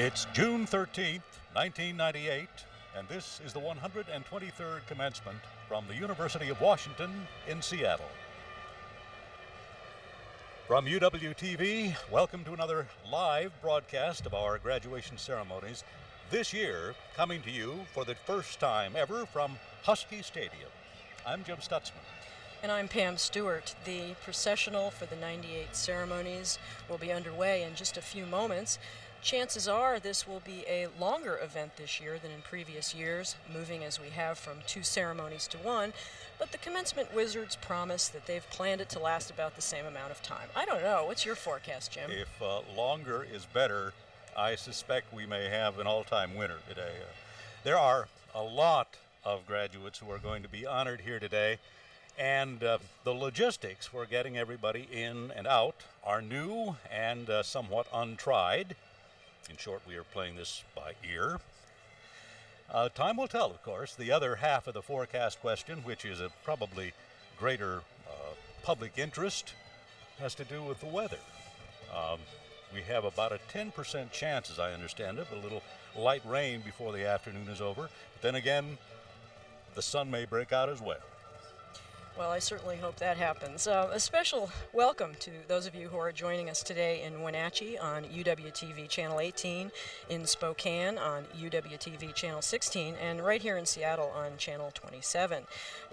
It's June 13th, 1998, and this is the 123rd Commencement from the University of Washington in Seattle. From UWTV, welcome to another live broadcast of our graduation ceremonies, this year coming to you for the first time ever from Husky Stadium. I'm Jim Stutzman. And I'm Pam Stewart. The processional for the 98 ceremonies will be underway in just a few moments. Chances are this will be a longer event this year than in previous years, moving as we have from 2 ceremonies to 1, but the commencement wizards promise that they've planned it to last about the same amount of time. I don't know. What's your forecast, Jim? If longer is better, I suspect we may have an all-time winner today. There are a lot of graduates who are going to be honored here today, and the logistics for getting everybody in and out are new and somewhat untried. In short, we are playing this by ear. Time will tell, of course. The other half of the forecast question, which is a probably greater public interest, has to do with the weather. We have about a 10% chance, as I understand it, of a little light rain before the afternoon is over. But then again, the sun may break out as well. Well, I certainly hope that happens. A special welcome to those of you who are joining us today in Wenatchee on UWTV Channel 18, in Spokane on UWTV Channel 16, and right here in Seattle on Channel 27.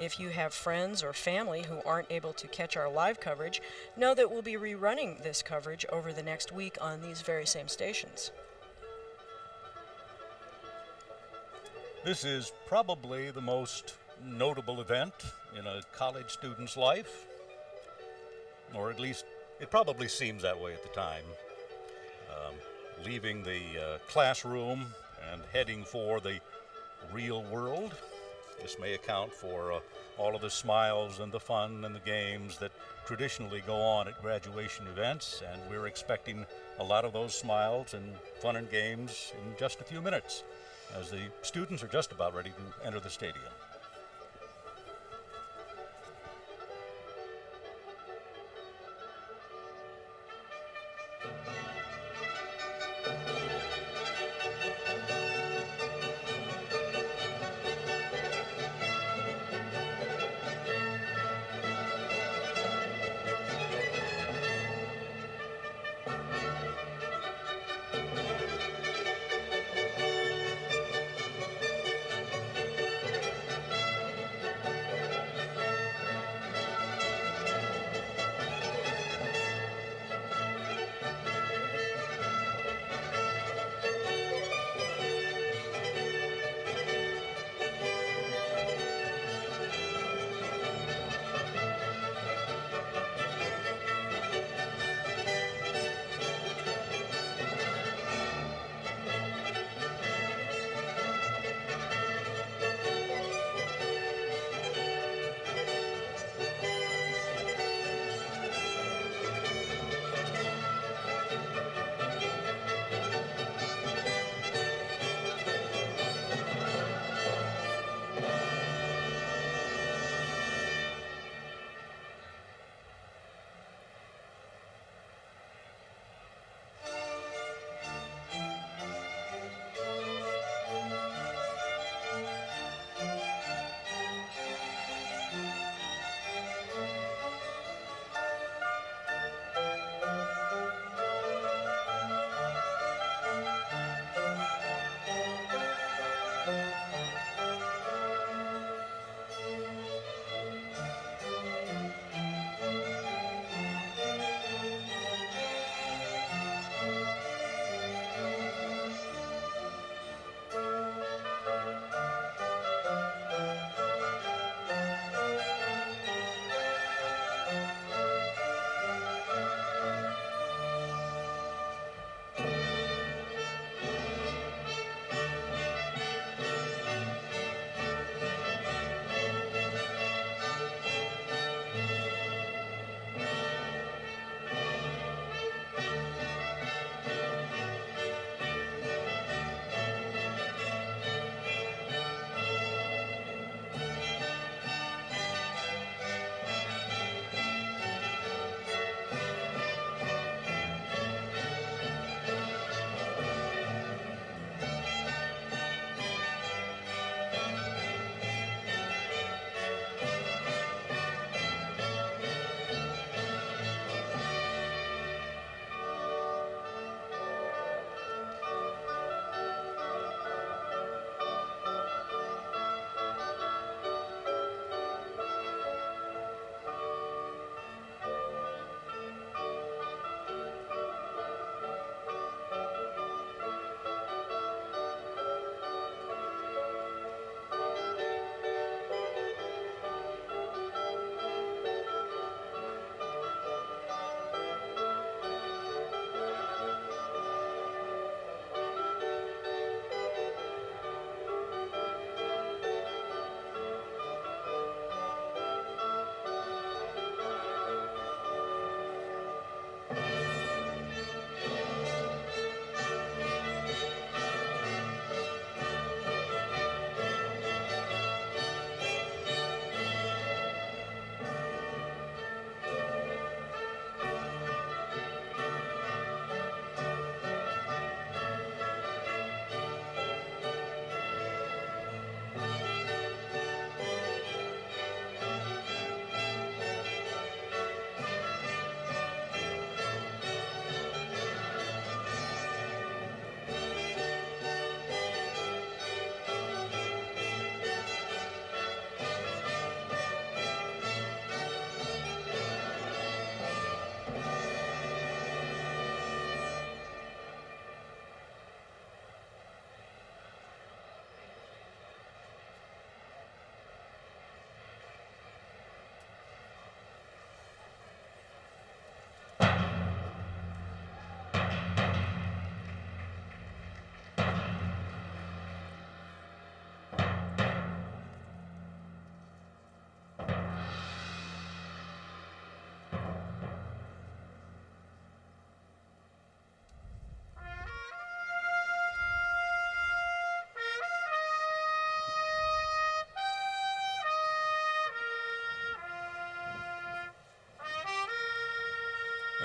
If you have friends or family who aren't able to catch our live coverage, know that we'll be rerunning this coverage over the next week on these very same stations. This is probably the most notable event in a college student's life, or at least it probably seems that way at the time. Leaving the classroom and heading for the real world. This may account for all of the smiles and the fun and the games that traditionally go on at graduation events, and we're expecting a lot of those smiles and fun and games in just a few minutes as the students are just about ready to enter the stadium.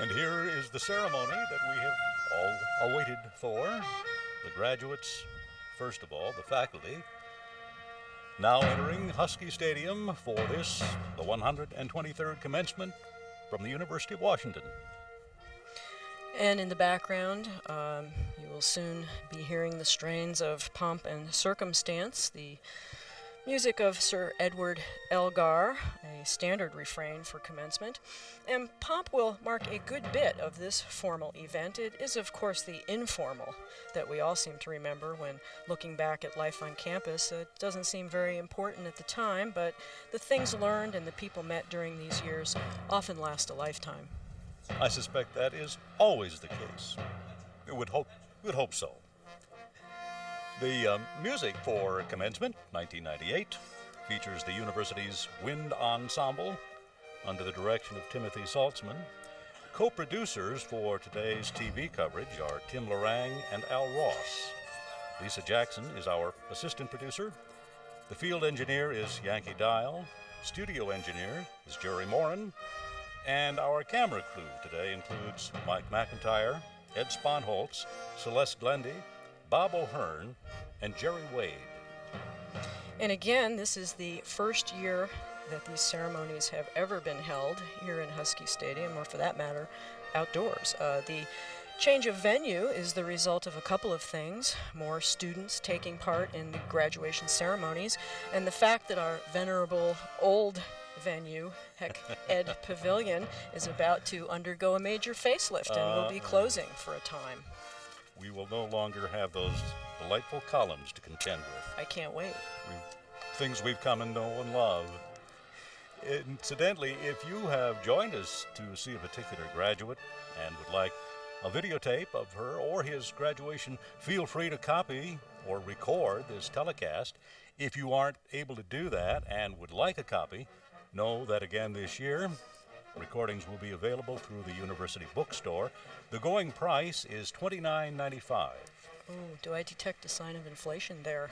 And here is the ceremony that we have all awaited for. The graduates, first of all, the faculty, now entering Husky Stadium for this, the 123rd Commencement from the University of Washington. And in the background, you will soon be hearing the strains of Pomp and Circumstance, the music of Sir Edward Elgar, a standard refrain for commencement. And Pomp will mark a good bit of this formal event. It is, of course, the informal that we all seem to remember when looking back at life on campus. It doesn't seem very important at the time, but the things learned and the people met during these years often last a lifetime. I suspect that is always the case. We would hope so. The music for Commencement 1998 features the university's Wind Ensemble under the direction of Timothy Saltzman. Co-producers for today's TV coverage are Tim Lorang and Al Ross. Lisa Jackson is our assistant producer. The field engineer is Yankee Dial. Studio engineer is Jerry Morin. And our camera crew today includes Mike McIntyre, Ed Sponholtz, Celeste Glendy, Bob O'Hearn, and Jerry Wade. And again, this is the first year that these ceremonies have ever been held here in Husky Stadium, or for that matter, outdoors. The change of venue is the result of a couple of things: more students taking part in the graduation ceremonies, and the fact that our venerable old venue, Ed Pavilion, is about to undergo a major facelift and will be closing for a time. We will no longer have those delightful columns to contend with. I can't wait. Things we've come to know and love. Incidentally, if you have joined us to see a particular graduate and would like a videotape of her or his graduation, feel free to copy or record this telecast. If you aren't able to do that and would like a copy, know that again this year, recordings will be available through the University Bookstore. The going price is $29.95. Oh, do I detect a sign of inflation there?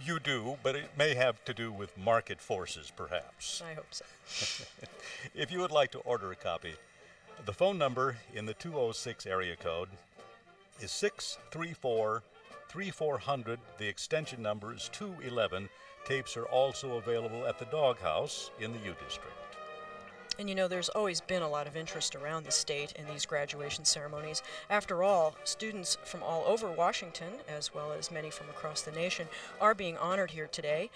You do, but it may have to do with market forces, perhaps. I hope so. If you would like to order a copy, the phone number in the 206 area code is 634-3400. The extension number is 211. Tapes are also available at the Doghouse in the U District. And you know, there's always been a lot of interest around the state in these graduation ceremonies. After all, students from all over Washington, as well as many from across the nation, are being honored here today.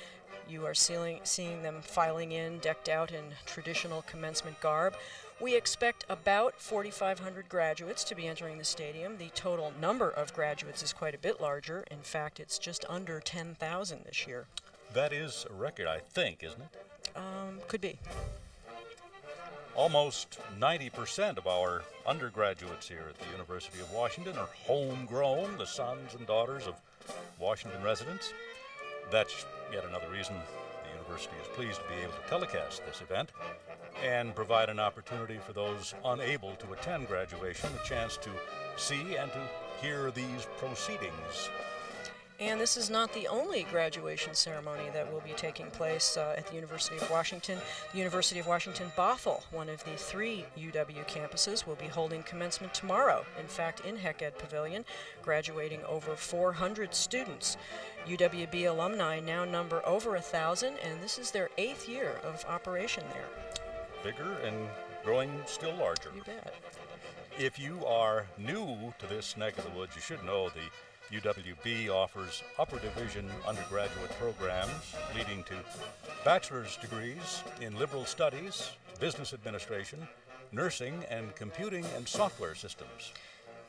You are seeing them filing in, decked out in traditional commencement garb. We expect about 4,500 graduates to be entering the stadium. The total number of graduates is quite a bit larger. In fact, it's just under 10,000 this year. That is a record, I think, isn't it? Could be. Almost 90% of our undergraduates here at the University of Washington are homegrown, the sons and daughters of Washington residents. That's yet another reason the university is pleased to be able to telecast this event and provide an opportunity for those unable to attend graduation a chance to see and to hear these proceedings. And this is not the only graduation ceremony that will be taking place at the University of Washington. The University of Washington Bothell, one of the 3 UW campuses, will be holding commencement tomorrow. In fact, in Ed Pavilion, graduating over 400 students. UWB alumni now number over 1,000, and this is their 8th year of operation there. Bigger and growing still larger. You bet. If you are new to this neck of the woods, you should know the UWB offers upper division undergraduate programs leading to bachelor's degrees in liberal studies, business administration, nursing, and computing and software systems.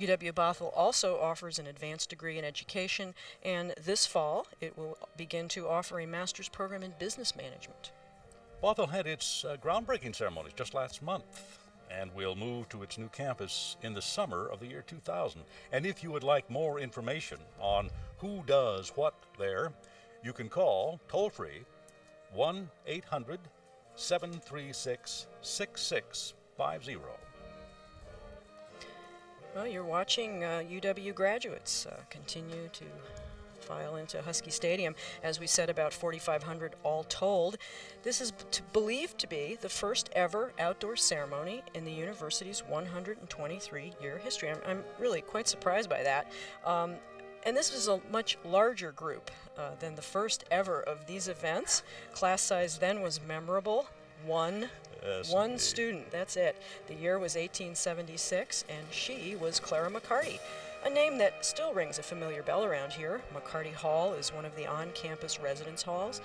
UW Bothell also offers an advanced degree in education, and this fall it will begin to offer a master's program in business management. Bothell had its groundbreaking ceremonies just last month, and will move to its new campus in the summer of the year 2000. And if you would like more information on who does what there, you can call toll-free 1-800-736-6650. Well, you're watching UW graduates continue to file into Husky Stadium. As we said, about 4,500 all told. This is believed to be the first ever outdoor ceremony in the university's 123-year history. I'm really quite surprised by that. And this was a much larger group than the first ever of these events. Class size then was memorable. One student, that's it. The year was 1876, and she was Clara McCarty, a name that still rings a familiar bell around here. McCarty Hall is one of the on-campus residence halls.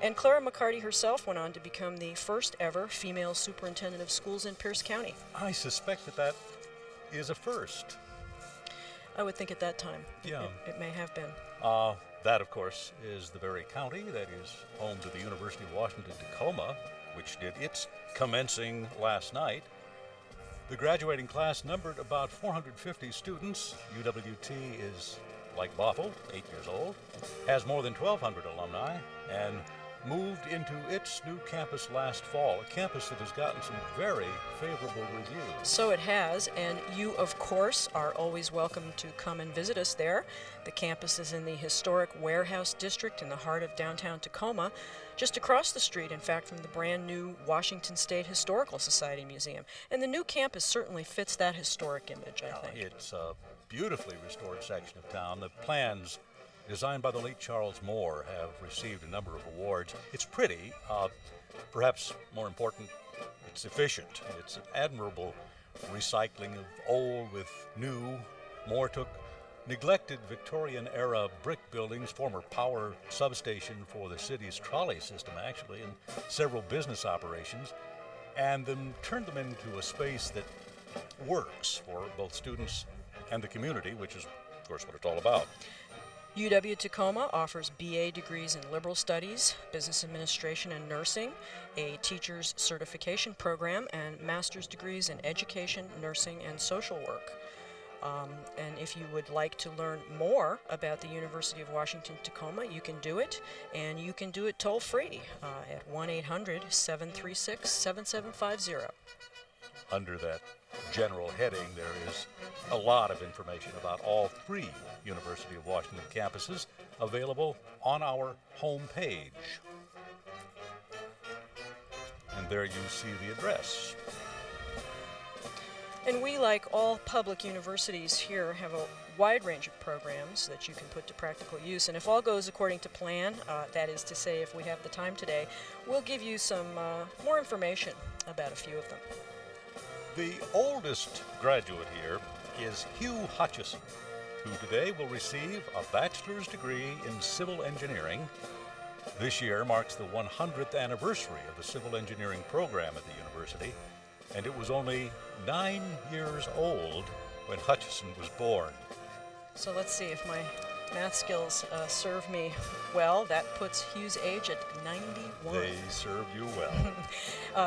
And Clara McCarty herself went on to become the first ever female superintendent of schools in Pierce County. I suspect that is a first. I would think at that time. Yeah. It may have been. That, of course, is the very county that is home to the University of Washington-Tacoma, which did its commencing last night. The graduating class numbered about 450 students. UWT is like Bothell, 8 years old, has more than 1,200 alumni, and moved into its new campus last fall, a campus that has gotten some very favorable reviews. So it has, and you, of course, are always welcome to come and visit us there. The campus is in the historic Warehouse District in the heart of downtown Tacoma, just across the street, in fact, from the brand new Washington State Historical Society Museum. And the new campus certainly fits that historic image, I think. It's a beautifully restored section of town. The plans, designed by the late Charles Moore, have received a number of awards. It's pretty, perhaps more important, it's efficient. It's an admirable recycling of old with new. Moore took neglected Victorian-era brick buildings, former power substation for the city's trolley system, actually, and several business operations, and then turned them into a space that works for both students and the community, which is, of course, what it's all about. UW-Tacoma offers BA degrees in liberal studies, business administration, and nursing, a teacher's certification program, and master's degrees in education, nursing, and social work. And if you would like to learn more about the University of Washington-Tacoma, you can do it, and you can do it toll-free at 1-800-736-7750. Under that general heading, there is a lot of information about all three University of Washington campuses available on our home page. And there you see the address. And we, like all public universities here, have a wide range of programs that you can put to practical use. And if all goes according to plan, that is to say, if we have the time today, we'll give you some more information about a few of them. The oldest graduate here is Hugh Hutchison, who today will receive a bachelor's degree in civil engineering. This year marks the 100th anniversary of the civil engineering program at the university, and it was only 9 years old when Hutchison was born. So let's see if my math skills serve me well. That puts Hugh's age at 91. They serve you well.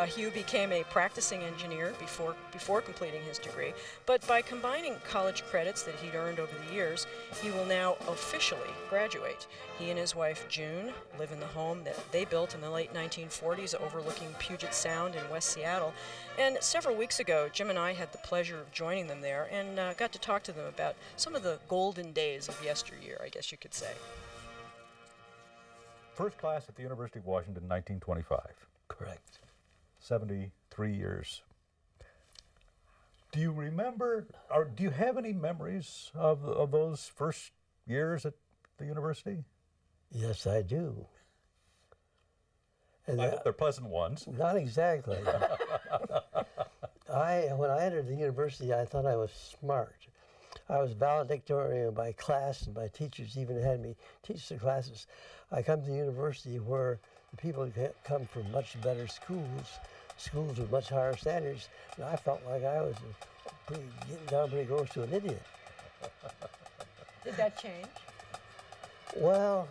Hugh became a practicing engineer before completing his degree, but by combining college credits that he'd earned over the years, he will now officially graduate. He and his wife, June, live in the home that they built in the late 1940s overlooking Puget Sound in West Seattle. And several weeks ago, Jim and I had the pleasure of joining them there and got to talk to them about some of the golden days of yesteryear, I guess you could say. First class at the University of Washington in 1925. Correct. 73 years. Do you remember, or do you have any memories of those first years at the university? Yes, I do. And I hope they're pleasant ones. Not exactly. When I entered the university, I thought I was smart. I was valedictorian by class, and my teachers even had me teach the classes. I come to the university where the people come from much better schools with much higher standards, and I felt like I was getting down pretty close to an idiot. Did that change? Well,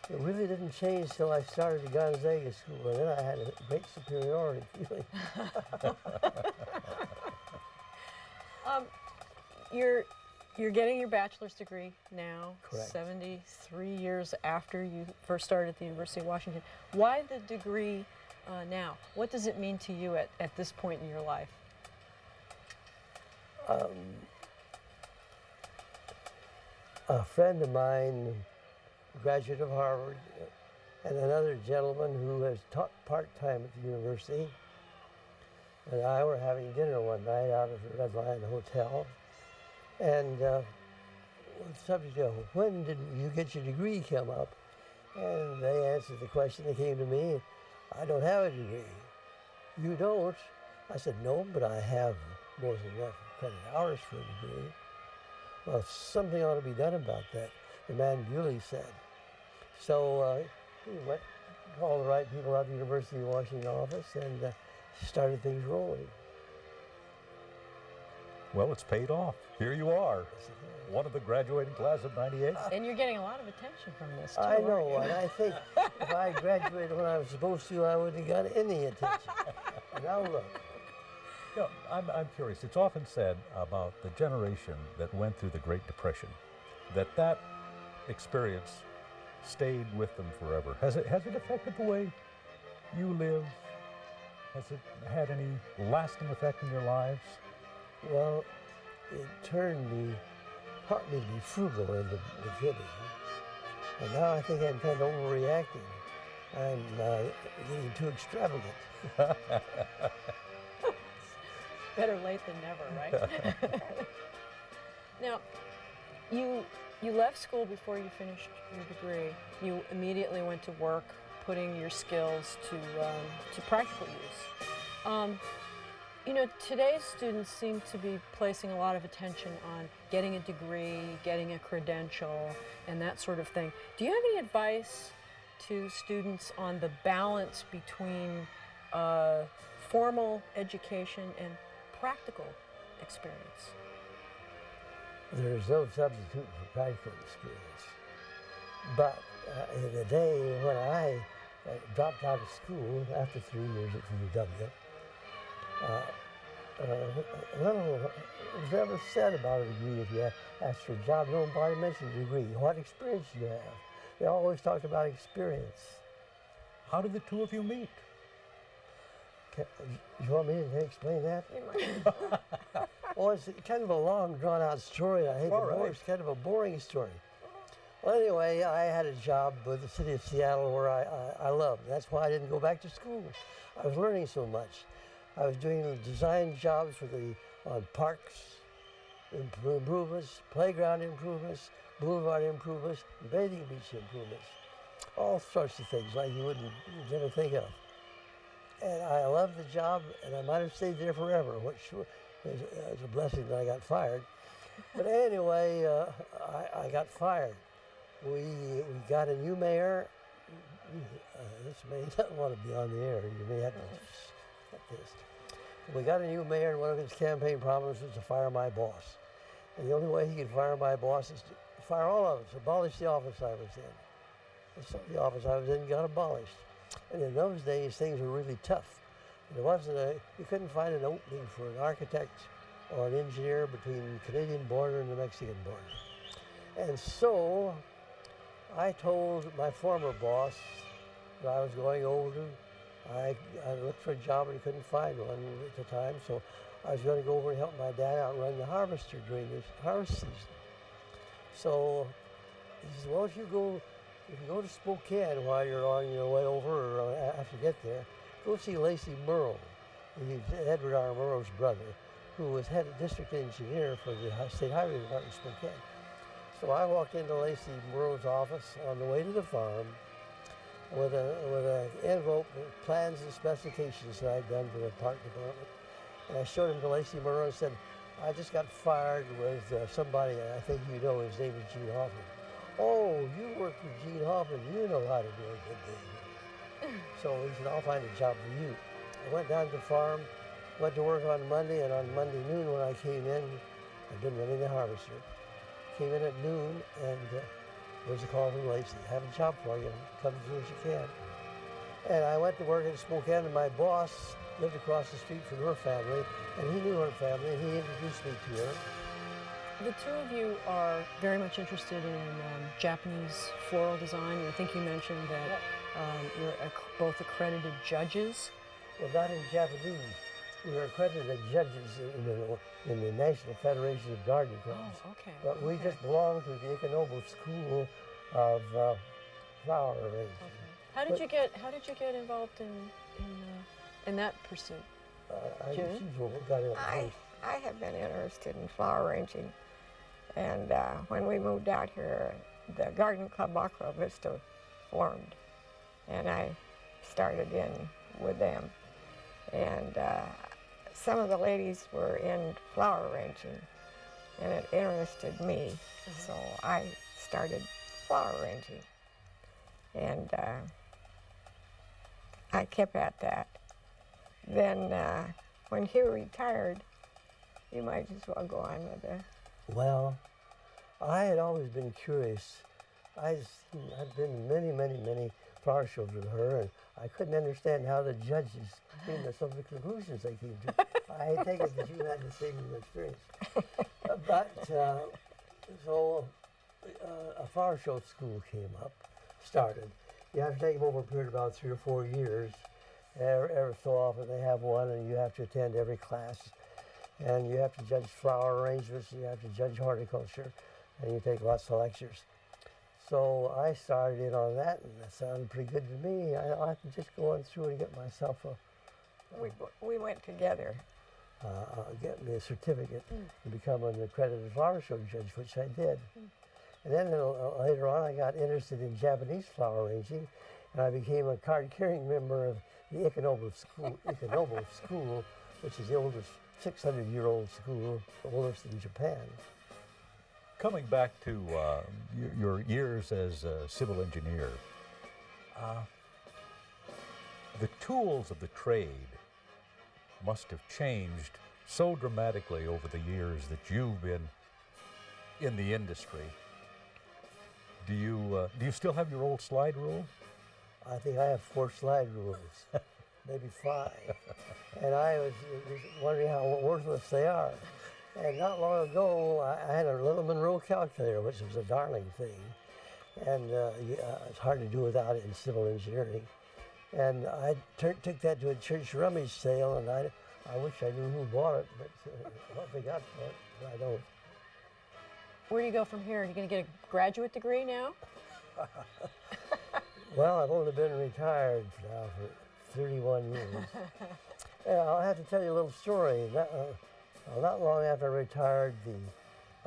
it really didn't change till I started at Gonzaga School, and then I had a great superiority feeling. You're getting your bachelor's degree now, Correct. 73 years after you first started at the University of Washington. Why the degree now? What does it mean to you at this point in your life? A friend of mine graduate of Harvard, and another gentleman who has taught part-time at the university, and I were having dinner one night out at the Red Lion Hotel, and the subject of when did you get your degree come up, and they answered the question that came to me, I don't have a degree. You don't? I said, no, but I have more than enough credit hours for a degree. Well, something ought to be done about that, the man Bewley said. So he went, called the right people out of the University of Washington office and started things rolling. Well, it's paid off. Here you are, one of the graduating class of '98. And you're getting a lot of attention from this, too. I know, aren't you? and I think if I graduated when I was supposed to, I wouldn't have got any attention. Now look. You know, I'm curious. It's often said about the generation that went through the Great Depression that experience stayed with them forever. Has it affected the way you live? Has it had any lasting effect in your lives? Well, it turned me, taught me to be frugal in the beginning. And now I think I'm kind of overreacting. I'm getting too extravagant. Better late than never, right? Now, you left school before you finished your degree. You immediately went to work, putting your skills to practical use. You know, today's students seem to be placing a lot of attention on getting a degree, getting a credential, and that sort of thing. Do you have any advice to students on the balance between formal education and practical experience? There's no substitute for practical experience. But in the day when I dropped out of school after 3 years at UW, little was ever said about a degree if you asked for a job. Nobody mentioned a degree. What experience do you have? They always talked about experience. How did the two of you meet? You want me to explain that? Well, it's kind of a long, drawn-out story. I hate to bore. It's kind of a boring story. Well, anyway, I had a job with the city of Seattle where I loved. That's why I didn't go back to school. I was learning so much. I was doing design jobs for on parks improvements, playground improvements, boulevard improvements, bathing beach improvements, all sorts of things like you would never think of. And I loved the job, and I might have stayed there forever, which is a blessing that I got fired. But anyway, I got fired. We got a new mayor. This may not want to be on the air. You may have to cut this. We got a new mayor, and one of his campaign promises was to fire my boss. And the only way he could fire my boss is to fire all of us, abolish the office I was in. And so the office I was in got abolished. And in those days, things were really tough. There wasn't you couldn't find an opening for an architect or an engineer between the Canadian border and the Mexican border. And so I told my former boss that I was going over. I looked for a job and couldn't find one at the time, so I was going to go over and help my dad out run the harvester during this harvest season. So he said, well, if you go to Spokane while you're on your way over or after you get there, go see Lacey Murrow. He's Edward R. Murrow's brother, who was head district engineer for the State Highway Department in Spokane. So I walked into Lacey Murrow's office on the way to the farm with an envelope with plans and specifications that I'd done for the park department. And I showed them to Lacey Murrow and said, I just got fired with somebody I think you know, his name is Gene Hoffman. Oh, you work with Gene Hoffman, you know how to do a good thing. So he said, I'll find a job for you. I went down to the farm, went to work on Monday, and on Monday noon when I came in, I'd been running the harvester. Came in at noon, and there's a call from Lacey. I have a job for you. Come as soon as you can. And I went to work in Spokane, and my boss lived across the street from her family, and he knew her family, and he introduced me to her. The two of you are very much interested in Japanese floral design. I think you mentioned that you're both accredited judges. Well, not in Japanese. We were accredited judges in the National Federation of Garden Clubs. Oh, okay. But we just belonged to the Ikonobo School of flower arranging. How did you get involved in that pursuit? June? I have been interested in flower arranging, and when we moved out here, the Garden Club Aqua Vista formed, and I started in with them. And some of the ladies were in flower arranging, and it interested me, so I started flower arranging. And I kept at that. Then when Hugh retired, you might as well go on with it. Well, I had always been curious. I'd been to many flower shows with her, and I couldn't understand how the judges came to some of the conclusions they came to. I take it that you had the same experience. So a flower show school started. You have to take them over a period of about 3 or 4 years. Every so often they have one, and you have to attend every class. And you have to judge flower arrangements, and you have to judge horticulture, and you take lots of lectures. So I started in on that, and that sounded pretty good to me. I have to just go on through and get myself We went together. Get me a certificate to become an accredited flower show judge, which I did. And then later on, I got interested in Japanese flower arranging, and I became a card-carrying member of the Ikonobu School, which is the oldest 600-year-old school, the oldest in Japan. Coming back to your years as a civil engineer, the tools of the trade must have changed so dramatically over the years that you've been in the industry. Do you still have your old slide rule? I think I have 4 slide rules, maybe 5. And I was wondering how worthless they are. And not long ago, I had a little Monroe calculator, which was a darling thing. And it's hard to do without it in civil engineering. And I took that to a church rummage sale, and I wish I knew who bought it, but what they got for it, I don't. Where do you go from here? Are you going to get a graduate degree now? Well, I've only been retired now for 31 years. I'll have to tell you a little story. Not long after I retired,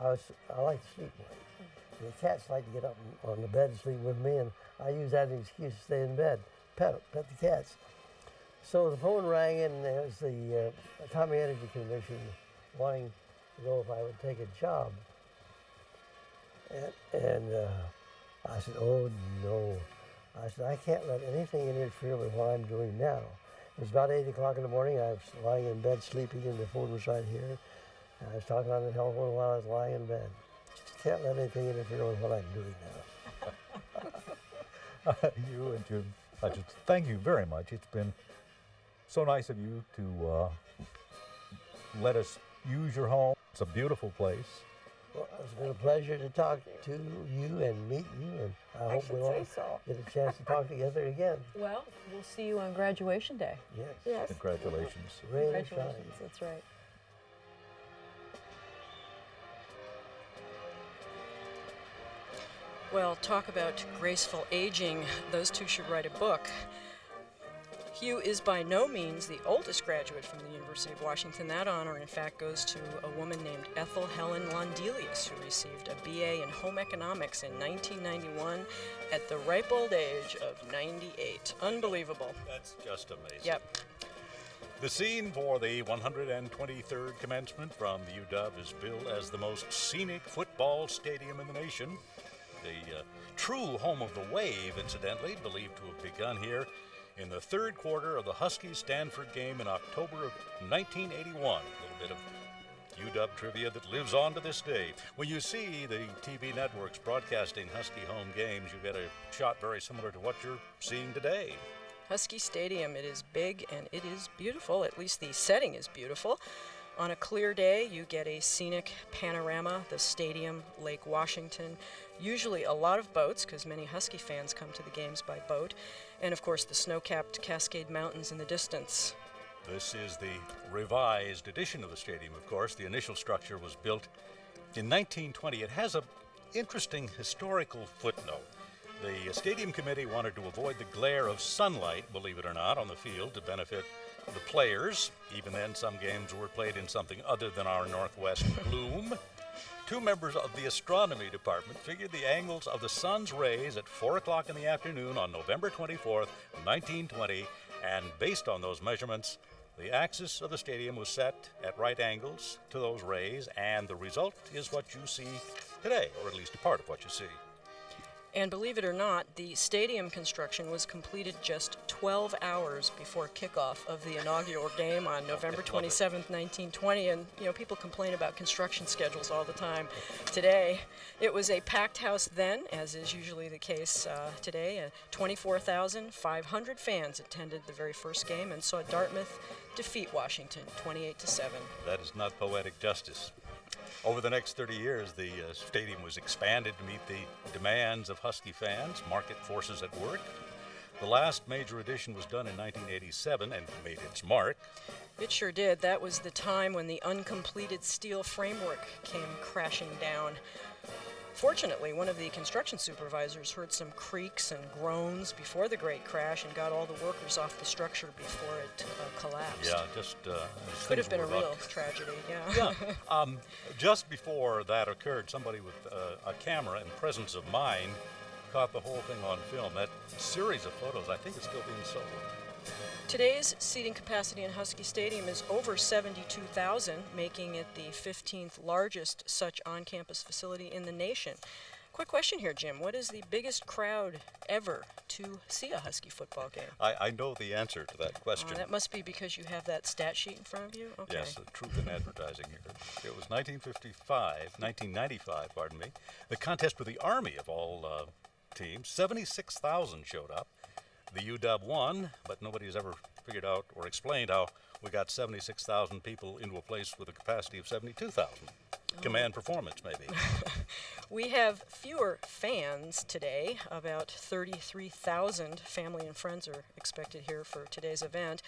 I like to sleep late. The cats like to get up on the bed and sleep with me, and I use that as an excuse to stay in bed, pet the cats. So the phone rang, and it was the Atomic Energy Commission wanting to know if I would take a job. And I said, oh no. I said, I can't let anything interfere with what I'm doing now. It was about 8 o'clock in the morning. I was lying in bed sleeping, and the phone was right here. And I was talking on the telephone while I was lying in bed. Just can't let anything interfere with what I'm doing now. You and Jim, I just thank you very much. It's been so nice of you to let us use your home. It's a beautiful place. Well, it's been a pleasure to talk to you and meet you, and I hope we'll all get a chance to talk together again. Well, we'll see you on graduation day. Yes. Congratulations. Rain or Congratulations, shine. that's right. Well, talk about graceful aging. Those two should write a book. Hugh is by no means the oldest graduate from the University of Washington. That honor, in fact, goes to a woman named Ethel Helen Londelius, who received a BA in Home Economics in 1991 at the ripe old age of 98. Unbelievable. That's just amazing. Yep. The scene for the 123rd Commencement from the UW is billed as the most scenic football stadium in the nation. The true home of the Wave, incidentally, believed to have begun here in the third quarter of the Husky-Stanford game in October of 1981. A little bit of UW trivia that lives on to this day. When you see the TV networks broadcasting Husky home games, you get a shot very similar to what you're seeing today. Husky Stadium, it is big and it is beautiful. At least the setting is beautiful. On a clear day, you get a scenic panorama, the stadium, Lake Washington, usually a lot of boats, because many Husky fans come to the games by boat, and of course the snow-capped Cascade Mountains in the distance. This is the revised edition of the stadium, of course. The initial structure was built in 1920. It has an interesting historical footnote. The stadium committee wanted to avoid the glare of sunlight, believe it or not, on the field to benefit the players. Even then, some games were played in something other than our northwest gloom. Two members of the astronomy department figured the angles of the sun's rays at 4 o'clock in the afternoon on November 24th, 1920, and based on those measurements, the axis of the stadium was set at right angles to those rays, and the result is what you see today, or at least a part of what you see. And believe it or not, the stadium construction was completed just 12 hours before kickoff of the inaugural game on November 27th, 1920. And, people complain about construction schedules all the time. Today, it was a packed house then, as is usually the case today. 24,500 fans attended the very first game and saw Dartmouth defeat Washington 28-7. That is not poetic justice. Over the next 30 years, the stadium was expanded to meet the demands of Husky fans, market forces at work. The last major addition was done in 1987 and made its mark. It sure did. That was the time when the uncompleted steel framework came crashing down. Fortunately, one of the construction supervisors heard some creaks and groans before the great crash and got all the workers off the structure before it collapsed. Yeah, just could have been a real tragedy. Yeah. Yeah. Just before that occurred, somebody with a camera and presence of mind caught the whole thing on film. That series of photos, I think, is still being sold. Today's seating capacity in Husky Stadium is over 72,000, making it the 15th largest such on-campus facility in the nation. Quick question here, Jim. What is the biggest crowd ever to see a Husky football game? I know the answer to that question. That must be because you have that stat sheet in front of you? Okay. Yes, the truth in advertising here. It was 1995, pardon me. The contest with the Army of all teams, 76,000 showed up. The UW won, but nobody has ever figured out or explained how we got 76,000 people into a place with a capacity of 72,000. Command performance, maybe. We have fewer fans today. About 33,000 family and friends are expected here for today's event.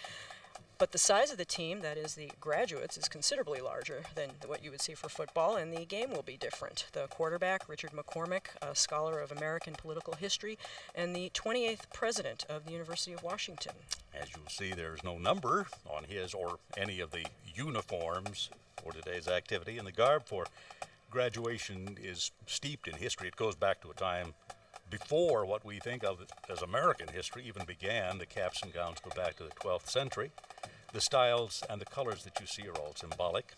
But the size of the team, that is the graduates, is considerably larger than what you would see for football, and the game will be different. The quarterback, Richard McCormick, a scholar of American political history, and the 28th president of the University of Washington. As you'll see, there's no number on his or any of the uniforms for today's activity, and the garb for graduation is steeped in history. It goes back to a time before what we think of as American history even began. The caps and gowns go back to the 12th century. The styles and the colors that you see are all symbolic.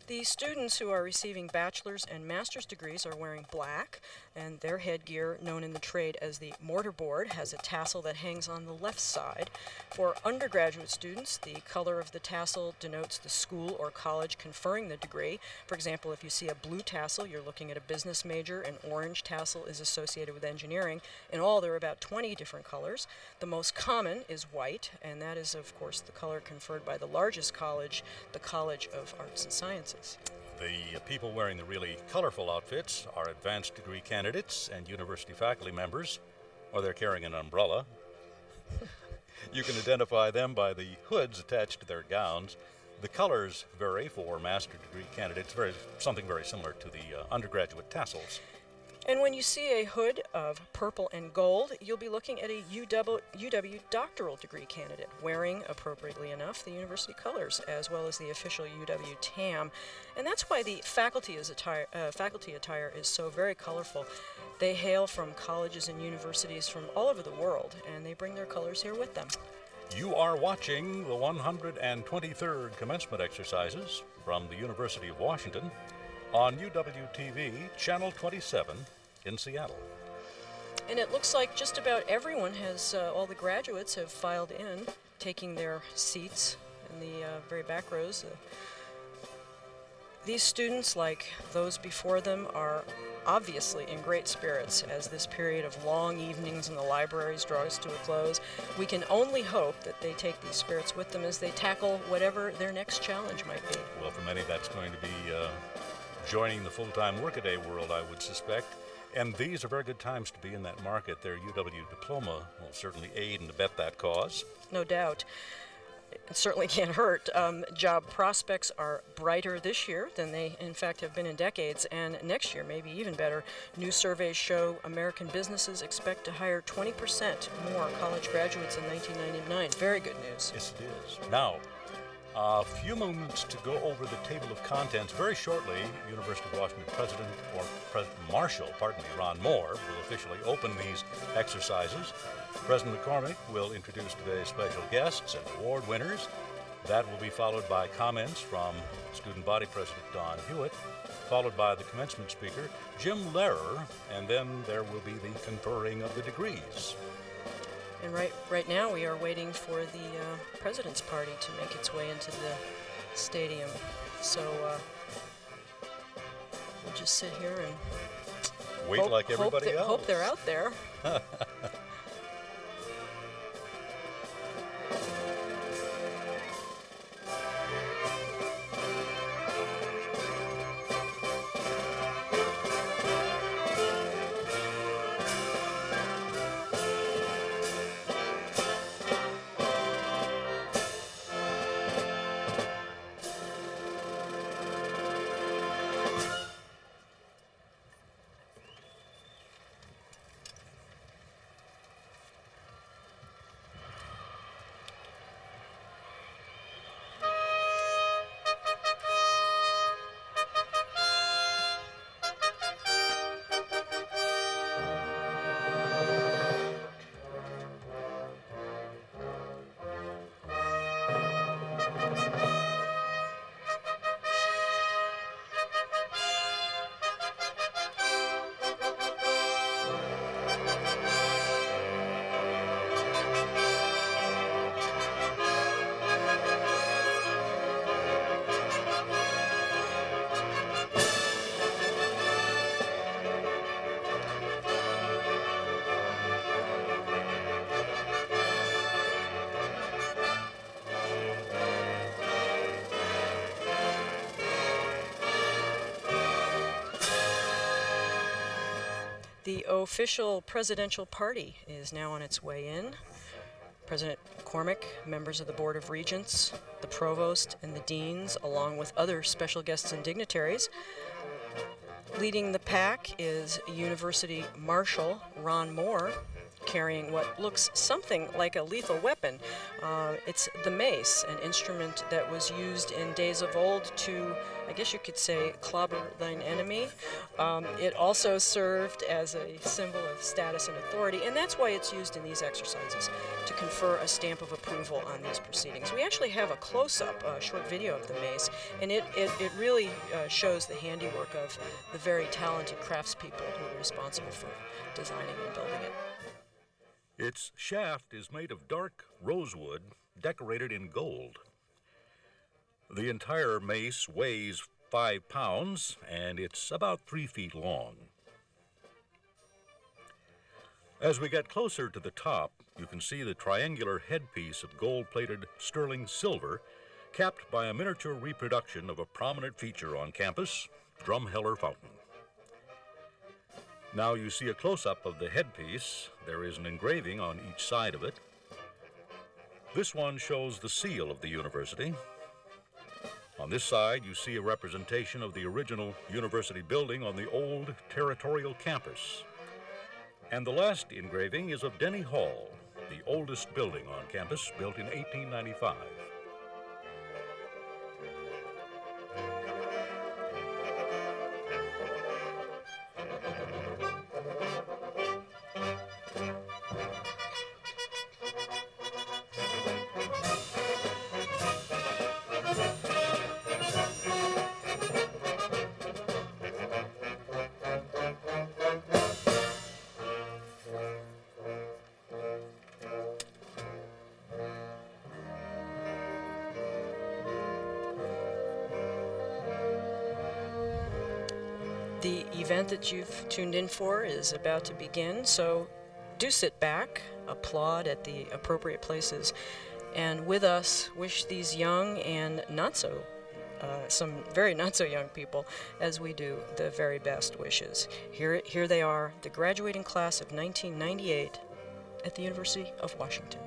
The students who are receiving bachelor's and master's degrees are wearing black, and their headgear, known in the trade as the mortarboard, has a tassel that hangs on the left side. For undergraduate students, the color of the tassel denotes the school or college conferring the degree. For example, if you see a blue tassel, you're looking at a business major. An orange tassel is associated with engineering. In all, there are about 20 different colors. The most common is white, and that is, of course, the color conferred by the largest college, the College of Arts and Sciences. The people wearing the really colorful outfits are advanced degree candidates and university faculty members, or they're carrying an umbrella. You can identify them by the hoods attached to their gowns. The colors vary for master degree candidates, something very similar to the undergraduate tassels. And when you see a hood of purple and gold, you'll be looking at a UW doctoral degree candidate wearing, appropriately enough, the university colors, as well as the official UW tam. And that's why the faculty attire is so very colorful. They hail from colleges and universities from all over the world, and they bring their colors here with them. You are watching the 123rd Commencement exercises from the University of Washington on UW-TV, Channel 27 in Seattle. And it looks like just about everyone has, all the graduates have filed in, taking their seats in the very back rows. These students, like those before them, are obviously in great spirits as this period of long evenings in the libraries draws to a close. We can only hope that they take these spirits with them as they tackle whatever their next challenge might be. Well, for many, that's going to be joining the full-time workaday world, I would suspect. And these are very good times to be in that market. Their UW diploma will certainly aid and abet that cause. No doubt. it certainly can't hurt. Job prospects are brighter this year than they, in fact, have been in decades, and next year, maybe even better. New surveys show American businesses expect to hire 20% more college graduates in 1999. Very good news. Yes, it is. Now, a few moments to go over the table of contents. Very shortly, University of Washington President Marshal, Ron Moore, will officially open these exercises. President McCormick will introduce today's special guests and award winners. That will be followed by comments from Student Body President Don Hewitt, followed by the commencement speaker, Jim Lehrer, and then there will be the conferring of the degrees. And right now we are waiting for the President's Party to make its way into the stadium. So we'll just sit here and wait like everybody else. Hope they're out there. The official presidential party is now on its way in. President McCormick, members of the Board of Regents, the Provost, and the Deans, along with other special guests and dignitaries. Leading the pack is University Marshal Ron Moore, carrying what looks something like a lethal weapon. It's the mace, an instrument that was used in days of old to, I guess you could say, clobber thine enemy. It also served as a symbol of status and authority, and that's why it's used in these exercises, to confer a stamp of approval on these proceedings. We actually have a close-up, short video of the mace, and it really shows the handiwork of the very talented craftspeople who are responsible for designing and building it. Its shaft is made of dark rosewood decorated in gold. The entire mace weighs 5 pounds, and it's about 3 feet long. As we get closer to the top, you can see the triangular headpiece of gold-plated sterling silver, capped by a miniature reproduction of a prominent feature on campus, Drumheller Fountain. Now you see a close-up of the headpiece. There is an engraving on each side of it. This one shows the seal of the university. On this side, you see a representation of the original university building on the old territorial campus. And the last engraving is of Denny Hall, the oldest building on campus, built in 1895. The event that you've tuned in for is about to begin, so do sit back, applaud at the appropriate places, and with us wish these young and some very not so young people, as we do, the very best wishes. Here they are, the graduating class of 1998 at the University of Washington.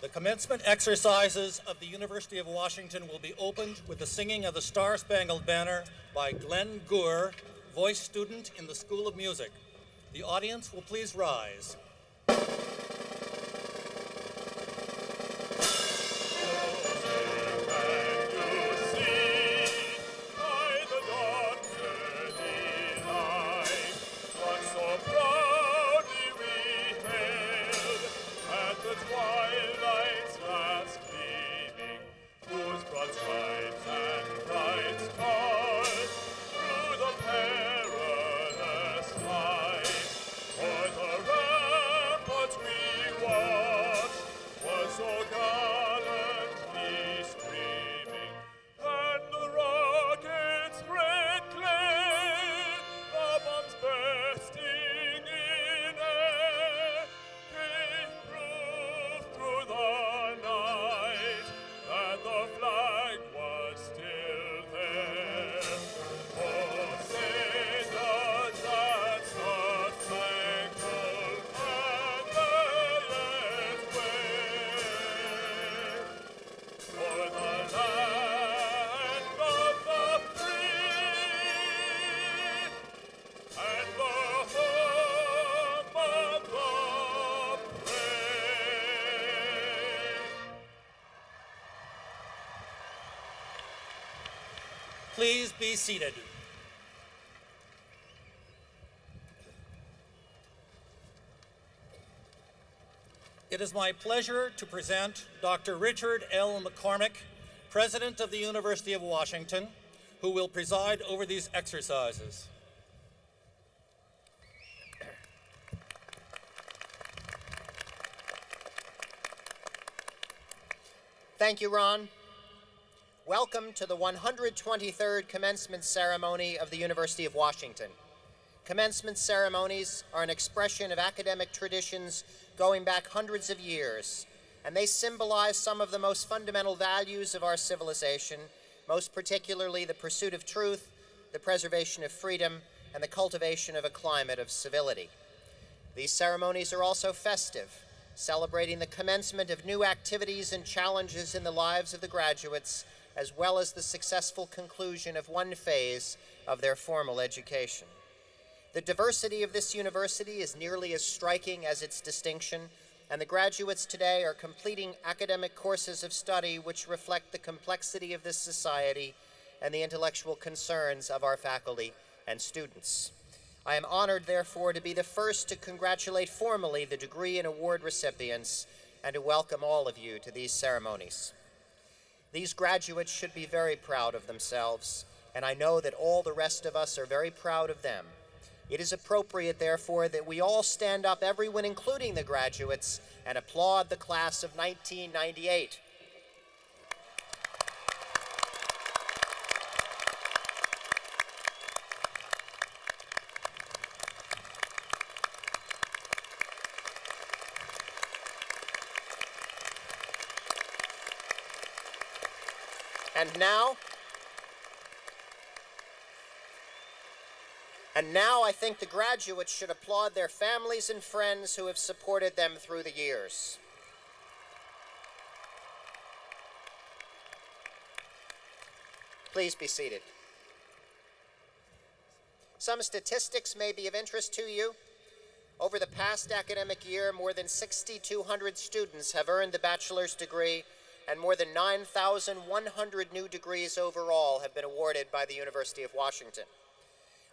The commencement exercises of the University of Washington will be opened with the singing of the Star-Spangled Banner by Glenn Gour, voice student in the School of Music. The audience will please rise. Please be seated. It is my pleasure to present Dr. Richard L. McCormick, President of the University of Washington, who will preside over these exercises. Thank you, Ron. Welcome to the 123rd Commencement Ceremony of the University of Washington. Commencement ceremonies are an expression of academic traditions going back hundreds of years, and they symbolize some of the most fundamental values of our civilization, most particularly the pursuit of truth, the preservation of freedom, and the cultivation of a climate of civility. These ceremonies are also festive, celebrating the commencement of new activities and challenges in the lives of the graduates, as well as the successful conclusion of one phase of their formal education. The diversity of this university is nearly as striking as its distinction, and the graduates today are completing academic courses of study which reflect the complexity of this society and the intellectual concerns of our faculty and students. I am honored, therefore, to be the first to congratulate formally the degree and award recipients and to welcome all of you to these ceremonies. These graduates should be very proud of themselves, and I know that all the rest of us are very proud of them. It is appropriate, therefore, that we all stand up, everyone including the graduates, and applaud the class of 1998. And now I think the graduates should applaud their families and friends who have supported them through the years. Please be seated. Some statistics may be of interest to you. Over the past academic year, more than 6,200 students have earned the bachelor's degree, and more than 9,100 new degrees overall have been awarded by the University of Washington.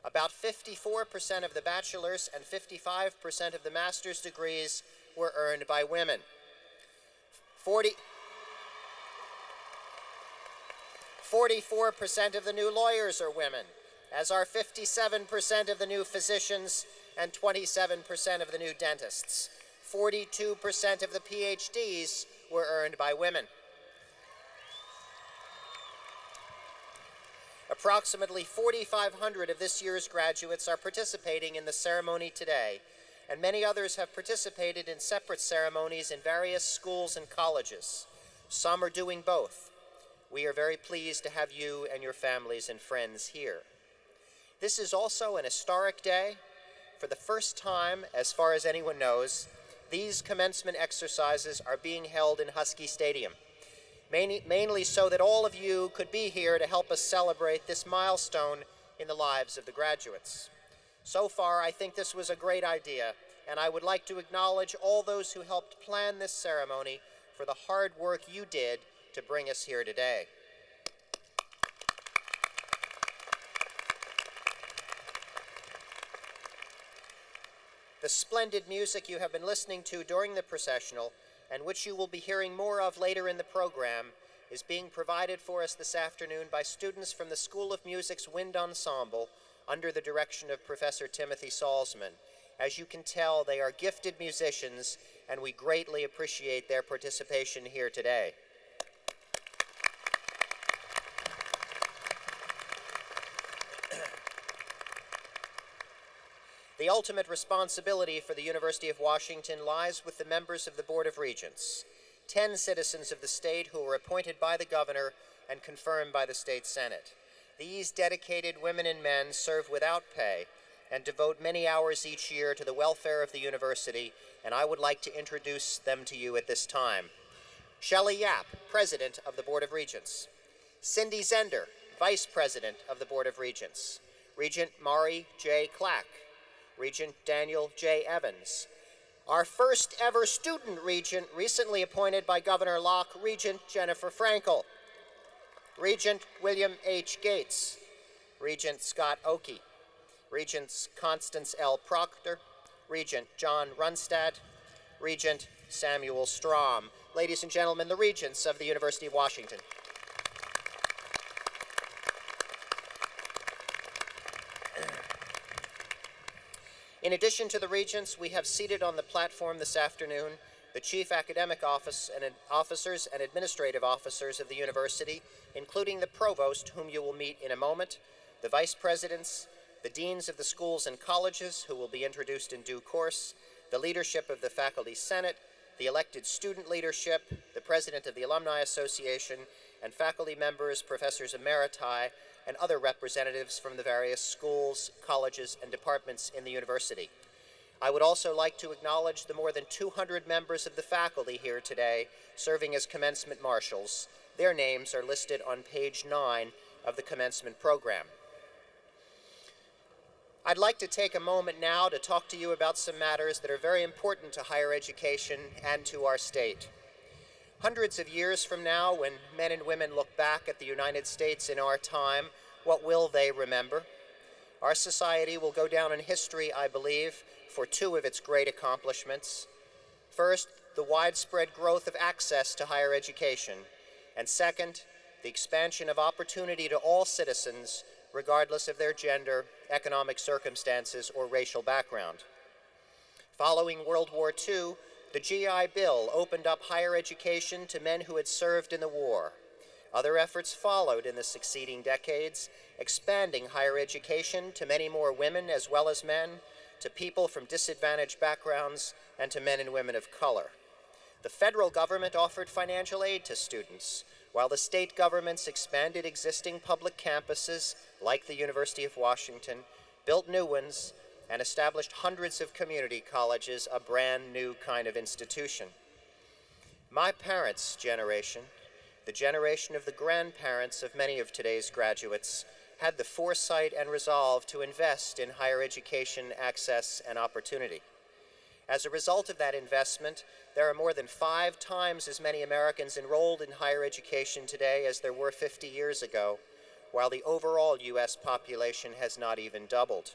About 54% of the bachelor's and 55% of the master's degrees were earned by women. 44% of the new lawyers are women, as are 57% of the new physicians and 27% of the new dentists. 42% of the PhDs were earned by women. Approximately 4,500 of this year's graduates are participating in the ceremony today, and many others have participated in separate ceremonies in various schools and colleges. Some are doing both. We are very pleased to have you and your families and friends here. This is also an historic day. For the first time, as far as anyone knows, these commencement exercises are being held in Husky Stadium, mainly so that all of you could be here to help us celebrate this milestone in the lives of the graduates. So far, I think this was a great idea, and I would like to acknowledge all those who helped plan this ceremony for the hard work you did to bring us here today. The splendid music you have been listening to during the processional, and which you will be hearing more of later in the program, is being provided for us this afternoon by students from the School of Music's Wind Ensemble under the direction of Professor Timothy Salzman. As you can tell, they are gifted musicians, and we greatly appreciate their participation here today. The ultimate responsibility for the University of Washington lies with the members of the Board of Regents, 10 citizens of the state who were appointed by the governor and confirmed by the state senate. These dedicated women and men serve without pay and devote many hours each year to the welfare of the university, and I would like to introduce them to you at this time. Shelley Yap, President of the Board of Regents. Cindy Zender, Vice President of the Board of Regents. Regent Mari J. Clack. Regent Daniel J. Evans. Our first ever student regent, recently appointed by Governor Locke, Regent Jennifer Frankel. Regent William H. Gates. Regent Scott Oakey. Regents Constance L. Proctor. Regent John Runstad. Regent Samuel Strom. Ladies and gentlemen, the regents of the University of Washington. In addition to the regents, we have seated on the platform this afternoon the chief academic officers and administrative officers of the university, including the provost, whom you will meet in a moment, the vice presidents, the deans of the schools and colleges, who will be introduced in due course, the leadership of the faculty senate, the elected student leadership, the president of the Alumni Association, and faculty members, professors emeriti, and other representatives from the various schools, colleges, and departments in the university. I would also like to acknowledge the more than 200 members of the faculty here today serving as commencement marshals. Their names are listed on page 9 of the commencement program. I'd like to take a moment now to talk to you about some matters that are very important to higher education and to our state. Hundreds of years from now, when men and women look back at the United States in our time, what will they remember? Our society will go down in history, I believe, for two of its great accomplishments. First, the widespread growth of access to higher education, and second, the expansion of opportunity to all citizens, regardless of their gender, economic circumstances, or racial background. Following World War II, the GI Bill opened up higher education to men who had served in the war. Other efforts followed in the succeeding decades, expanding higher education to many more women as well as men, to people from disadvantaged backgrounds, and to men and women of color. The federal government offered financial aid to students, while the state governments expanded existing public campuses, like the University of Washington, built new ones, and established hundreds of community colleges, a brand new kind of institution. My parents' generation, the generation of the grandparents of many of today's graduates, had the foresight and resolve to invest in higher education access and opportunity. As a result of that investment, there are more than 5 times as many Americans enrolled in higher education today as there were 50 years ago, while the overall U.S. population has not even doubled.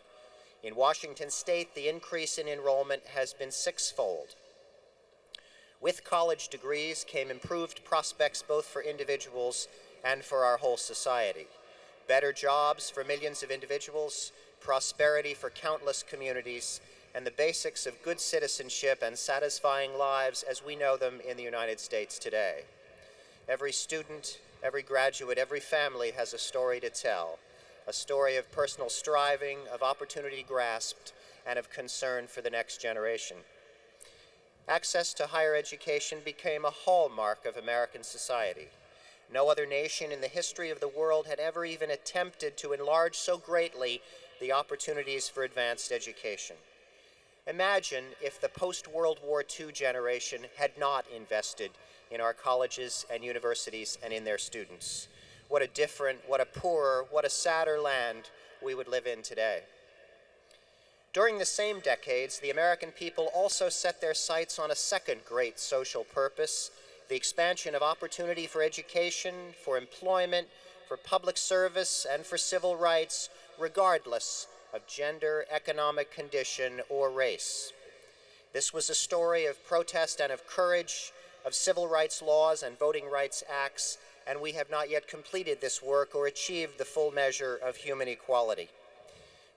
In Washington state, the increase in enrollment has been 6-fold. With college degrees came improved prospects both for individuals and for our whole society. Better jobs for millions of individuals, prosperity for countless communities, and the basics of good citizenship and satisfying lives as we know them in the United States today. Every student, every graduate, every family has a story to tell. A story of personal striving, of opportunity grasped, and of concern for the next generation. Access to higher education became a hallmark of American society. No other nation in the history of the world had ever even attempted to enlarge so greatly the opportunities for advanced education. Imagine if the post-World War II generation had not invested in our colleges and universities and in their students. What a different, what a poorer, what a sadder land we would live in today. During the same decades, the American people also set their sights on a second great social purpose, the expansion of opportunity for education, for employment, for public service, and for civil rights, regardless of gender, economic condition, or race. This was a story of protest and of courage, of civil rights laws and voting rights acts, and we have not yet completed this work or achieved the full measure of human equality.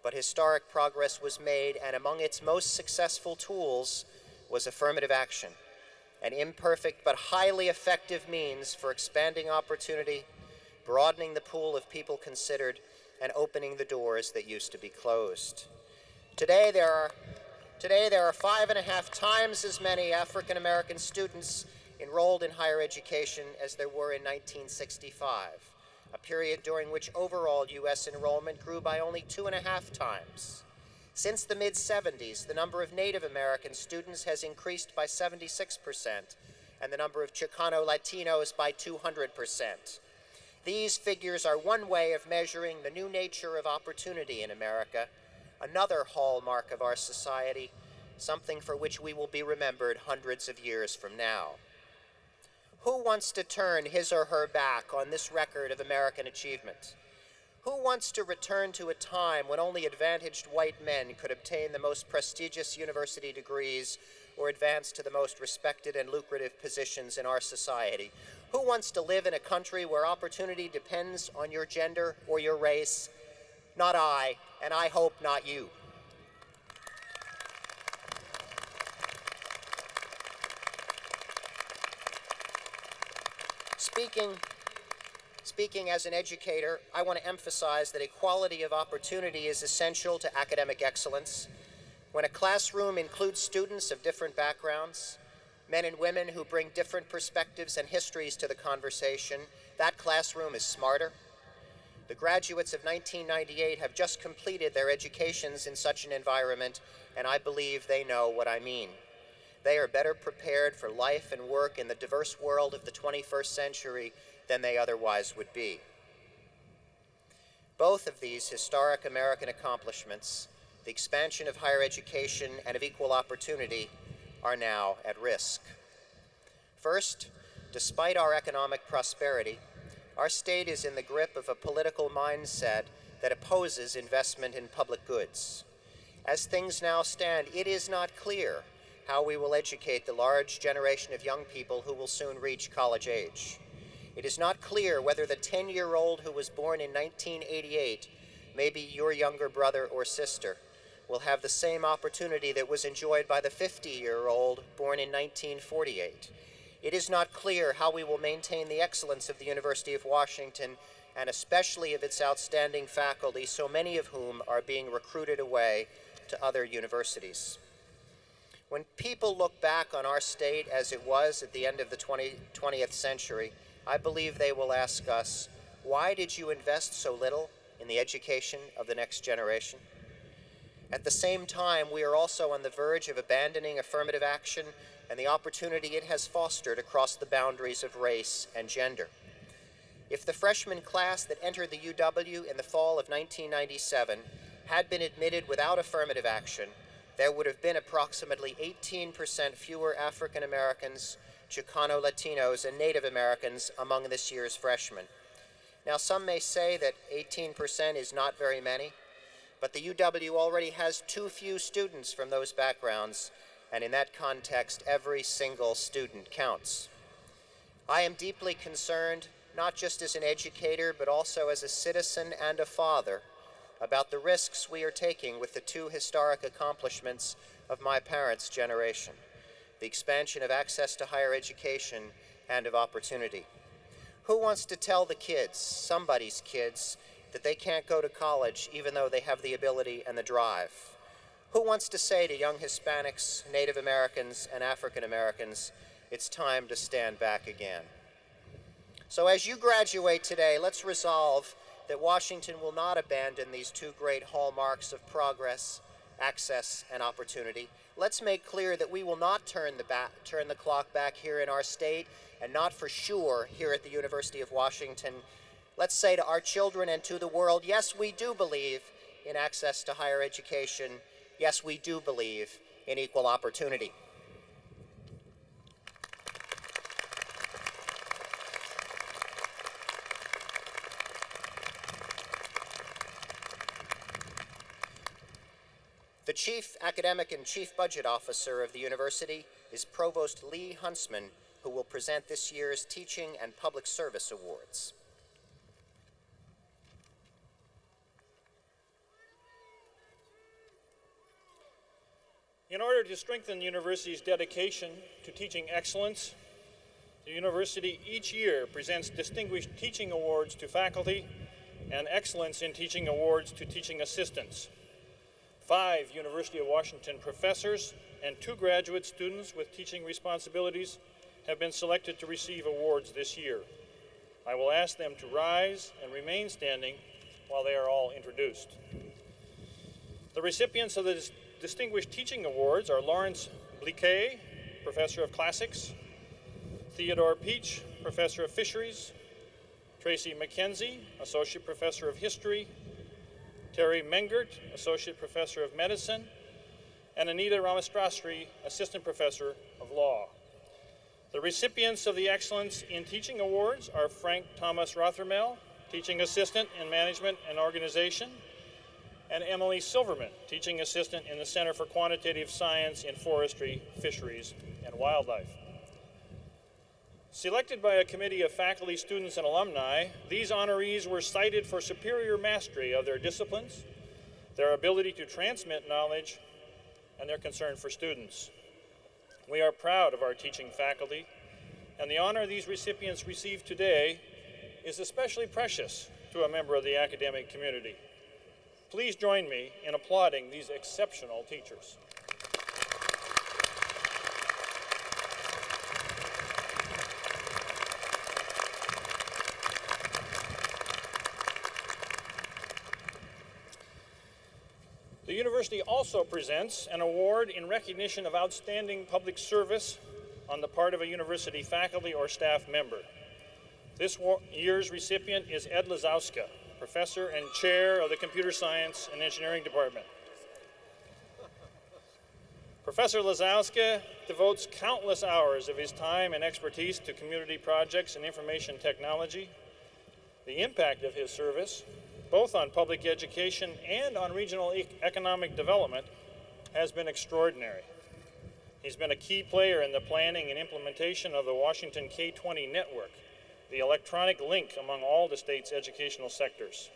But historic progress was made, and among its most successful tools was affirmative action, an imperfect but highly effective means for expanding opportunity, broadening the pool of people considered, and opening the doors that used to be closed. Today there are 5.5 times as many African American students enrolled in higher education as there were in 1965, a period during which overall U.S. enrollment grew by only 2.5 times. Since the mid-70s, the number of Native American students has increased by 76%, and the number of Chicano Latinos by 200%. These figures are one way of measuring the new nature of opportunity in America, another hallmark of our society, something for which we will be remembered hundreds of years from now. Who wants to turn his or her back on this record of American achievement? Who wants to return to a time when only advantaged white men could obtain the most prestigious university degrees or advance to the most respected and lucrative positions in our society? Who wants to live in a country where opportunity depends on your gender or your race? Not I, and I hope not you. Speaking as an educator, I want to emphasize that equality of opportunity is essential to academic excellence. When a classroom includes students of different backgrounds, men and women who bring different perspectives and histories to the conversation, that classroom is smarter. The graduates of 1998 have just completed their educations in such an environment, and I believe they know what I mean. They are better prepared for life and work in the diverse world of the 21st century than they otherwise would be. Both of these historic American accomplishments, the expansion of higher education and of equal opportunity, are now at risk. First, despite our economic prosperity, our state is in the grip of a political mindset that opposes investment in public goods. As things now stand, it is not clear how we will educate the large generation of young people who will soon reach college age. It is not clear whether the 10-year-old who was born in 1988, maybe your younger brother or sister, will have the same opportunity that was enjoyed by the 50-year-old born in 1948. It is not clear how we will maintain the excellence of the University of Washington, and especially of its outstanding faculty, so many of whom are being recruited away to other universities. When people look back on our state as it was at the end of the 20th century, I believe they will ask us, why did you invest so little in the education of the next generation? At the same time, we are also on the verge of abandoning affirmative action and the opportunity it has fostered across the boundaries of race and gender. If the freshman class that entered the UW in the fall of 1997 had been admitted without affirmative action, there would have been approximately 18% fewer African Americans, Chicano Latinos, and Native Americans among this year's freshmen. Now, some may say that 18% is not very many, but the UW already has too few students from those backgrounds, and in that context, every single student counts. I am deeply concerned, not just as an educator, but also as a citizen and a father, about the risks we are taking with the two historic accomplishments of my parents' generation, the expansion of access to higher education and of opportunity. Who wants to tell the kids, somebody's kids, that they can't go to college even though they have the ability and the drive? Who wants to say to young Hispanics, Native Americans, and African Americans, it's time to stand back again? So as you graduate today, let's resolve that Washington will not abandon these two great hallmarks of progress access, and opportunity. Let's make clear that we will not turn the clock back here in our state, and not for sure here at the University of Washington. Let's say to our children and to the world, yes, we do believe in access to higher education. Yes, we do believe in equal opportunity. The Chief Academic and Chief Budget Officer of the university is Provost Lee Huntsman, who will present this year's Teaching and Public Service Awards. In order to strengthen the university's dedication to teaching excellence, the university each year presents Distinguished Teaching Awards to faculty and Excellence in Teaching Awards to teaching assistants. 5 University of Washington professors and 2 graduate students with teaching responsibilities have been selected to receive awards this year. I will ask them to rise and remain standing while they are all introduced. The recipients of the Distinguished Teaching Awards are Lawrence Bliquet, Professor of Classics, Theodore Peach, Professor of Fisheries, Tracy McKenzie, Associate Professor of History, Terry Mengert, Associate Professor of Medicine, and Anita Ramastrasri, Assistant Professor of Law. The recipients of the Excellence in Teaching Awards are Frank Thomas Rothermel, Teaching Assistant in Management and Organization, and Emily Silverman, Teaching Assistant in the Center for Quantitative Science in Forestry, Fisheries, and Wildlife. Selected by a committee of faculty, students, and alumni, these honorees were cited for superior mastery of their disciplines, their ability to transmit knowledge, and their concern for students. We are proud of our teaching faculty, and the honor these recipients receive today is especially precious to a member of the academic community. Please join me in applauding these exceptional teachers. The university also presents an award in recognition of outstanding public service on the part of a university faculty or staff member. This year's recipient is Ed Lazowska, Professor and Chair of the Computer Science and Engineering Department. Professor Lazowska devotes countless hours of his time and expertise to community projects and information technology. The impact of his service, both on public education and on regional economic development, has been extraordinary. He's been a key player in the planning and implementation of the Washington K-20 network, the electronic link among all the state's educational sectors.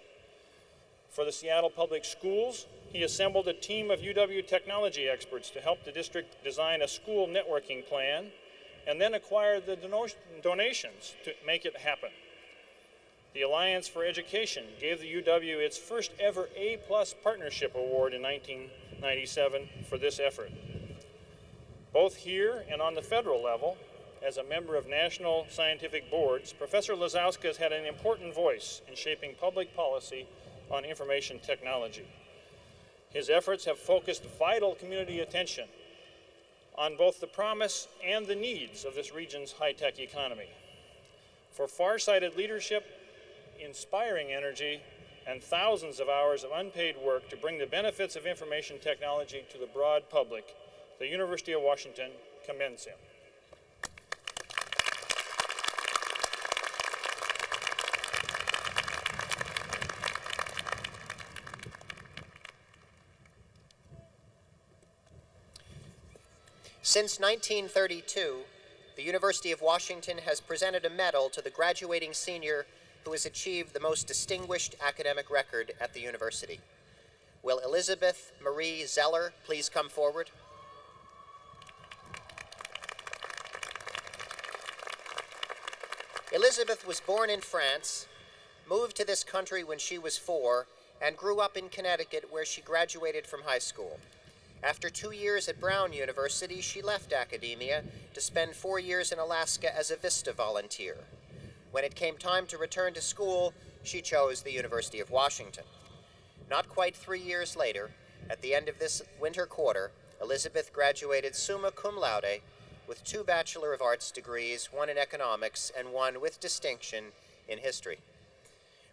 For the Seattle Public Schools, he assembled a team of UW technology experts to help the district design a school networking plan and then acquire the donations to make it happen. The Alliance for Education gave the UW its first ever A+ Partnership Award in 1997 for this effort. Both here and on the federal level, as a member of national scientific boards, Professor Lazowska has had an important voice in shaping public policy on information technology. His efforts have focused vital community attention on both the promise and the needs of this region's high-tech economy. For far-sighted leadership, inspiring energy, and thousands of hours of unpaid work to bring the benefits of information technology to the broad public, the University of Washington commends him. Since 1932, the University of Washington has presented a medal to the graduating senior who has achieved the most distinguished academic record at the university. Will Elizabeth Marie Zeller please come forward? Elizabeth was born in France, moved to this country when she was 4, and grew up in Connecticut, where she graduated from high school. After 2 years at Brown University, she left academia to spend 4 years in Alaska as a VISTA volunteer. When it came time to return to school, she chose the University of Washington. Not quite 3 years later, At the end of this winter quarter, Elizabeth graduated summa cum laude with 2 Bachelor of Arts degrees, 1 in economics and 1 with distinction in history.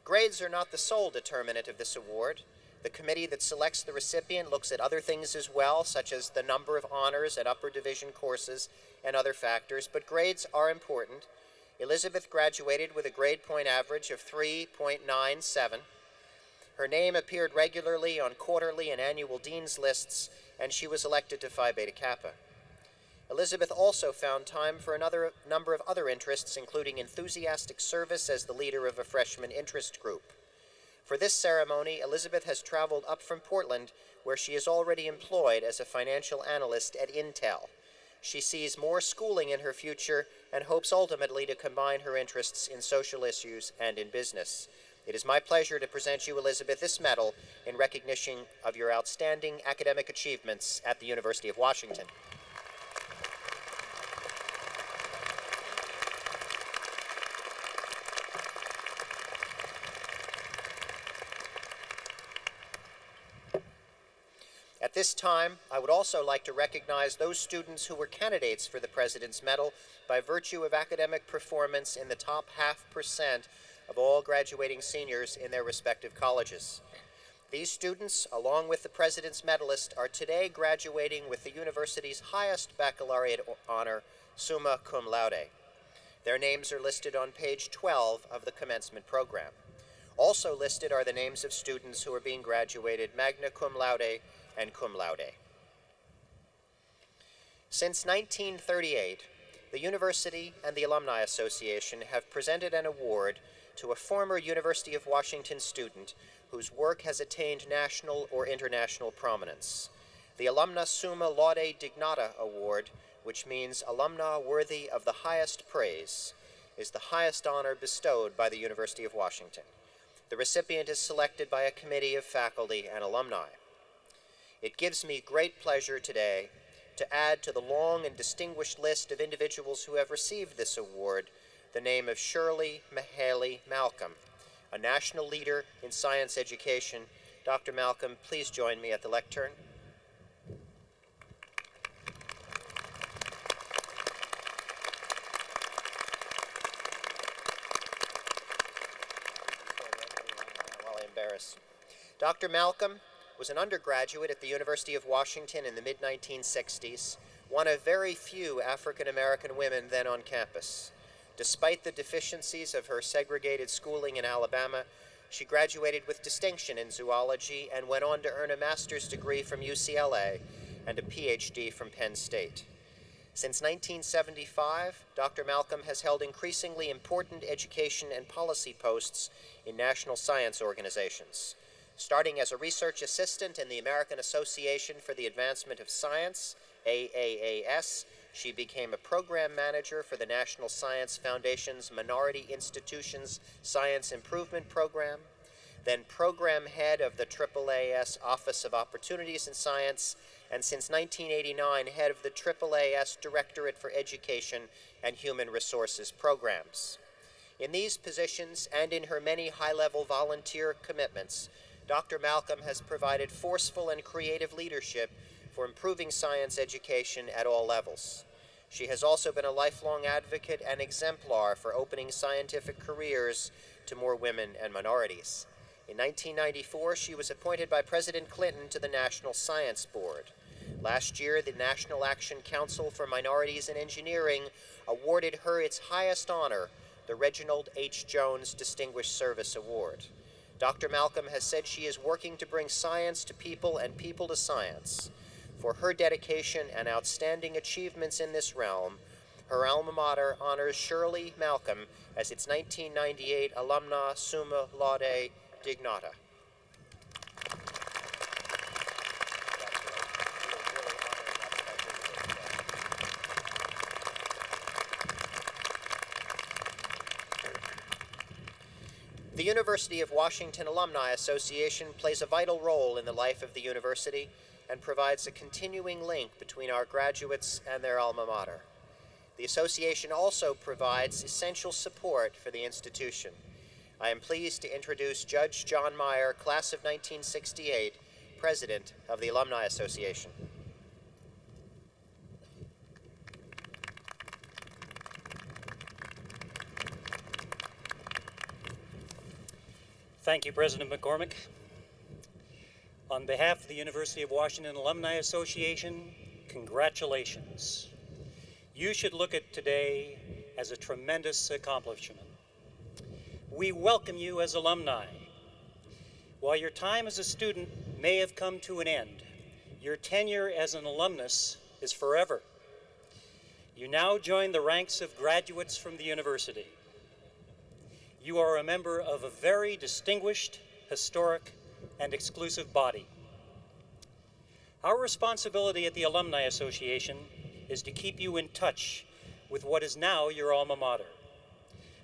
Grades are not the sole determinant of this award. The committee that selects the recipient looks at other things as well, such as the number of honors and upper division courses and other factors, but grades are important. Elizabeth graduated with a grade point average of 3.97. Her name appeared regularly on quarterly and annual dean's lists, and she was elected to Phi Beta Kappa. Elizabeth also found time for another number of other interests, including enthusiastic service as the leader of a freshman interest group. For this ceremony, Elizabeth has traveled up from Portland, where she is already employed as a financial analyst at Intel. She sees more schooling in her future and hopes ultimately to combine her interests in social issues and in business. It is my pleasure to present you, Elizabeth, this medal in recognition of your outstanding academic achievements at the University of Washington. At this time, I would also like to recognize those students who were candidates for the President's Medal by virtue of academic performance in the top 0.5% of all graduating seniors in their respective colleges. These students, along with the President's Medalist, are today graduating with the university's highest baccalaureate honor, summa cum laude. Their names are listed on page 12 of the commencement program. Also listed are the names of students who are being graduated magna cum laude and cum laude. Since 1938, the university and the Alumni Association have presented an award to a former University of Washington student whose work has attained national or international prominence. The Alumna Summa Laude Dignata Award, which means alumna worthy of the highest praise, is the highest honor bestowed by the University of Washington. The recipient is selected by a committee of faculty and alumni. It gives me great pleasure today to add to the long and distinguished list of individuals who have received this award the name of Shirley Mahaley Malcolm, a national leader in science education. Dr. Malcolm, please join me at the lectern. While I embarrass. Dr. Malcolm was an undergraduate at the University of Washington in the mid-1960s, one of very few African-American women then on campus. Despite the deficiencies of her segregated schooling in Alabama, she graduated with distinction in zoology and went on to earn a master's degree from UCLA and a PhD from Penn State. Since 1975, Dr. Malcolm has held increasingly important education and policy posts in national science organizations. Starting as a research assistant in the American Association for the Advancement of Science, AAAS, she became a program manager for the National Science Foundation's Minority Institutions Science Improvement Program, then program head of the AAAS Office of Opportunities in Science, and since 1989, head of the AAAS Directorate for Education and Human Resources Programs. In these positions and in her many high-level volunteer commitments, Dr. Malcolm has provided forceful and creative leadership for improving science education at all levels. She has also been a lifelong advocate and exemplar for opening scientific careers to more women and minorities. In 1994, she was appointed by President Clinton to the National Science Board. Last year, the National Action Council for Minorities in Engineering awarded her its highest honor, the Reginald H. Jones Distinguished Service Award. Dr. Malcolm has said she is working to bring science to people and people to science. For her dedication and outstanding achievements in this realm, her alma mater honors Shirley Malcolm as its 1998 Alumna Summa Laude Dignata. The University of Washington Alumni Association plays a vital role in the life of the university and provides a continuing link between our graduates and their alma mater. The association also provides essential support for the institution. I am pleased to introduce Judge John Meyer, class of 1968, President of the Alumni Association. Thank you, President McCormick. On behalf of the University of Washington Alumni Association, congratulations. You should look at today as a tremendous accomplishment. We welcome you as alumni. While your time as a student may have come to an end, your tenure as an alumnus is forever. You now join the ranks of graduates from the university. You are a member of a very distinguished, historic, and exclusive body. Our responsibility at the Alumni Association is to keep you in touch with what is now your alma mater,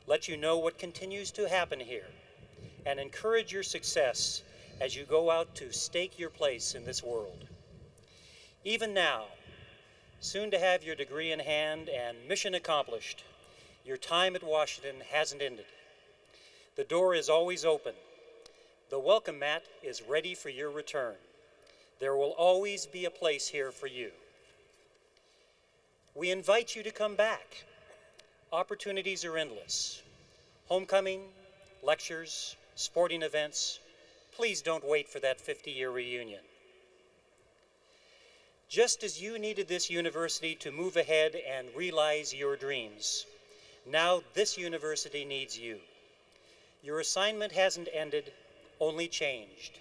let you know what continues to happen here, and encourage your success as you go out to stake your place in this world. Even now, soon to have your degree in hand and mission accomplished, your time at Washington hasn't ended. The door is always open. The welcome mat is ready for your return. There will always be a place here for you. We invite you to come back. Opportunities are endless. Homecoming, lectures, sporting events. Please don't wait for that 50-year reunion. Just as you needed this university to move ahead and realize your dreams, now this university needs you. Your assignment hasn't ended, only changed.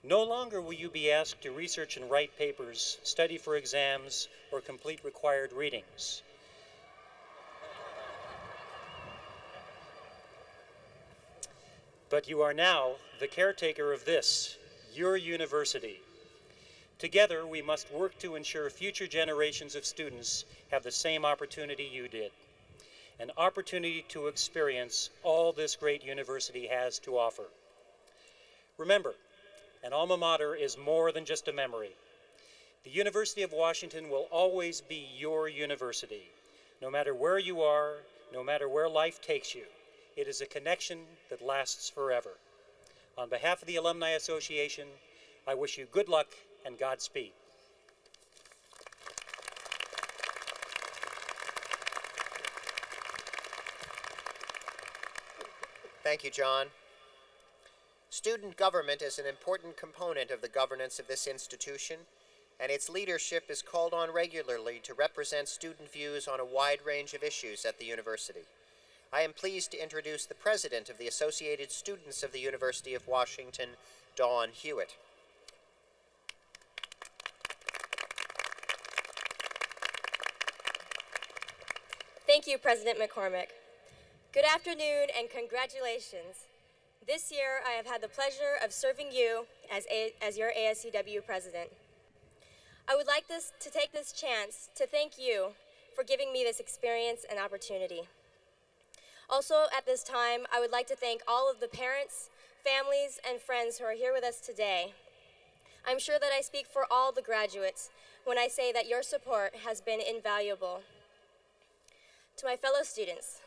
No longer will you be asked to research and write papers, study for exams, or complete required readings. But you are now the caretaker of this, your university. Together, we must work to ensure future generations of students have the same opportunity you did. An opportunity to experience all this great university has to offer. Remember, an alma mater is more than just a memory. The University of Washington will always be your university. No matter where you are, no matter where life takes you, it is a connection that lasts forever. On behalf of the Alumni Association, I wish you good luck and Godspeed. Thank you, John. Student government is an important component of the governance of this institution, and its leadership is called on regularly to represent student views on a wide range of issues at the university. I am pleased to introduce the President of the Associated Students of the University of Washington, Dawn Hewitt. Thank you, President McCormick. Good afternoon and congratulations. This year, I have had the pleasure of serving you as your ASCW President. I would like to take this chance to thank you for giving me this experience and opportunity. Also, at this time, I would like to thank all of the parents, families, and friends who are here with us today. I'm sure that I speak for all the graduates when I say that your support has been invaluable. To my fellow students,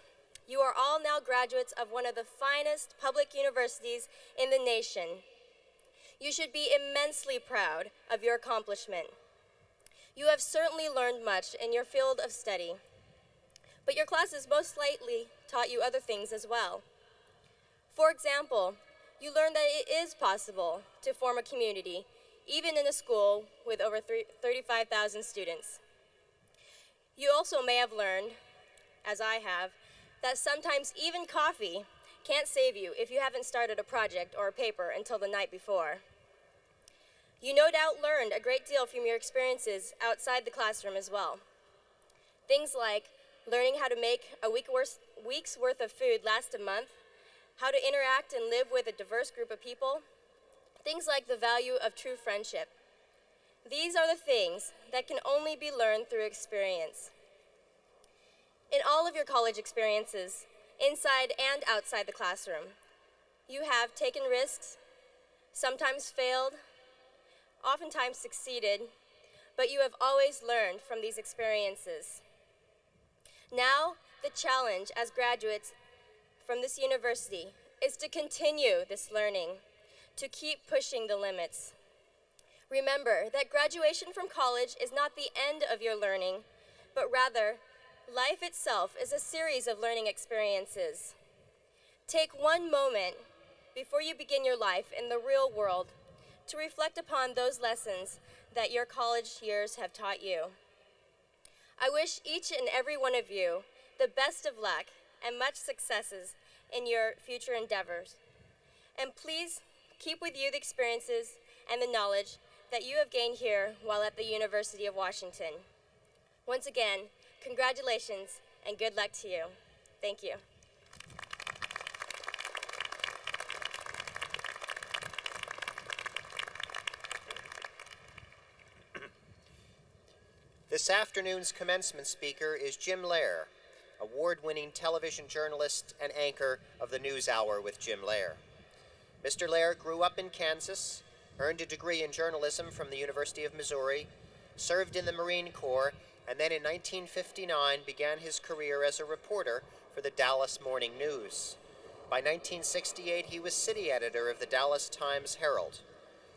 you are all now graduates of one of the finest public universities in the nation. You should be immensely proud of your accomplishment. You have certainly learned much in your field of study, but your classes most likely taught you other things as well. For example, you learned that it is possible to form a community, even in a school with over 35,000 students. You also may have learned, as I have, that sometimes even coffee can't save you if you haven't started a project or a paper until the night before. You no doubt learned a great deal from your experiences outside the classroom as well. Things like learning how to make a week's worth of food last a month, how to interact and live with a diverse group of people, things like the value of true friendship. These are the things that can only be learned through experience. In all of your college experiences, inside and outside the classroom, you have taken risks, sometimes failed, oftentimes succeeded, but you have always learned from these experiences. Now, the challenge as graduates from this university is to continue this learning, to keep pushing the limits, Remember that graduation from college is not the end of your learning, but rather, life itself is a series of learning experiences. Take one moment before you begin your life in the real world to reflect upon those lessons that your college years have taught you. I wish each and every one of you the best of luck and much successes in your future endeavors. And please keep with you the experiences and the knowledge that you have gained here while at the University of Washington. Once again, congratulations and good luck to you. Thank you. This afternoon's commencement speaker is Jim Lehrer, award-winning television journalist and anchor of the NewsHour with Jim Lehrer. Mr. Lehrer grew up in Kansas, earned a degree in journalism from the University of Missouri, served in the Marine Corps, and then in 1959 began his career as a reporter for the Dallas Morning News. By 1968, he was city editor of the Dallas Times-Herald.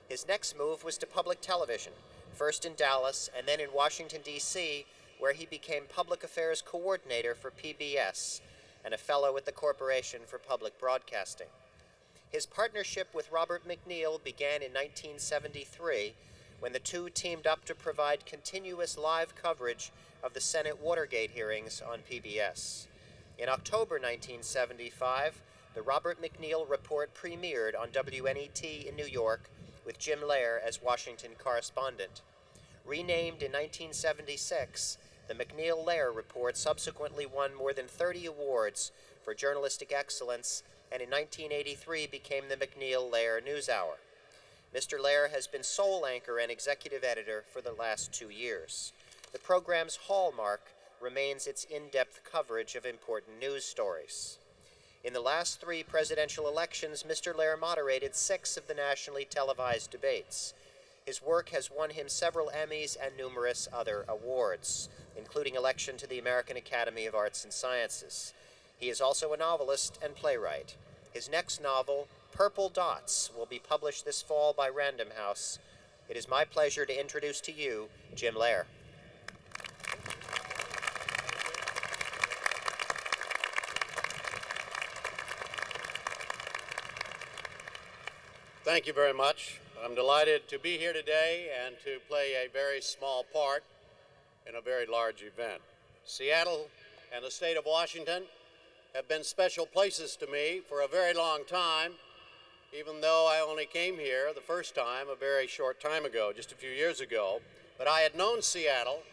His next move was to public television, first in Dallas and then in Washington, D.C., where he became public affairs coordinator for PBS and a fellow at the Corporation for Public Broadcasting. His partnership with Robert McNeil began in 1973 when the two teamed up to provide continuous live coverage of the Senate Watergate hearings on PBS. In October 1975, the Robert McNeil Report premiered on WNET in New York with Jim Lehrer as Washington correspondent. Renamed in 1976, the McNeil-Lehrer Report subsequently won more than 30 awards for journalistic excellence, and in 1983 became the McNeil-Lehrer NewsHour. Mr. Lehrer has been sole anchor and executive editor for the last 2 years. The program's hallmark remains its in-depth coverage of important news stories. In the last 3 presidential elections, Mr. Lehrer moderated 6 of the nationally televised debates. His work has won him several Emmys and numerous other awards, including election to the American Academy of Arts and Sciences. He is also a novelist and playwright. His next novel, Purple Dots, will be published this fall by Random House. It is my pleasure to introduce to you Jim Lehrer. Thank you very much. I'm delighted to be here today and to play a very small part in a very large event. Seattle and the state of Washington have been special places to me for a very long time, even though I only came here the first time a very short time ago, just a few years ago. But I had known Seattle,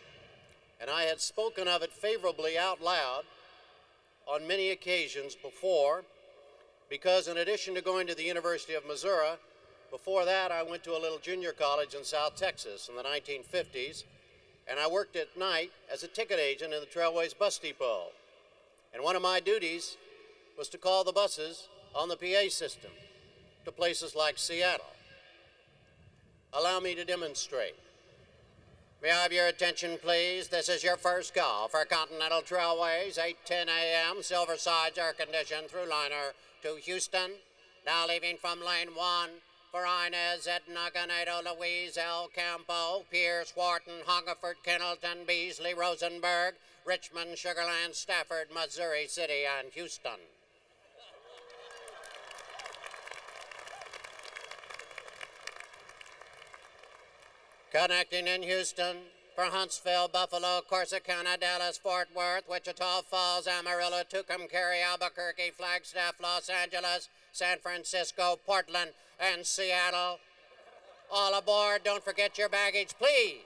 and I had spoken of it favorably out loud on many occasions before, because in addition to going to the University of Missouri, before that I went to a little junior college in South Texas in the 1950s, and I worked at night as a ticket agent in the Trailways bus depot. And one of my duties was to call the buses on the PA system to places like Seattle. Allow me to demonstrate. May I have your attention, please? This is your first call for Continental Trailways, 8:10 a.m., Silverside's air-conditioned through liner to Houston. Now leaving from lane 1 for Inez, Edna, Ganado, Louise, El Campo, Pierce, Wharton, Hungerford, Kennelton, Beasley, Rosenberg, Richmond, Sugar Land, Stafford, Missouri City, and Houston. Connecting in Houston for Huntsville, Buffalo, Corsicana, Dallas, Fort Worth, Wichita Falls, Amarillo, Tucumcari, Albuquerque, Flagstaff, Los Angeles, San Francisco, Portland, and Seattle. All aboard, don't forget your baggage, please.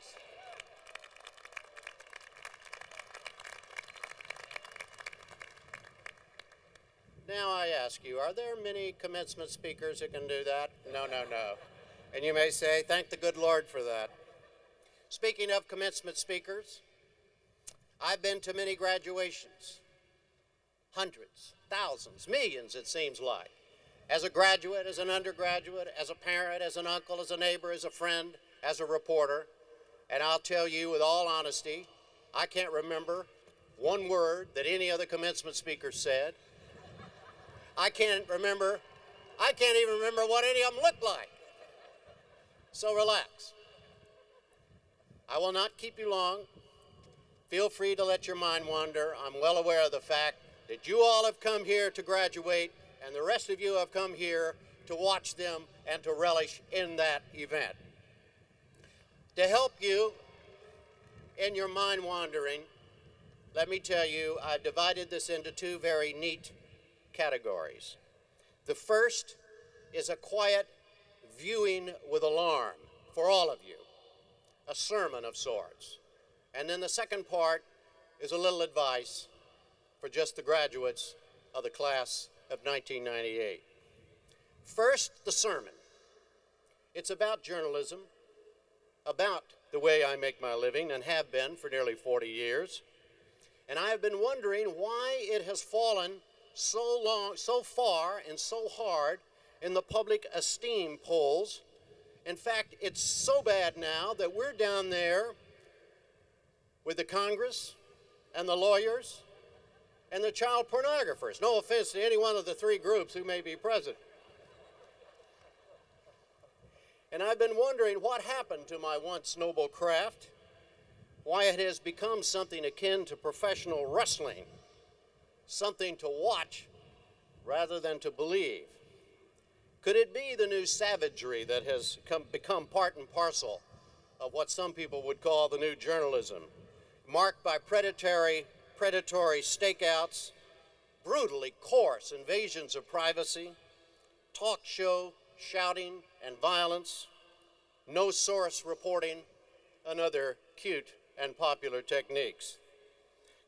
Now I ask you, are there many commencement speakers who can do that? No, no, no. And you may say, thank the good Lord for that. Speaking of commencement speakers, I've been to many graduations. Hundreds, thousands, millions it seems like. As a graduate, as an undergraduate, as a parent, as an uncle, as a neighbor, as a friend, as a reporter. And I'll tell you with all honesty, I can't remember one word that any other commencement speaker said. I can't even remember what any of them looked like. So relax. I will not keep you long. Feel free to let your mind wander. I'm well aware of the fact that you all have come here to graduate, and the rest of you have come here to watch them and to relish in that event. To help you in your mind wandering, let me tell you, I've divided this into two very neat categories. The first is a quiet viewing with alarm for all of you, a sermon of sorts. And then the second part is a little advice for just the graduates of the class of 1998. First, the sermon. It's about journalism, about the way I make my living and have been for nearly 40 years. And I have been wondering why it has fallen so far and so hard in the public esteem polls. In fact, it's so bad now that we're down there with the Congress and the lawyers and the child pornographers. No offense to any one of the three groups who may be present. And I've been wondering what happened to my once noble craft, why it has become something akin to professional wrestling, something to watch rather than to believe. Could it be the new savagery that has become part and parcel of what some people would call the new journalism, marked by predatory stakeouts, brutally coarse invasions of privacy, talk show shouting and violence, no source reporting, and other cute and popular techniques?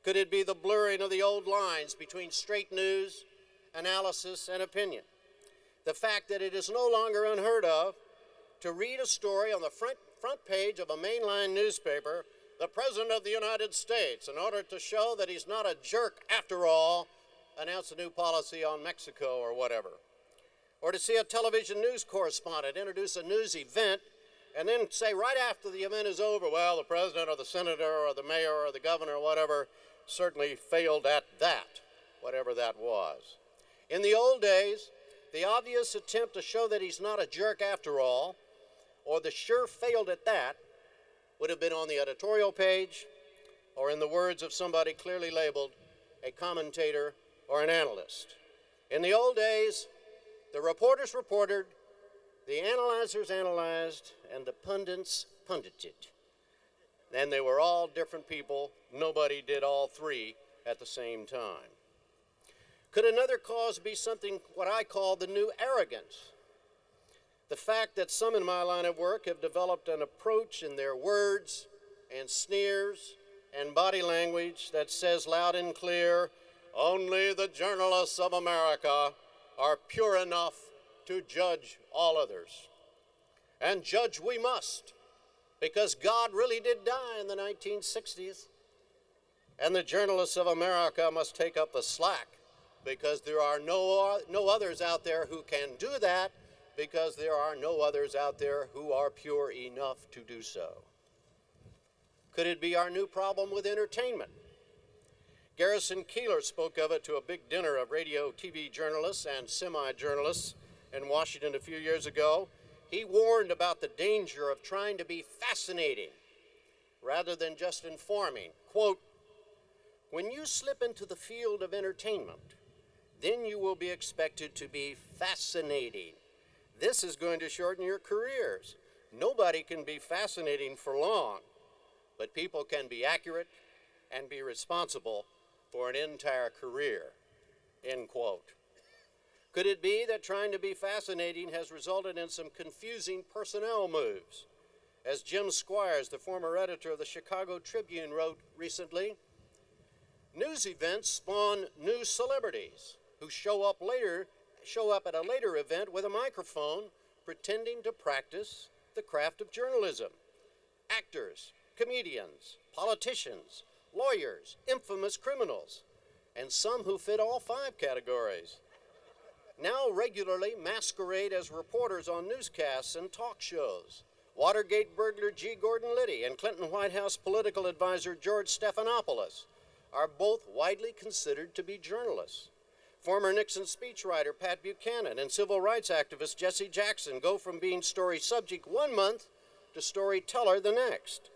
Could it be the blurring of the old lines between straight news, analysis, and opinion? The fact that it is no longer unheard of to read a story on the front page of a mainline newspaper, the President of the United States, in order to show that he's not a jerk after all, announced a new policy on Mexico or whatever. Or to see a television news correspondent introduce a news event and then say right after the event is over, well, the president or the senator or the mayor or the governor or whatever certainly failed at that, whatever that was. In the old days, the obvious attempt to show that he's not a jerk after all, or the sure failed at that, would have been on the editorial page or in the words of somebody clearly labeled a commentator or an analyst. In the old days, the reporters reported, the analyzers analyzed, and the pundits pundited. And they were all different people. Nobody did all three at the same time. Could another cause be something what I call the new arrogance? The fact that some in my line of work have developed an approach in their words and sneers and body language that says loud and clear, only the journalists of America are pure enough to judge all others. And judge we must, because God really did die in the 1960s, and the journalists of America must take up the slack, because there are no others out there who can do that, because there are no others out there who are pure enough to do so. Could it be our new problem with entertainment? Garrison Keillor spoke of it to a big dinner of radio, TV journalists and semi-journalists in Washington a few years ago. He warned about the danger of trying to be fascinating rather than just informing. Quote, when you slip into the field of entertainment, then you will be expected to be fascinating. This is going to shorten your careers. Nobody can be fascinating for long, but people can be accurate and be responsible for an entire career, end quote. Could it be that trying to be fascinating has resulted in some confusing personnel moves? As Jim Squires, the former editor of the Chicago Tribune, wrote recently, news events spawn new celebrities who show up at a later event with a microphone pretending to practice the craft of journalism. Actors, comedians, politicians, lawyers, infamous criminals, and some who fit all five categories now regularly masquerade as reporters on newscasts and talk shows. Watergate burglar G. Gordon Liddy and Clinton White House political advisor George Stephanopoulos are both widely considered to be journalists. Former Nixon speechwriter Pat Buchanan and civil rights activist Jesse Jackson go from being story subject one month to storyteller the next.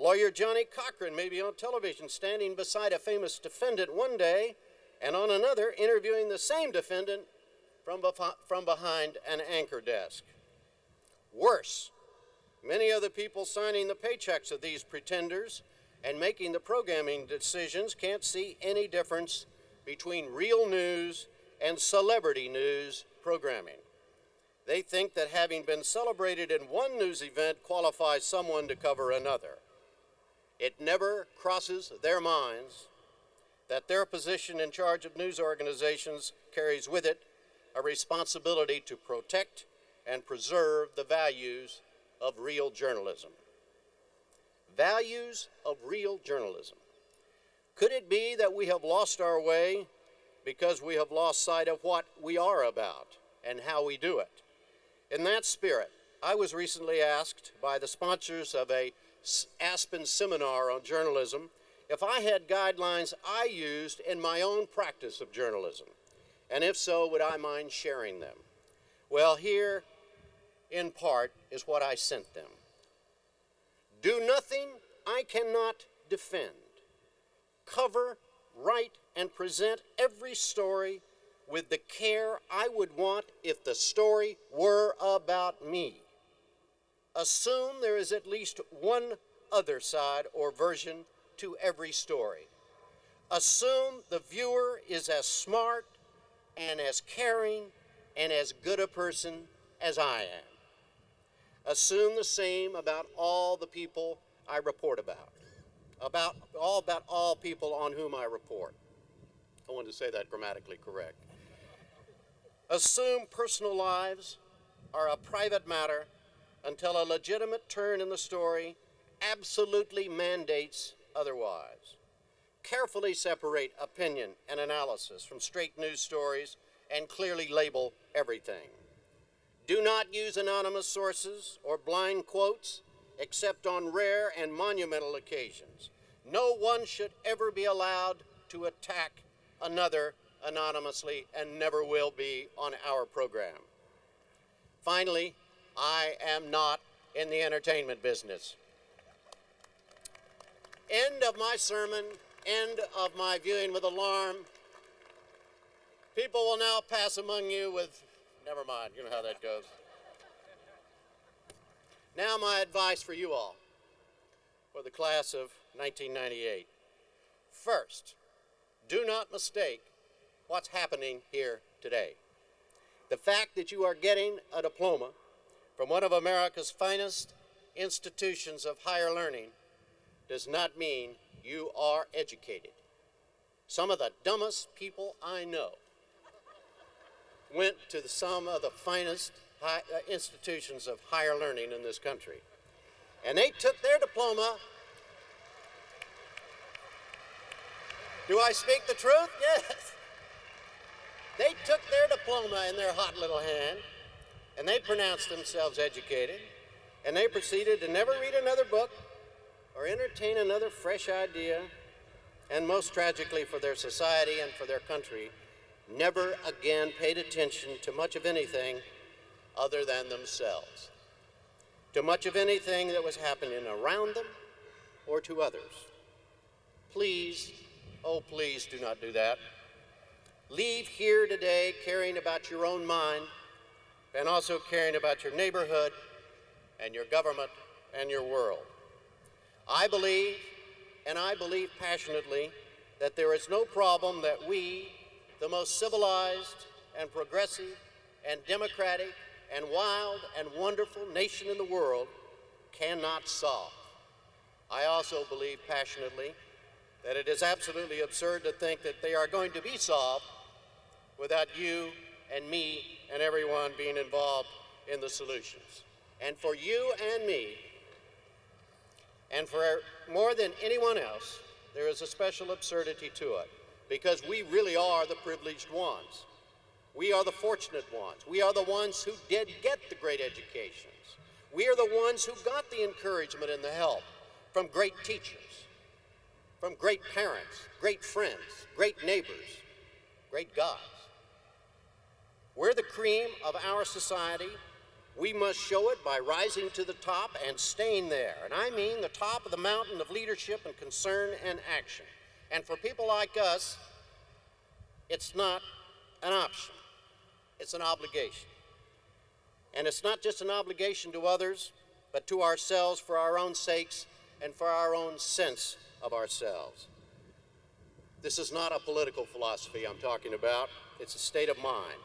Lawyer Johnny Cochran may be on television standing beside a famous defendant one day and on another interviewing the same defendant from behind an anchor desk. Worse, many of the people signing the paychecks of these pretenders and making the programming decisions can't see any difference between real news and celebrity news programming. They think that having been celebrated in one news event qualifies someone to cover another. It never crosses their minds that their position in charge of news organizations carries with it a responsibility to protect and preserve the values of real journalism. Values of real journalism. Could it be that we have lost our way because we have lost sight of what we are about and how we do it? In that spirit, I was recently asked by the sponsors of a Aspen seminar on journalism if I had guidelines I used in my own practice of journalism, and if so, would I mind sharing them? Well, here, in part, is what I sent them. Do nothing I cannot defend. Cover, write, and present every story with the care I would want if the story were about me. Assume there is at least one other side or version to every story. Assume the viewer is as smart and as caring and as good a person as I am. Assume the same about all the people I report about all people on whom I report. I wanted to say that grammatically correct. Assume personal lives are a private matter until a legitimate turn in the story absolutely mandates otherwise. Carefully separate opinion and analysis from straight news stories and clearly label everything. Do not use anonymous sources or blind quotes except on rare and monumental occasions. No one should ever be allowed to attack another anonymously and never will be on our program. Finally, I am not in the entertainment business. End of my sermon, end of my viewing with alarm. People will now pass among you with, never mind, you know how that goes. Now my advice for you all, for the class of 1998. First, do not mistake what's happening here today. The fact that you are getting a diploma from one of America's finest institutions of higher learning does not mean you are educated. Some of the dumbest people I know went to some of the finest institutions of higher learning in this country. And they took their diploma. Do I speak the truth? Yes. They took their diploma in their hot little hand, and they pronounced themselves educated, and they proceeded to never read another book or entertain another fresh idea, and most tragically for their society and for their country, never again paid attention to much of anything other than themselves, to much of anything that was happening around them or to others. Please, oh please do not do that. Leave here today caring about your own mind and also caring about your neighborhood and your government and your world. I believe, and I believe passionately, that there is no problem that we, the most civilized and progressive and democratic and wild and wonderful nation in the world, cannot solve. I also believe passionately that it is absolutely absurd to think that they are going to be solved without you and me and everyone being involved in the solutions. And for you and me, and for more than anyone else, there is a special absurdity to it, because we really are the privileged ones. We are the fortunate ones. We are the ones who did get the great educations. We are the ones who got the encouragement and the help from great teachers, from great parents, great friends, great neighbors, great gods. We're the cream of our society. We must show it by rising to the top and staying there. And I mean the top of the mountain of leadership and concern and action. And for people like us, it's not an option, it's an obligation. And it's not just an obligation to others, but to ourselves for our own sakes and for our own sense of ourselves. This is not a political philosophy I'm talking about, it's a state of mind.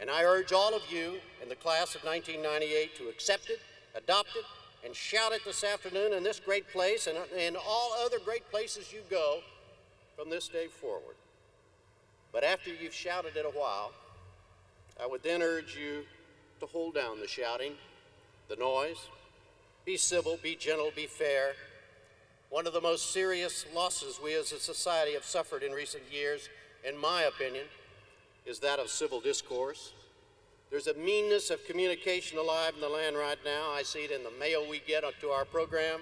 And I urge all of you in the class of 1998 to accept it, adopt it, and shout it this afternoon in this great place and in all other great places you go from this day forward. But after you've shouted it a while, I would then urge you to hold down the shouting, the noise, be civil, be gentle, be fair. One of the most serious losses we as a society have suffered in recent years, in my opinion, is that of civil discourse. There's a meanness of communication alive in the land right now. I see it in the mail we get to our program,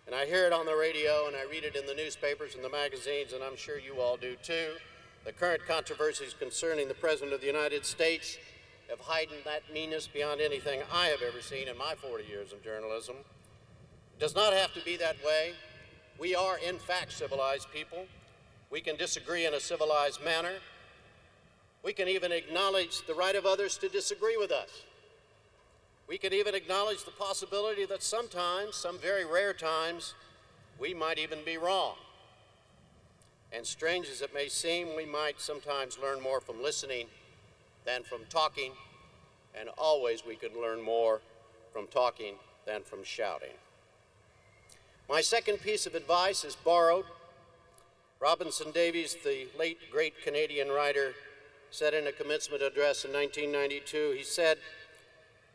and I hear it on the radio, and I read it in the newspapers and the magazines, and I'm sure you all do too. The current controversies concerning the President of the United States have heightened that meanness beyond anything I have ever seen in my 40 years of journalism. It does not have to be that way. We are, in fact, civilized people. We can disagree in a civilized manner. We can even acknowledge the right of others to disagree with us. We can even acknowledge the possibility that sometimes, some very rare times, we might even be wrong. And strange as it may seem, we might sometimes learn more from listening than from talking, and always we can learn more from talking than from shouting. My second piece of advice is borrowed. Robinson Davies, the late great Canadian writer, said in a commencement address in 1992, he said,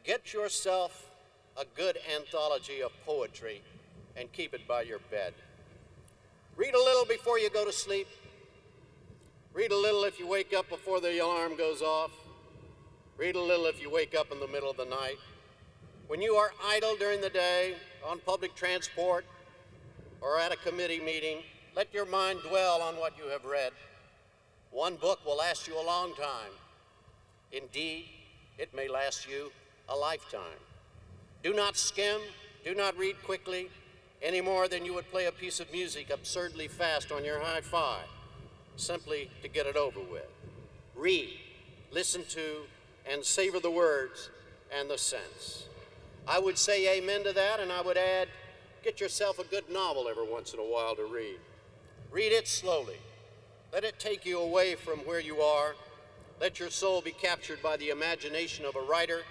"Get yourself a good anthology of poetry and keep it by your bed. Read a little before you go to sleep. Read a little if you wake up before the alarm goes off. Read a little if you wake up in the middle of the night. When you are idle during the day, on public transport, or at a committee meeting, let your mind dwell on what you have read. One book will last you a long time. Indeed, it may last you a lifetime. Do not skim, do not read quickly, any more than you would play a piece of music absurdly fast on your hi-fi, simply to get it over with. Read, listen to, and savor the words and the sense. I would say amen to that, and I would add, get yourself a good novel every once in a while to read. Read it slowly. Let it take you away from where you are. Let your soul be captured by the imagination of a writer.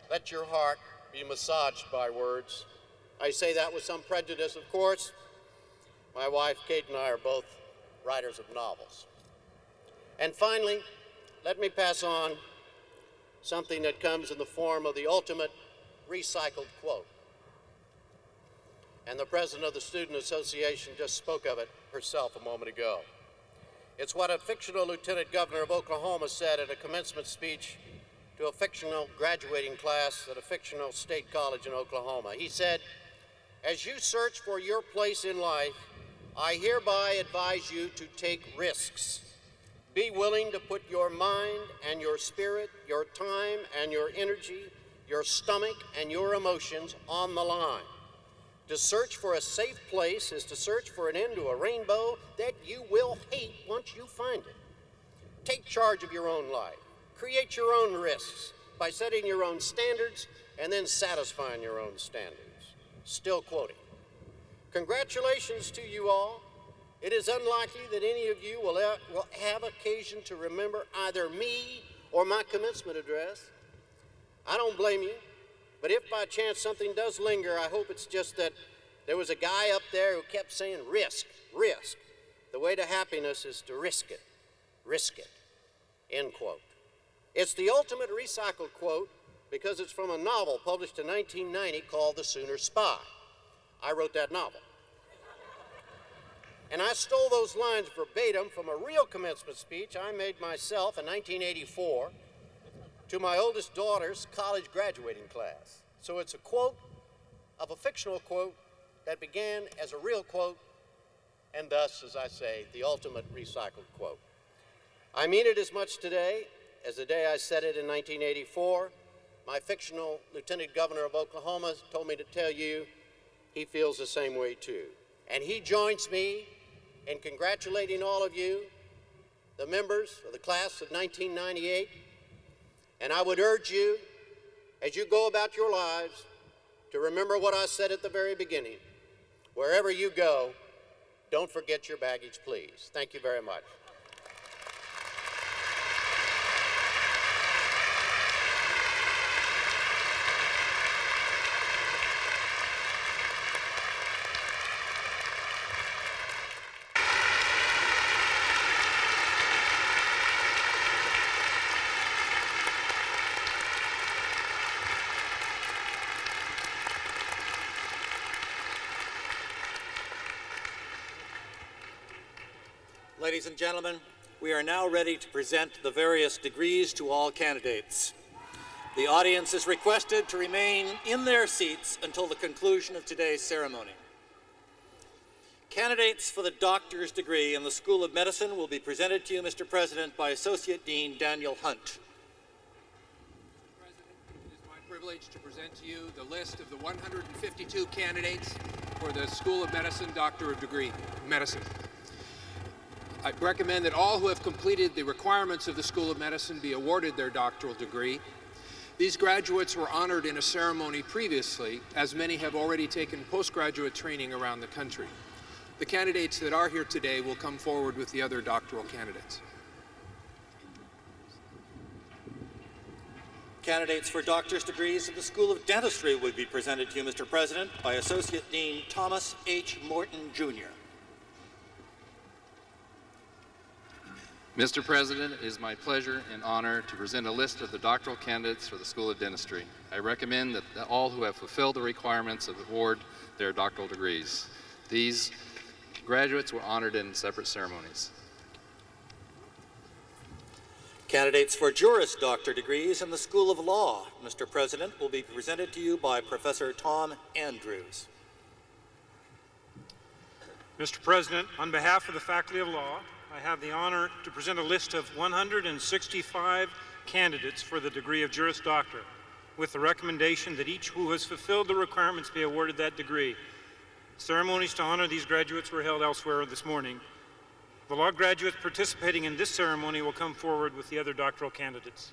Let your heart be massaged by words. I say that with some prejudice, of course. My wife, Kate, and I are both writers of novels. And finally, let me pass on something that comes in the form of the ultimate recycled quote. And the president of the Student Association just spoke of it herself a moment ago. It's what a fictional lieutenant governor of Oklahoma said at a commencement speech to a fictional graduating class at a fictional state college in Oklahoma. He said, "As you search for your place in life, I hereby advise you to take risks. Be willing to put your mind and your spirit, your time and your energy, your stomach and your emotions on the line. To search for a safe place is to search for an end to a rainbow that you will hate once you find it. Take charge of your own life. Create your own risks by setting your own standards and then satisfying your own standards." Still quoting. Congratulations to you all. It is unlikely that any of you will have occasion to remember either me or my commencement address. I don't blame you. But if by chance something does linger, I hope it's just that there was a guy up there who kept saying, risk, risk. The way to happiness is to risk it, end quote. It's the ultimate recycled quote because it's from a novel published in 1990 called The Sooner Spy. I wrote that novel. And I stole those lines verbatim from a real commencement speech I made myself in 1984 to my oldest daughter's college graduating class. So it's a quote of a fictional quote that began as a real quote, and thus, as I say, the ultimate recycled quote. I mean it as much today as the day I said it in 1984, my fictional Lieutenant Governor of Oklahoma told me to tell you he feels the same way too. And he joins me in congratulating all of you, the members of the class of 1998. And I would urge you, as you go about your lives, to remember what I said at the very beginning. Wherever you go, don't forget your baggage, please. Thank you very much. Ladies and gentlemen, we are now ready to present the various degrees to all candidates. The audience is requested to remain in their seats until the conclusion of today's ceremony. Candidates for the doctor's degree in the School of Medicine will be presented to you, Mr. President, by Associate Dean Daniel Hunt. Mr. President, it is my privilege to present to you the list of the 152 candidates for the School of Medicine Doctor of Degree in Medicine. I recommend that all who have completed the requirements of the School of Medicine be awarded their doctoral degree. These graduates were honored in a ceremony previously, as many have already taken postgraduate training around the country. The candidates that are here today will come forward with the other doctoral candidates. Candidates for doctor's degrees in the School of Dentistry would be presented to you, Mr. President, by Associate Dean Thomas H. Morton, Jr. Mr. President, it is my pleasure and honor to present a list of the doctoral candidates for the School of Dentistry. I recommend that all who have fulfilled the requirements of the award their doctoral degrees. These graduates were honored in separate ceremonies. Candidates for Juris Doctor degrees in the School of Law, Mr. President, will be presented to you by Professor Tom Andrews. Mr. President, on behalf of the Faculty of Law, I have the honor to present a list of 165 candidates for the degree of Juris Doctor, with the recommendation that each who has fulfilled the requirements be awarded that degree. Ceremonies to honor these graduates were held elsewhere this morning. The law graduates participating in this ceremony will come forward with the other doctoral candidates.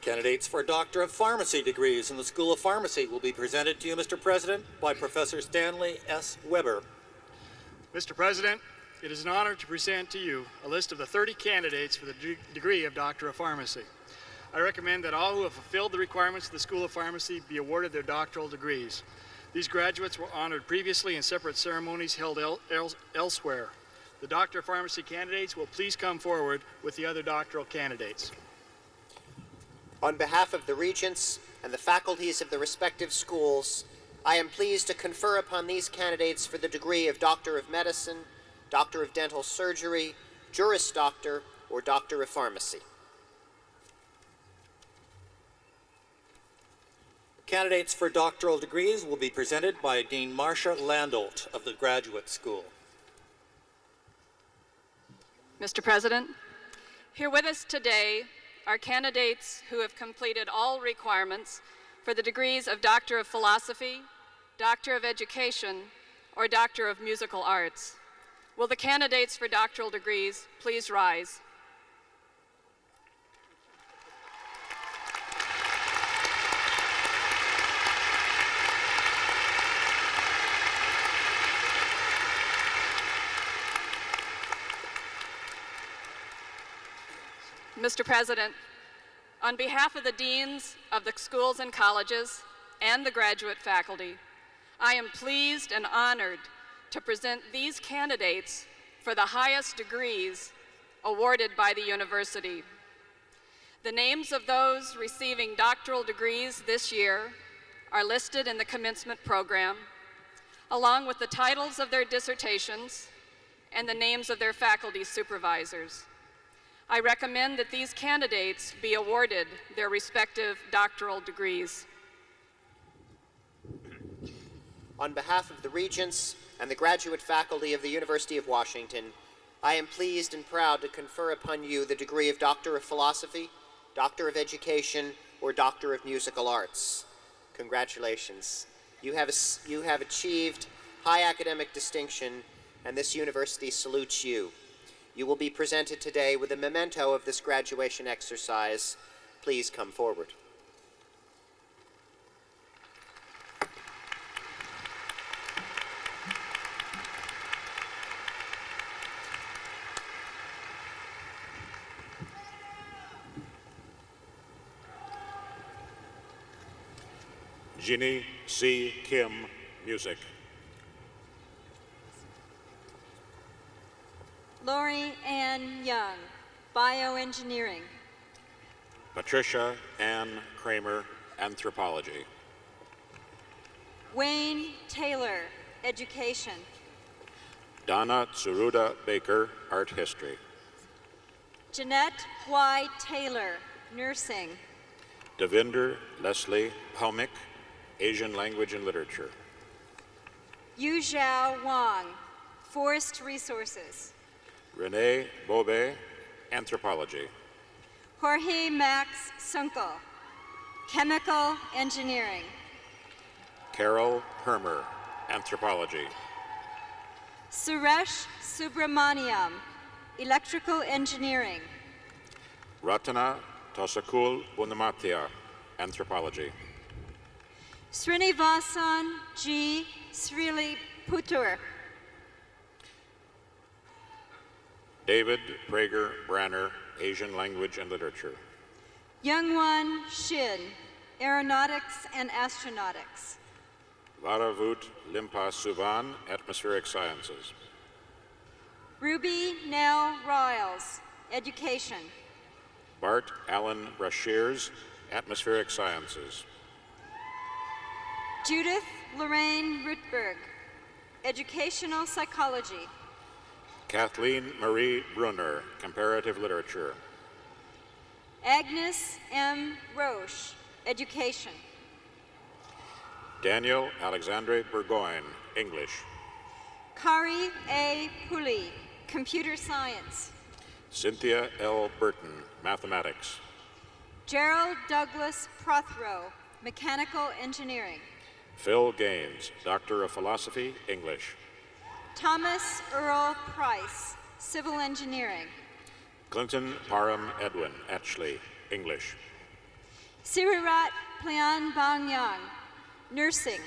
Candidates for Doctor of Pharmacy degrees in the School of Pharmacy will be presented to you, Mr. President, by Professor Stanley S. Weber. Mr. President, it is an honor to present to you a list of the 30 candidates for the degree of Doctor of Pharmacy. I recommend that all who have fulfilled the requirements of the School of Pharmacy be awarded their doctoral degrees. These graduates were honored previously in separate ceremonies held elsewhere. The Doctor of Pharmacy candidates will please come forward with the other doctoral candidates. On behalf of the regents and the faculties of the respective schools, I am pleased to confer upon these candidates for the degree of Doctor of Medicine, Doctor of Dental Surgery, Juris Doctor, or Doctor of Pharmacy. Candidates for doctoral degrees will be presented by Dean Marcia Landolt of the Graduate School. Mr. President, here with us today are candidates who have completed all requirements for the degrees of Doctor of Philosophy, Doctor of Education, or Doctor of Musical Arts. Will the candidates for doctoral degrees please rise? Mr. President, on behalf of the deans of the schools and colleges and the graduate faculty, I am pleased and honored to present these candidates for the highest degrees awarded by the university. The names of those receiving doctoral degrees this year are listed in the commencement program, along with the titles of their dissertations and the names of their faculty supervisors. I recommend that these candidates be awarded their respective doctoral degrees. On behalf of the regents and the graduate faculty of the University of Washington, I am pleased and proud to confer upon you the degree of Doctor of Philosophy, Doctor of Education, or Doctor of Musical Arts. Congratulations. You have achieved high academic distinction, and this university salutes you. You will be presented today with a memento of this graduation exercise. Please come forward. Ginny C. Kim, music. Lori Ann Young, bioengineering. Patricia Ann Kramer, anthropology. Wayne Taylor, education. Donna Tsuruda Baker, art history. Jeanette Y. Taylor, nursing. Devinder Leslie Palmick, Asian language and literature. Yu Zhao Wang, forest resources. Renee Bobe, anthropology. Jorge Max Sunkel, chemical engineering. Carol Hermer, anthropology. Suresh Subramaniam, electrical engineering. Ratana Tosakul Bunamathia, anthropology. Srinivasan G. Sriliputur. David Prager Branner, Asian language and literature. Youngwon Shin, aeronautics and astronautics. Varavut Limpa Suvan, atmospheric sciences. Ruby Nell Riles, education. Bart Allen Brashears, atmospheric sciences. Judith Lorraine Rutberg, educational psychology. Kathleen Marie Brunner, comparative literature. Agnes M. Roche, education. Daniel Alexandre Burgoyne, English. Kari A. Puli, computer science. Cynthia L. Burton, mathematics. Gerald Douglas Prothrow, mechanical engineering. Phil Gaines, Doctor of Philosophy, English. Thomas Earl Price, civil engineering. Clinton Parham Edwin, Atchley, English. Sirirat Plian Bangyang, nursing.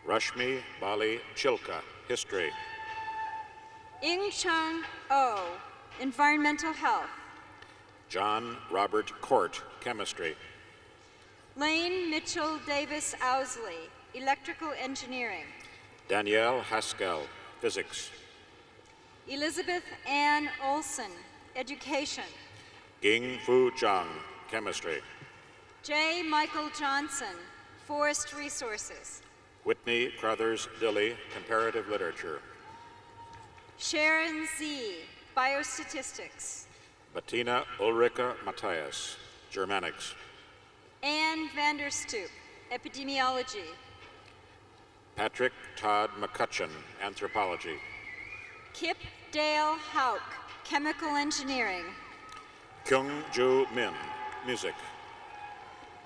Rashmi Bali Chilka, history. Ing Chung O, environmental health. John Robert Court, chemistry. Lane Mitchell Davis Owsley, electrical engineering. Danielle Haskell, physics. Elizabeth Ann Olson, education. Ging Fu Zhang, chemistry. J. Michael Johnson, forest resources. Whitney Crothers Dilly, comparative literature. Sharon Z., biostatistics. Bettina Ulrika Matthias, Germanics. Anne Vanderstoop, epidemiology. Patrick Todd McCutcheon, anthropology. Kip Dale Hauk, chemical engineering. Kyung Ju Min, music.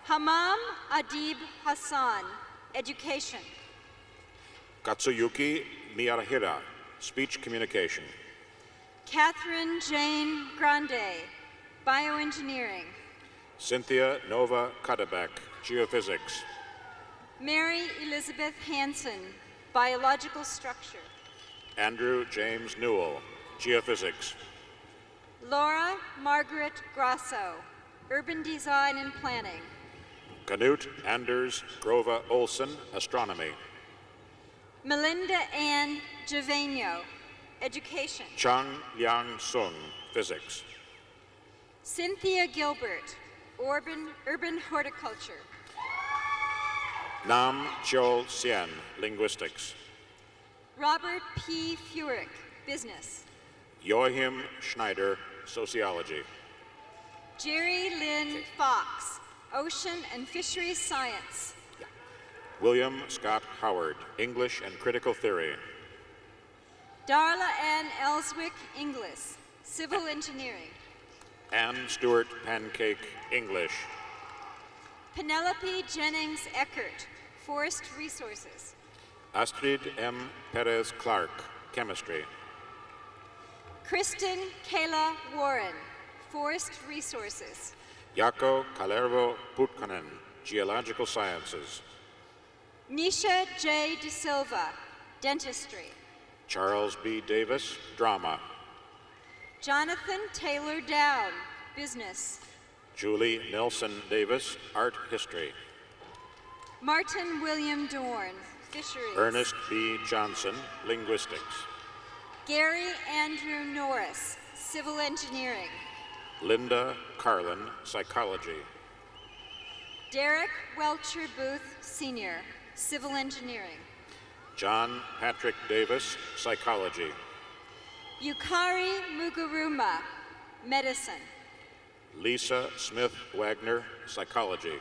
Hammam Adib Hassan, education. Katsuyuki Miyahira, speech communication. Catherine Jane Grande, bioengineering. Cynthia Nova Cuddeback, geophysics. Mary Elizabeth Hanson, biological structure. Andrew James Newell, geophysics. Laura Margaret Grasso, urban design and planning. Canute Anders Grova Olson, astronomy. Melinda Ann Javeno, education. Chang Liang Sung, physics. Cynthia Gilbert, urban horticulture. Nam Chol Sien, linguistics. Robert P. Furyk, business. Joachim Schneider, sociology. Jerry Lynn Fox, ocean and fisheries science. William Scott Howard, English and critical theory. Darla Ann Ellswick, English, civil engineering. Ann Stewart Pancake, English. Penelope Jennings Eckert, Forest Resources. Astrid M. Perez Clark, Chemistry. Kristen Kayla Warren, Forest Resources. Jaakko Kalervo Putkanen, Geological Sciences. Nisha J. De Silva, Dentistry. Charles B. Davis, Drama. Jonathan Taylor Down, Business. Julie Nelson Davis, Art History. Martin William Dorn, Fisheries. Ernest B. Johnson, Linguistics. Gary Andrew Norris, Civil Engineering. Linda Carlin, Psychology. Derek Welcher Booth, Sr., Civil Engineering. John Patrick Davis, Psychology. Yukari Muguruza, Medicine. Lisa Smith Wagner, Psychology.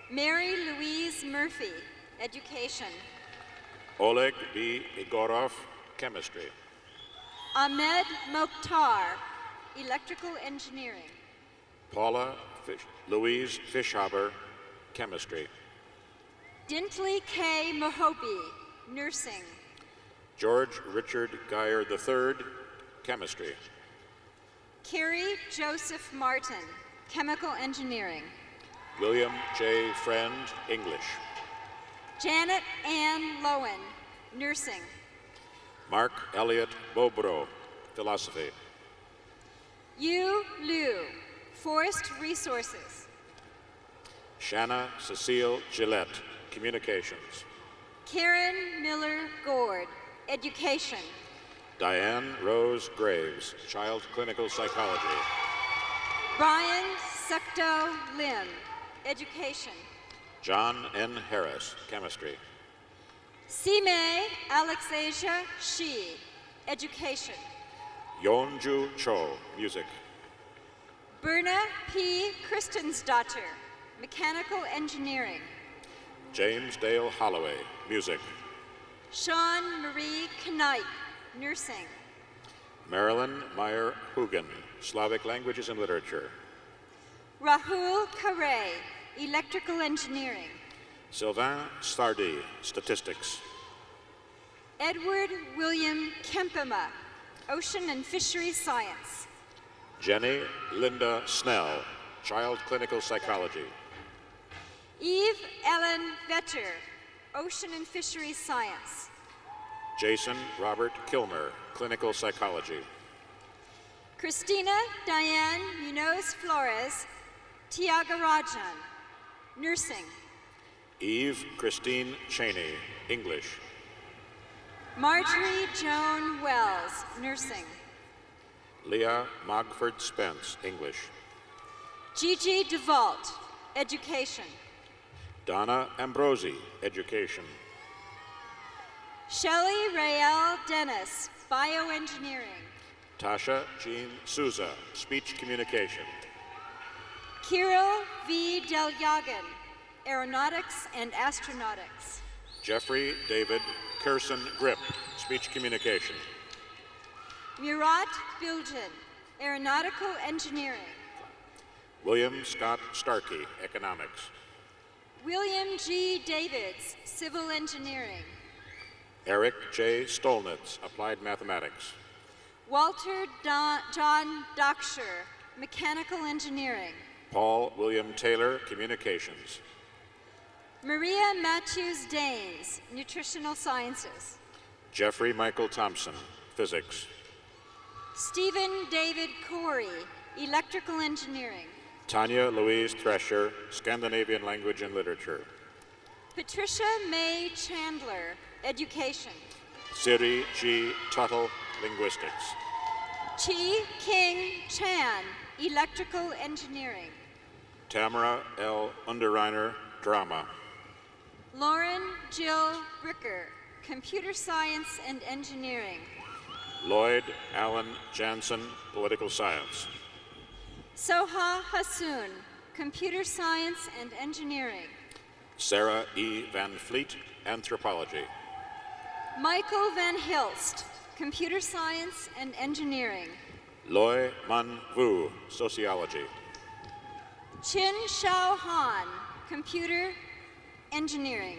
Mary Louise Murphy, Education. Oleg B. Igorov, Chemistry. Ahmed Mokhtar, Electrical Engineering. Paula Louise Fischhaber, Chemistry. Dintley K. Mohobi, Nursing. George Richard Geyer III, Chemistry. Carrie Joseph Martin, Chemical Engineering. William J. Friend, English. Janet Ann Lowen, Nursing. Mark Elliott Bobro, Philosophy. Yu Liu, Forest Resources. Shanna Cecile Gillette, Communications. Karen Miller Gord, Education. Diane Rose Graves, Child Clinical Psychology. Brian Secto Lim, Education. John N. Harris, Chemistry. Sime Alexasia Shi, Education. Yeonju Cho, Music. Berna P. Christensdottir, Mechanical Engineering. James Dale Holloway, Music. Sean Marie Knipe, Nursing. Marilyn Meyer Hugen, Slavic Languages and Literature. Rahul Kare, Electrical Engineering. Sylvain Sardi, Statistics. Edward William Kempema, Ocean and Fisheries Science. Jenny Linda Snell, Child Clinical Psychology. Eve Ellen Vetter, Ocean and Fisheries Science. Jason Robert Kilmer, Clinical Psychology. Christina Diane Munoz Flores, Tiagarajan, Nursing. Eve Christine Cheney, English. Marjorie Joan Wells, Nursing. Leah Mogford Spence, English. Gigi DeVault, Education. Donna Ambrosi, Education. Shelley Rael Dennis, Bioengineering. Tasha Jean Souza, Speech Communication. Kirill V. Delyagan, Aeronautics and Astronautics. Jeffrey David Kirsten Grip, Speech Communication. Murat Bilgin, Aeronautical Engineering. William Scott Starkey, Economics. William G. Davids, Civil Engineering. Eric J. Stolnitz, Applied Mathematics. Walter John Docksher, Mechanical Engineering. Paul William Taylor, Communications. Maria Matthews Daines, Nutritional Sciences. Jeffrey Michael Thompson, Physics. Stephen David Corey, Electrical Engineering. Tanya Louise Thresher, Scandinavian Language and Literature. Patricia May Chandler, Education. Siri G. Tuttle, Linguistics. Chi King Chan, Electrical Engineering. Tamara L. Underreiner, Drama. Lauren Jill Bricker, Computer Science and Engineering. Lloyd Allen Jansen, Political Science. Soha Hassoun, Computer Science and Engineering. Sarah E. Van Fleet, Anthropology. Michael Van Hilst, Computer Science and Engineering. Loy Man Vu, Sociology. Chin Shao Han, Computer Engineering.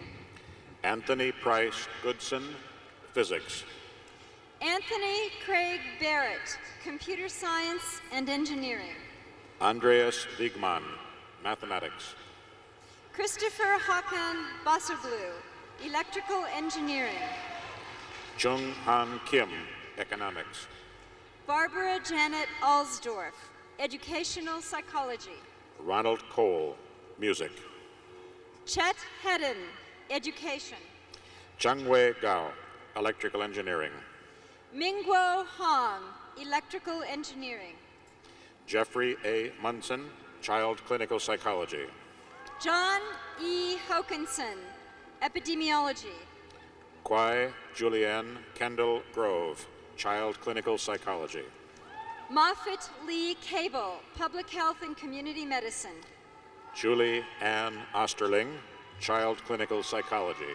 Anthony Price Goodson, Physics. Anthony Craig Barrett, Computer Science and Engineering. Andreas Wiegmann, Mathematics. Christopher Hakan Basoglu, Electrical Engineering. Chung Han Kim, Economics. Barbara Janet Alsdorf, Educational Psychology. Ronald Cole, Music. Chet Hedden, Education. Changwei Gao, Electrical Engineering. Mingguo Hong, Electrical Engineering. Jeffrey A. Munson, Child Clinical Psychology. John E. Hokinson, Epidemiology. Kwai Julianne Kendall Grove, Child Clinical Psychology. Moffitt Lee Cable, Public Health and Community Medicine. Julie Ann Osterling, Child Clinical Psychology.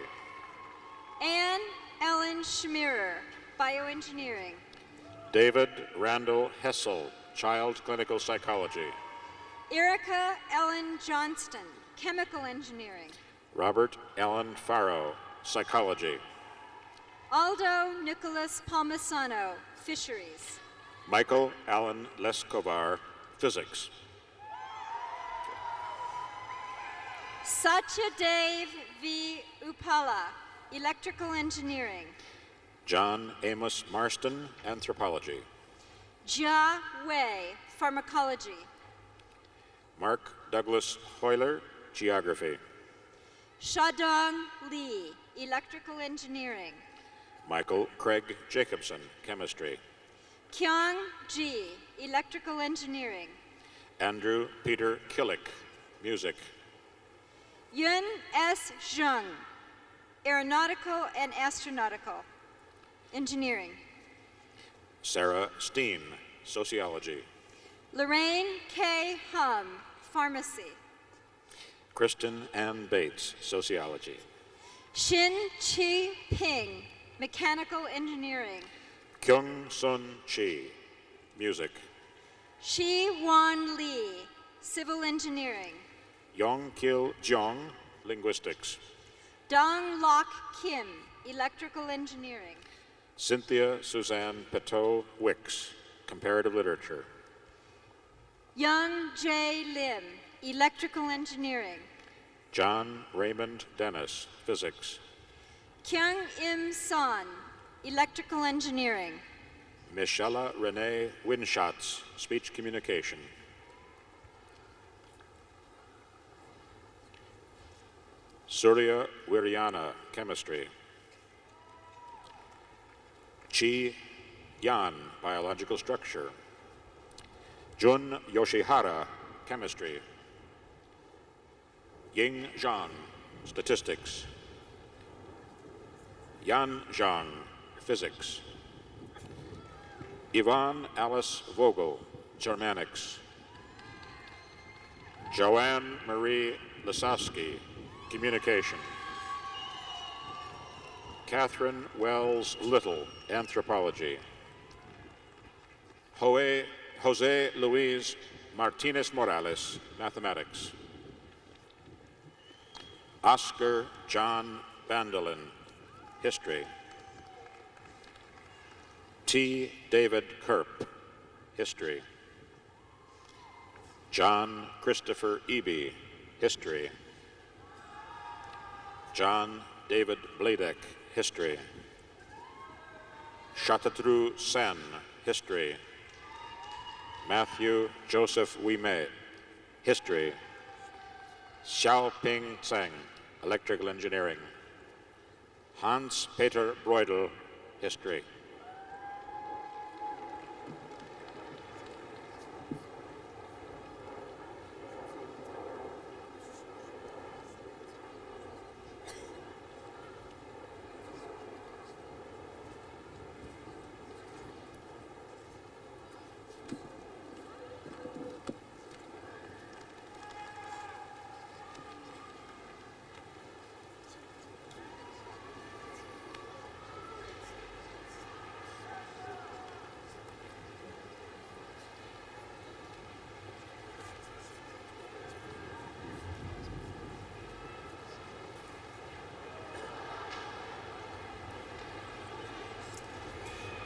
Anne Ellen Schmirer, Bioengineering. David Randall Hessel, Child Clinical Psychology. Erica Ellen Johnston, Chemical Engineering. Robert Allen Farrow, Psychology. Aldo Nicholas Palmisano, Fisheries. Michael Allen Leskovar, Physics. Satyadev V. Upala, Electrical Engineering. John Amos Marston, Anthropology. Jia Wei, Pharmacology. Mark Douglas Hoyler, Geography. Shadong Li, Electrical Engineering. Michael Craig Jacobson, Chemistry. Kyung Ji, Electrical Engineering. Andrew Peter Killick, Music. Yun S. Zheng, Aeronautical and Astronautical Engineering. Sarah Steen, Sociology. Lorraine K. Hum, Pharmacy. Kristen Ann Bates, Sociology. Shin Chi Ping, Mechanical Engineering. Kyung Sun Chi, Music. Shi Wan Lee, Civil Engineering. Yong Kil Jeong, Linguistics. Dong Lok Kim, Electrical Engineering. Cynthia Suzanne Peteau Wicks, Comparative Literature. Young J. Lim, Electrical Engineering. John Raymond Dennis, Physics. Kyung Im Son, Electrical Engineering. Michelle Renee Winschatz, Speech Communication. Surya Wiriana, Chemistry. Chi Yan, Biological Structure. Jun Yoshihara, Chemistry. Ying Zhang, Statistics. Yan Zhang, Physics. Yvonne Alice Vogel, Germanics. Joanne Marie Lasowski, Communication. Catherine Wells Little, Anthropology. Jose Luis Martinez Morales, Mathematics. Oscar John Bandelin, History. T. David Kerp, History. John Christopher Eby, History. John David Bladek, History. Shatatru Sen, History. Matthew Joseph Wime, History. Xiaoping Tseng, Electrical Engineering. Hans Peter Breudel, History.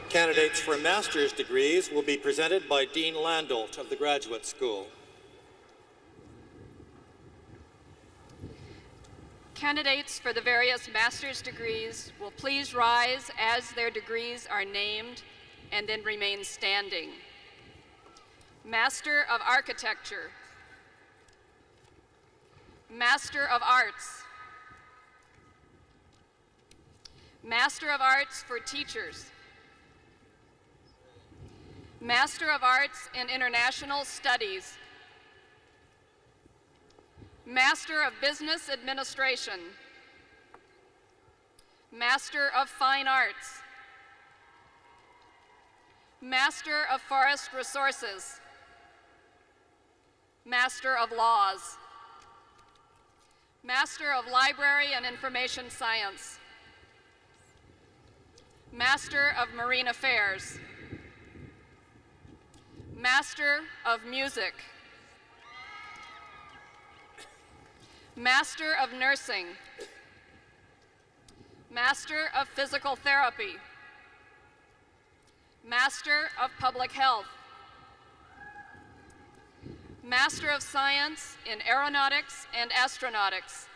Candidates for master's degrees will be presented by Dean Landolt of the Graduate School. Candidates for the various master's degrees will please rise as their degrees are named and then remain standing. Master of Architecture, Master of Arts, Master of Arts for Teachers, Master of Arts in International Studies, Master of Business Administration, Master of Fine Arts, Master of Forest Resources, Master of Laws, Master of Library and Information Science, Master of Marine Affairs, Master of Music, Master of Nursing, Master of Physical Therapy, Master of Public Health, Master of Science in Aeronautics and Astronautics,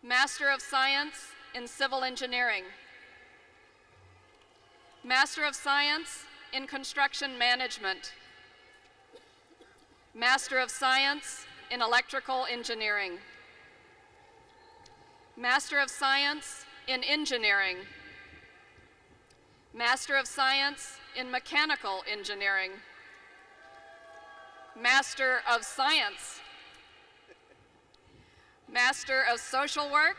Master of Science in Civil Engineering, Master of Science in Construction Management, Master of Science in Electrical Engineering, Master of Science in Engineering, Master of Science in Mechanical Engineering, Master of Science, Master of Social Work,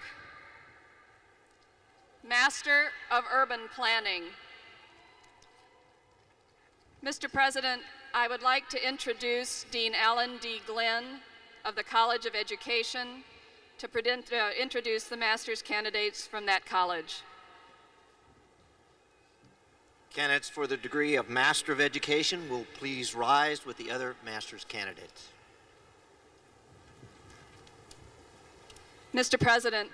Master of Urban Planning. Mr. President, I would like to introduce Dean Alan D. Glenn of the College of Education to introduce the master's candidates from that college. Candidates for the degree of Master of Education will please rise with the other master's candidates. Mr. President,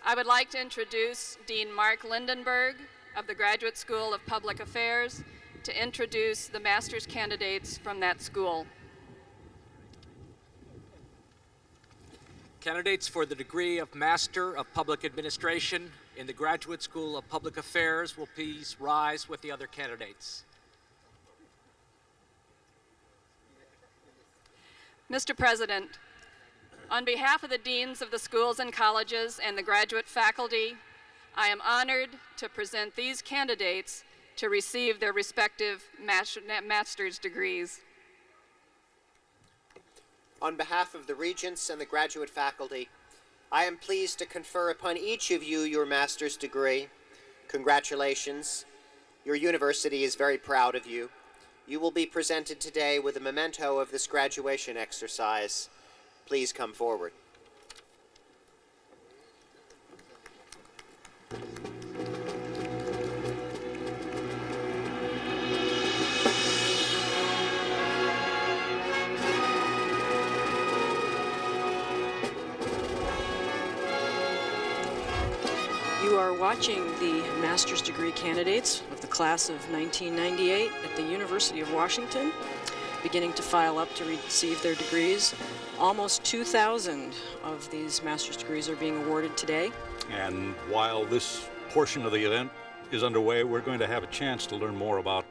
I would like to introduce Dean Mark Lindenberg of the Graduate School of Public Affairs to introduce the master's candidates from that school. Candidates for the degree of Master of Public Administration in the Graduate School of Public Affairs will please rise with the other candidates. Mr. President, on behalf of the deans of the schools and colleges and the graduate faculty, I am honored to present these candidates to receive their respective master's degrees. On behalf of the regents and the graduate faculty, I am pleased to confer upon each of you your master's degree. Congratulations. Your university is very proud of you. You will be presented today with a memento of this graduation exercise. Please come forward. You are watching the master's degree candidates of the class of 1998 at the University of Washington, beginning to file up to receive their degrees. Almost 2,000 of these master's degrees are being awarded today. And while this portion of the event is underway, we're going to have a chance to learn more about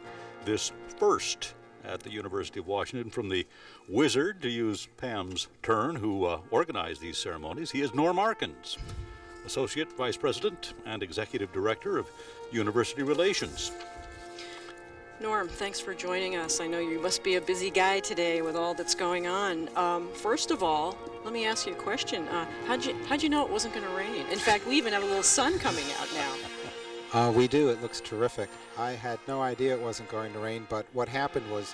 this first at the University of Washington from the wizard, to use Pam's term, who organized these ceremonies. He is Norm Arkins, Associate Vice President and Executive Director of University Relations. Norm, thanks for joining us. I know you must be a busy guy today with all that's going on. First of all, let me ask you a question. How'd you know it wasn't going to rain? In fact, we even have a little sun coming out now. We do. It looks terrific. I had no idea it wasn't going to rain, but what happened was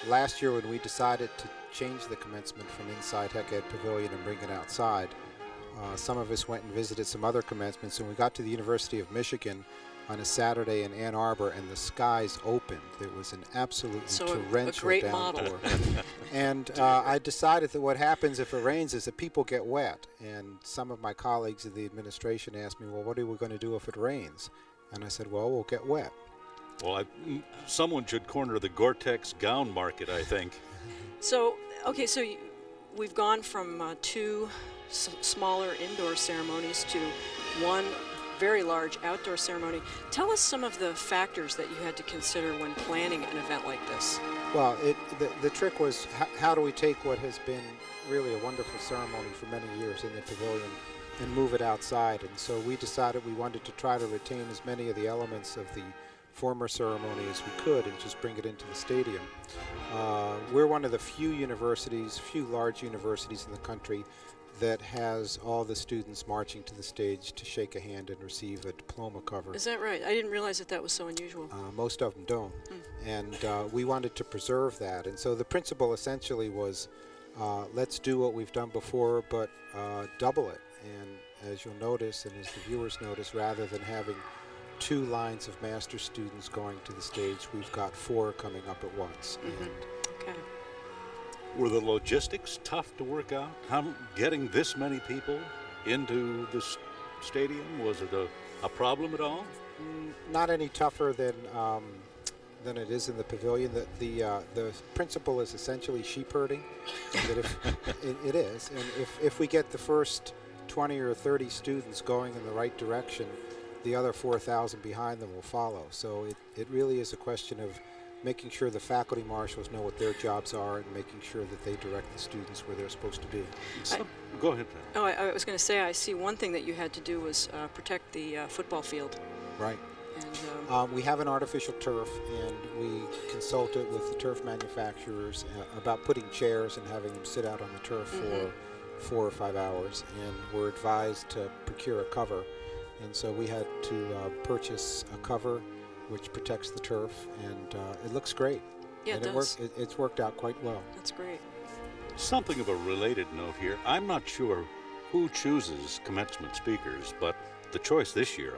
last year when we decided to change the commencement from inside Heck Ed Pavilion and bring it outside, some of us went and visited some other commencements, and we got to the University of Michigan on a Saturday in Ann Arbor, and the skies opened. It was an absolutely torrential a great downpour. model. And I decided that what happens if it rains is that people get wet. And some of my colleagues in the administration asked me, well, what are we going to do if it rains? And I said, well, we'll get wet. Well, someone should corner the Gore-Tex gown market, I think. So, okay, so we've gone from two smaller indoor ceremonies to one very large outdoor ceremony. Tell us some of the factors that you had to consider when planning an event like this. Well, the trick was how do we take what has been really a wonderful ceremony for many years in the pavilion and move it outside. And so we decided we wanted to try to retain as many of the elements of the former ceremony as we could and just bring it into the stadium. We're one of the few large universities in the country that has all the students marching to the stage to shake a hand and receive a diploma cover. Is that right? I didn't realize that was so unusual. Most of them don't. And we wanted to preserve that. And so the principle essentially was, let's do what we've done before, but double it. And as you'll notice, and as the viewers notice, rather than having 2 lines of master students going to the stage, we've got 4 coming up at once. And okay. Were the logistics tough to work out? Getting this many people into the stadium, was it a problem at all? Not any tougher than it is in the pavilion. The principle is essentially sheep herding. That it is, and if we get the first 20 or 30 students going in the right direction, the other 4,000 behind them will follow. So it really is a question of making sure the faculty marshals know what their jobs are and making sure that they direct the students where they're supposed to be. Go ahead, Pat. Oh, I was going to say, I see one thing that you had to do was protect the football field. Right. And we have an artificial turf, and we consulted with the turf manufacturers about putting chairs and having them sit out on the turf for 4 or 5 hours, and we're advised to procure a cover. And so we had to purchase a cover which protects the turf, and it looks great. Yeah, and it does. It's worked out quite well. That's great. Something of a related note here. I'm not sure who chooses commencement speakers, but the choice this year,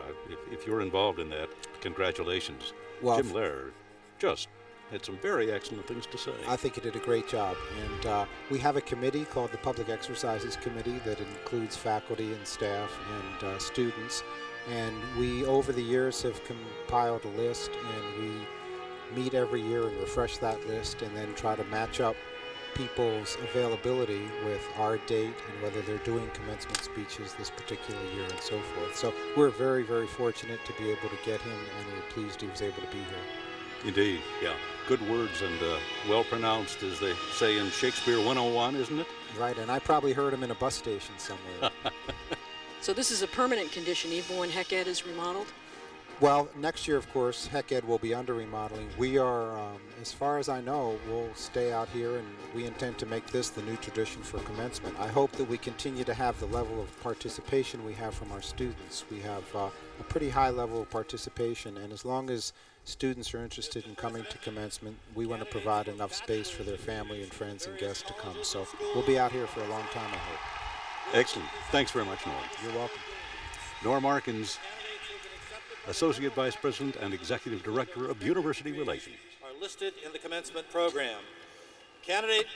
if you're involved in that, congratulations. Well, Jim Lair just had some very excellent things to say. I think he did a great job. And we have a committee called the Public Exercises Committee that includes faculty and staff and students. And we, over the years, have compiled a list, and we meet every year and refresh that list and then try to match up people's availability with our date and whether they're doing commencement speeches this particular year and so forth. So we're very, very fortunate to be able to get him, and we're pleased he was able to be here. Indeed, yeah. Good words and well pronounced, as they say in Shakespeare 101, isn't it? Right, and I probably heard him in a bus station somewhere. So this is a permanent condition, even when Heck Ed is remodeled? Well, next year, of course, Heck Ed will be under remodeling. We are, as far as I know, we'll stay out here, and we intend to make this the new tradition for commencement. I hope that we continue to have the level of participation we have from our students. We have a pretty high level of participation, and as long as students are interested in coming to commencement, we want to provide enough space for their family and friends and guests to come. So we'll be out here for a long time, I hope. Excellent. Thanks very much, Norm. You're welcome. Norm Arkins, Associate Vice President and Executive Director of University Relations. Are listed in the commencement program. Candidates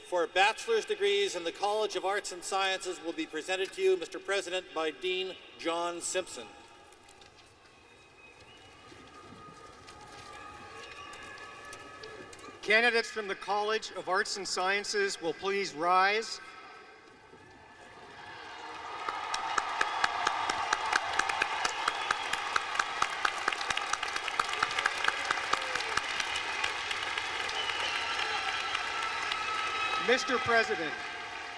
for bachelor's degrees in the College of Arts and Sciences will be presented to you, Mr. President, by Dean John Simpson. Candidates from the College of Arts and Sciences will please rise. Mr. President,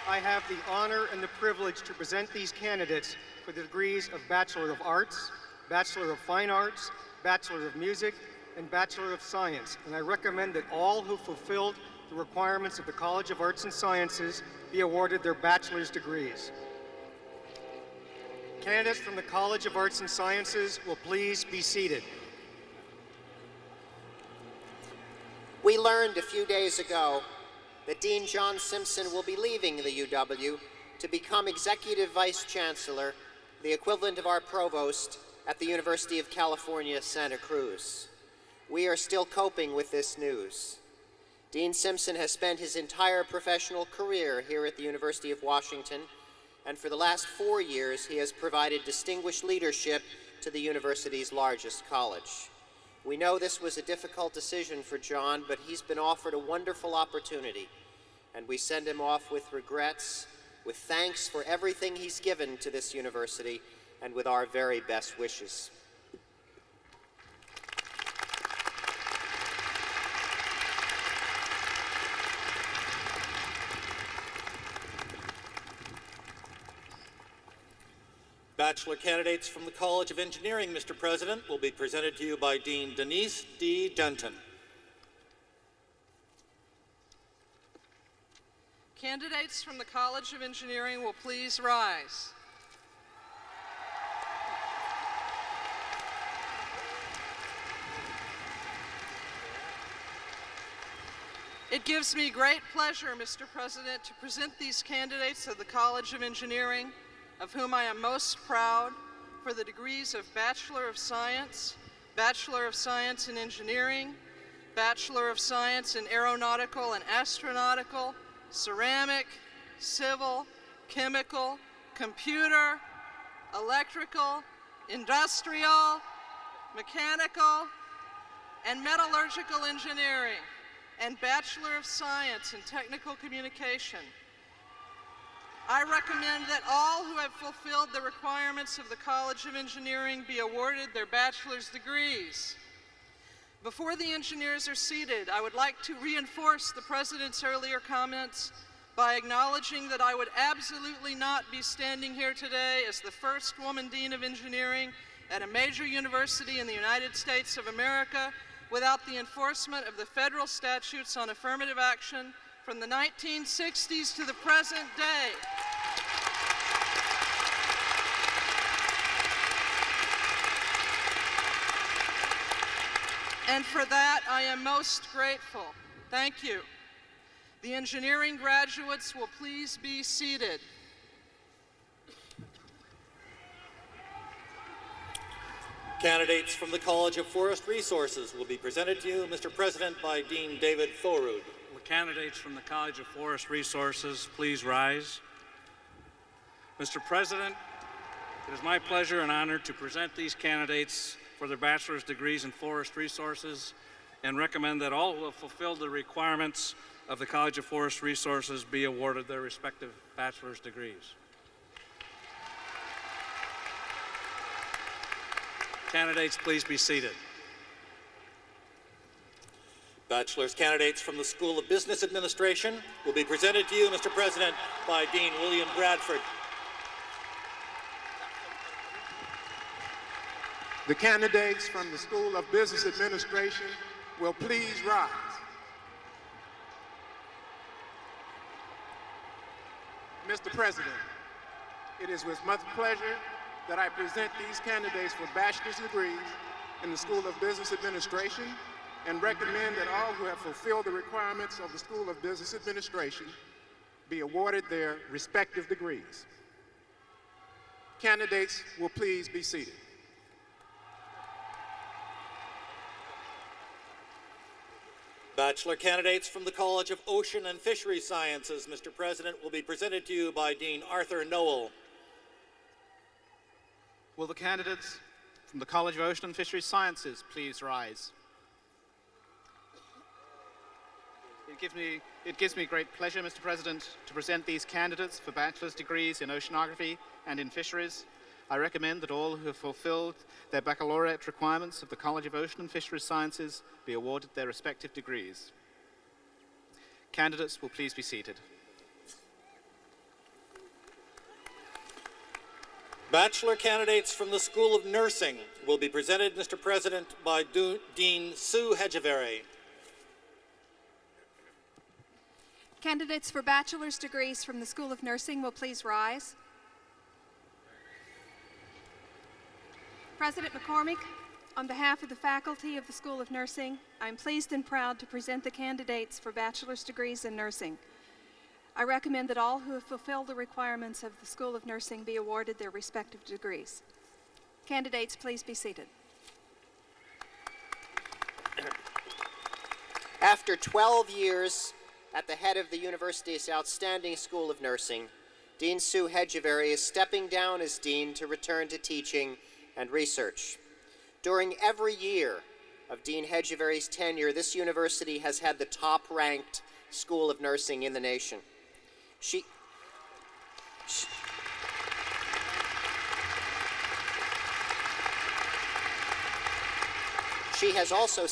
I have the honor and the privilege to present these candidates for the degrees of Bachelor of Arts, Bachelor of Fine Arts, Bachelor of Music, and Bachelor of Science, and I recommend that all who fulfilled the requirements of the College of Arts and Sciences be awarded their bachelor's degrees. Candidates from the College of Arts and Sciences will please be seated. We learned a few days ago that Dean John Simpson will be leaving the UW to become Executive Vice Chancellor, the equivalent of our provost at the University of California, Santa Cruz. We are still coping with this news. Dean Simpson has spent his entire professional career here at the University of Washington, and for the last 4 years he has provided distinguished leadership to the university's largest college. We know this was a difficult decision for John, but he's been offered a wonderful opportunity, and we send him off with regrets, with thanks for everything he's given to this university, and with our very best wishes. Bachelor candidates from the College of Engineering, Mr. President, will be presented to you by Dean Denise D. Denton. Candidates from the College of Engineering will please rise. It gives me great pleasure, Mr. President, to present these candidates of the College of Engineering, of whom I am most proud, for the degrees of Bachelor of Science, Bachelor of Science in Engineering, Bachelor of Science in Aeronautical and Astronautical, Ceramic, Civil, Chemical, Computer, Electrical, Industrial, Mechanical, and Metallurgical Engineering, and Bachelor of Science in Technical Communication. I recommend that all who have fulfilled the requirements of the College of Engineering be awarded their bachelor's degrees. Before the engineers are seated, I would like to reinforce the President's earlier comments by acknowledging that I would absolutely not be standing here today as the first woman dean of engineering at a major university in the United States of America without the enforcement of the federal statutes on affirmative action from the 1960s to the present day. And for that, I am most grateful. Thank you. The engineering graduates will please be seated. Candidates from the College of Forest Resources will be presented to you, Mr. President, by Dean David Thorud. Will candidates from the College of Forest Resources please rise? Mr. President, it is my pleasure and honor to present these candidates for their bachelor's degrees in forest resources and recommend that all who have fulfilled the requirements of the College of Forest Resources be awarded their respective bachelor's degrees. Candidates, please be seated. Bachelor's candidates from the School of Business Administration will be presented to you, Mr. President, by Dean William Bradford. The candidates from the School of Business Administration will please rise. Mr. President, it is with much pleasure that I present these candidates for bachelor's degrees in the School of Business Administration and recommend that all who have fulfilled the requirements of the School of Business Administration be awarded their respective degrees. Candidates will please be seated. Bachelor candidates from the College of Ocean and Fisheries Sciences, Mr. President, will be presented to you by Dean Arthur Noel. Will the candidates from the College of Ocean and Fisheries Sciences please rise? It gives me great pleasure, Mr. President, to present these candidates for bachelor's degrees in oceanography and in fisheries. I recommend that all who have fulfilled their baccalaureate requirements of the College of Ocean and Fisheries Sciences be awarded their respective degrees. Candidates will please be seated. Bachelor candidates from the School of Nursing will be presented, Mr. President, by Dean Sue Hedgevery. Candidates for bachelor's degrees from the School of Nursing will please rise. President McCormick, on behalf of the faculty of the School of Nursing, I am pleased and proud to present the candidates for bachelor's degrees in nursing. I recommend that all who have fulfilled the requirements of the School of Nursing be awarded their respective degrees. Candidates, please be seated. After 12 years at the head of the university's outstanding School of Nursing, Dean Sue Hedgevery is stepping down as dean to return to teaching and research. During every year of Dean Hedgevery's tenure, this university has had the top-ranked School of Nursing in the nation. She has also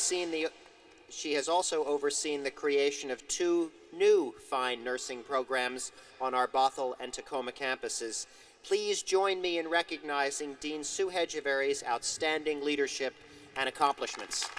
overseen the creation of 2 new fine nursing programs on our Bothell and Tacoma campuses. Please join me in recognizing Dean Sue Hedgevery's outstanding leadership and accomplishments.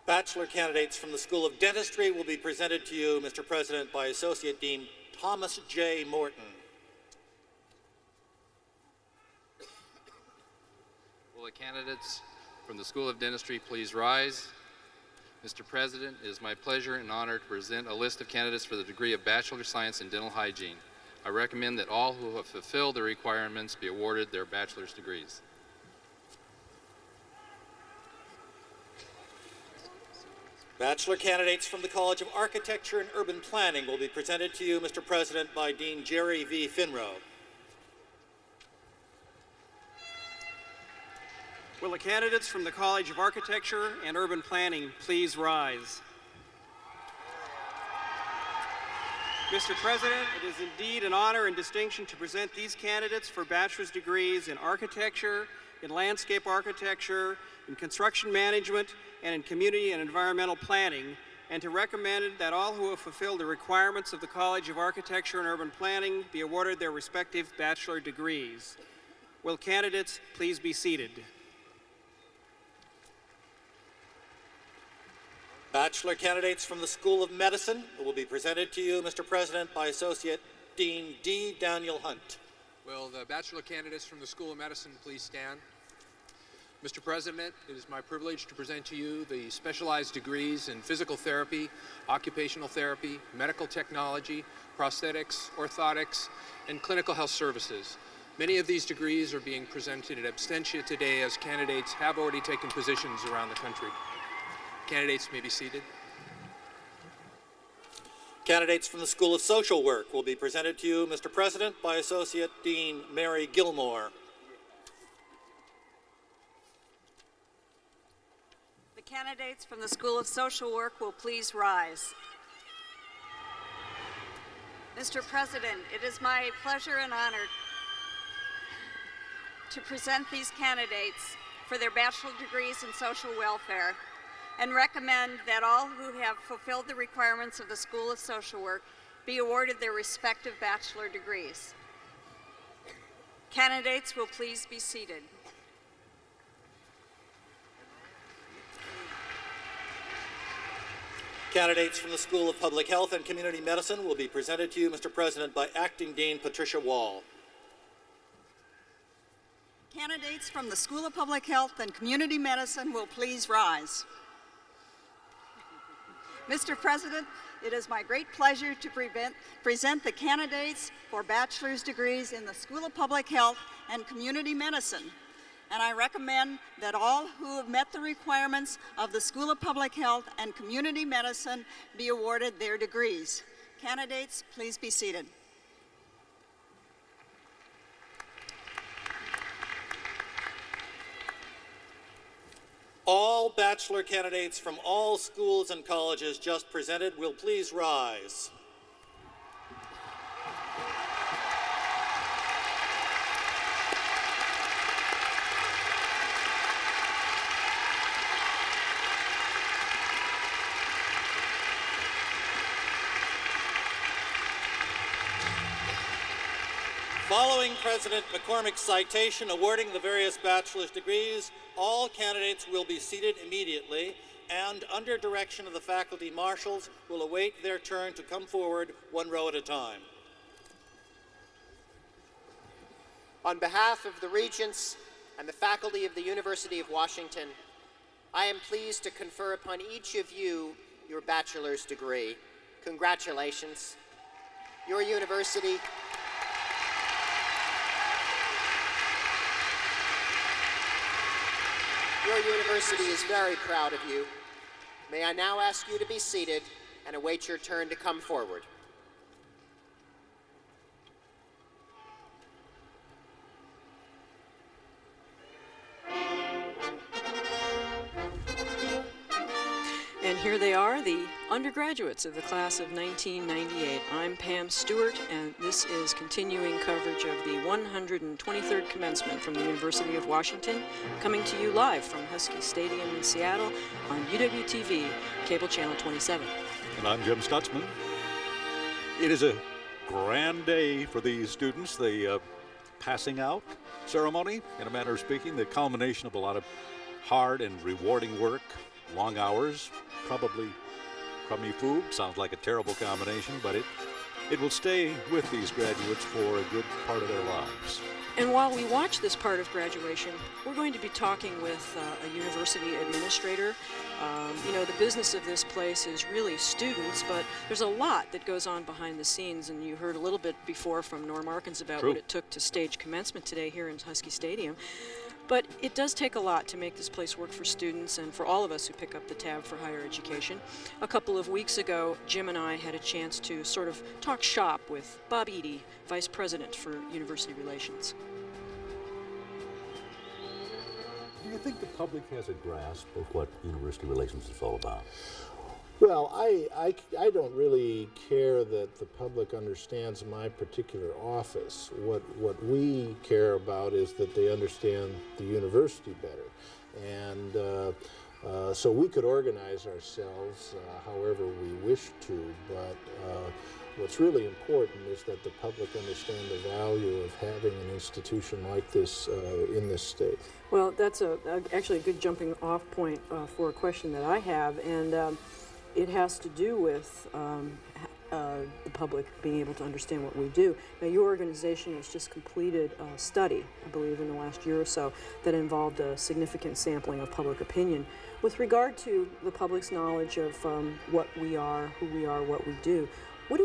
Bachelor candidates from the School of Dentistry will be presented to you, Mr. President, by Associate Dean Thomas J. Morton. Will the candidates from the School of Dentistry please rise? Mr. President, it is my pleasure and honor to present a list of candidates for the degree of Bachelor of Science in Dental Hygiene. I recommend that all who have fulfilled the requirements be awarded their bachelor's degrees. Bachelor candidates from the College of Architecture and Urban Planning will be presented to you, Mr. President, by Dean Jerry V. Finrow. Will the candidates from the College of Architecture and Urban Planning please rise? Mr. President, it is indeed an honor and distinction to present these candidates for bachelor's degrees in architecture, in landscape architecture, in construction management, and in community and environmental planning, and to recommend that all who have fulfilled the requirements of the College of Architecture and Urban Planning be awarded their respective bachelor degrees. Will candidates please be seated? Bachelor candidates from the School of Medicine will be presented to you, Mr. President, by Associate Dean D. Daniel Hunt. Will the bachelor candidates from the School of Medicine please stand? Mr. President, it is my privilege to present to you the specialized degrees in physical therapy, occupational therapy, medical technology, prosthetics, orthotics, and clinical health services. Many of these degrees are being presented at absentia today as candidates have already taken positions around the country. Candidates may be seated. Candidates from the School of Social Work will be presented to you, Mr. President, by Associate Dean Mary Gilmore. The candidates from the School of Social Work will please rise. Mr. President, it is my pleasure and honor to present these candidates for their bachelor degrees in social welfare and recommend that all who have fulfilled the requirements of the School of Social Work be awarded their respective bachelor degrees. Candidates will please be seated. Candidates from the School of Public Health and Community Medicine will be presented to you, Mr. President, by Acting Dean Patricia Wall. Candidates from the School of Public Health and Community Medicine will please rise. Mr. President, it is my great pleasure to present the candidates for bachelor's degrees in the School of Public Health and Community Medicine. And I recommend that all who have met the requirements of the School of Public Health and Community Medicine be awarded their degrees. Candidates, please be seated. All bachelor candidates from all schools and colleges just presented will please rise. Following President McCormick's citation awarding the various bachelor's degrees, all candidates will be seated immediately and, under direction of the faculty marshals, will await their turn to come forward one row at a time. On behalf of the Regents and the faculty of the University of Washington, I am pleased to confer upon each of you your bachelor's degree. Congratulations. Your university Your university is very proud of you. May I now ask you to be seated and await your turn to come forward. And here they are, the undergraduates of the class of 1998. I'm Pam Stewart, and this is continuing coverage of the 123rd Commencement from the University of Washington, coming to you live from Husky Stadium in Seattle on UWTV, cable channel 27. And I'm Jim Stutzman. It is a grand day for these students. The passing out ceremony, in a manner of speaking, the culmination of a lot of hard and rewarding work, long hours, probably crummy food. Sounds like a terrible combination, but it will stay with these graduates for a good part of their lives. And while we watch this part of graduation, we're going to be talking with a university administrator. You know, the business of this place is really students, but there's a lot that goes on behind the scenes, and you heard a little bit before from Norm Arkins about what it took to stage commencement today here in Husky Stadium. But it does take a lot to make this place work for students and for all of us who pick up the tab for higher education. A couple of weeks ago, Jim and I had a chance to sort of talk shop with Bob Eady, Vice President for University Relations. Do you think the public has a grasp of what university relations is all about? Well, I don't really care that the public understands my particular office. What we care about is that they understand the university better. And so we could organize ourselves however we wish to, but what's really important is that the public understand the value of having an institution like this in this state. Well, that's actually a good jumping off point for a question that I have, and it has to do with the public being able to understand what we do. Now, your organization has just completed a study, I believe, in the last year or so, that involved a significant sampling of public opinion. With regard to the public's knowledge of what we are, who we are, what we do, what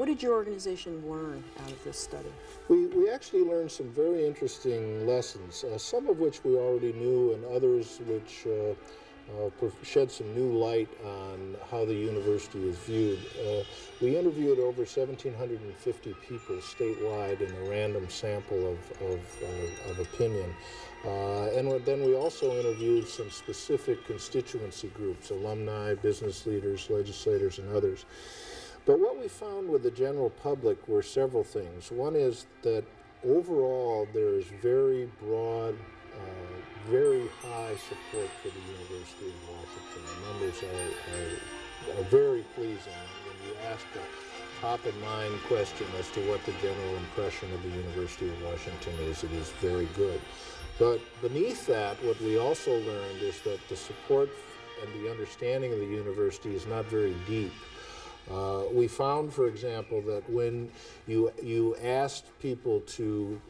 did your organization learn out of this study? We actually learned some very interesting lessons, some of which we already knew, and others which shed some new light on how the university is viewed. We interviewed over 1,750 people statewide in a random sample of opinion. And then we also interviewed some specific constituency groups, alumni, business leaders, legislators, and others. But what we found with the general public were several things. One is that overall there is very broad, very high support for the University of Washington. The numbers are very pleasing. When you ask a top-of-mind question as to what the general impression of the University of Washington is, it is very good. But beneath that, what we also learned is that the support and the understanding of the university is not very deep. We found, for example, that when you asked people to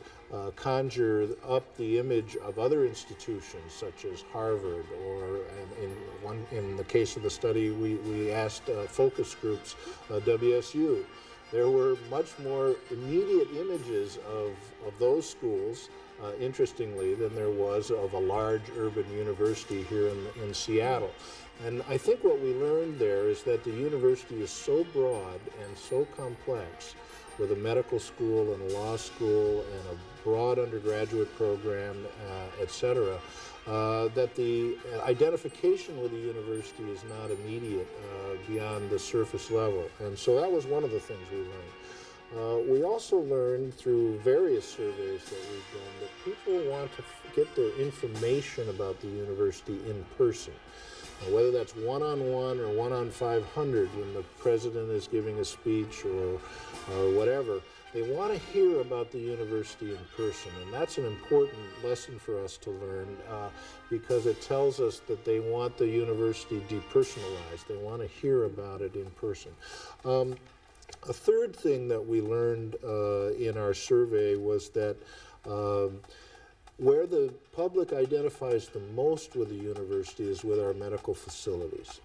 conjure up the image of other institutions such as Harvard, or in the case of the study we asked focus groups, WSU, there were much more immediate images of those schools, interestingly, than there was of a large urban university here in Seattle. And I think what we learned there is that the university is so broad and so complex, with a medical school and a law school and a broad undergraduate program, etc., that the identification with the university is not immediate beyond the surface level. And so that was one of the things we learned. We also learned through various surveys that we've done that people want to get their information about the university in person. Whether that's one-on-one or one-on 500 when the president is giving a speech or whatever, they want to hear about the university in person. And that's an important lesson for us to learn because it tells us that they want the university depersonalized. They want to hear about it in person. A third thing that we learned in our survey was that where the public identifies the most with the university is with our medical facilities.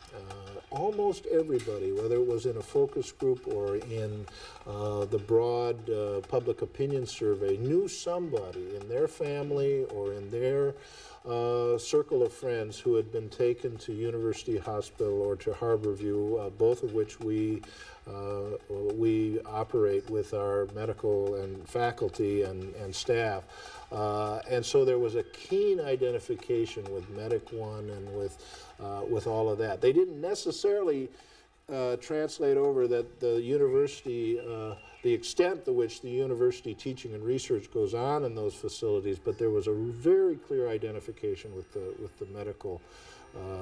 Almost everybody, whether it was in a focus group or in the broad public opinion survey, knew somebody in their family or in their circle of friends who had been taken to University Hospital or to Harborview, both of which we operate with our medical and faculty and staff. And so there was a keen identification with Medic One and with all of that. They didn't necessarily translate over that the university, the extent to which the university teaching and research goes on in those facilities, but there was a very clear identification with the medical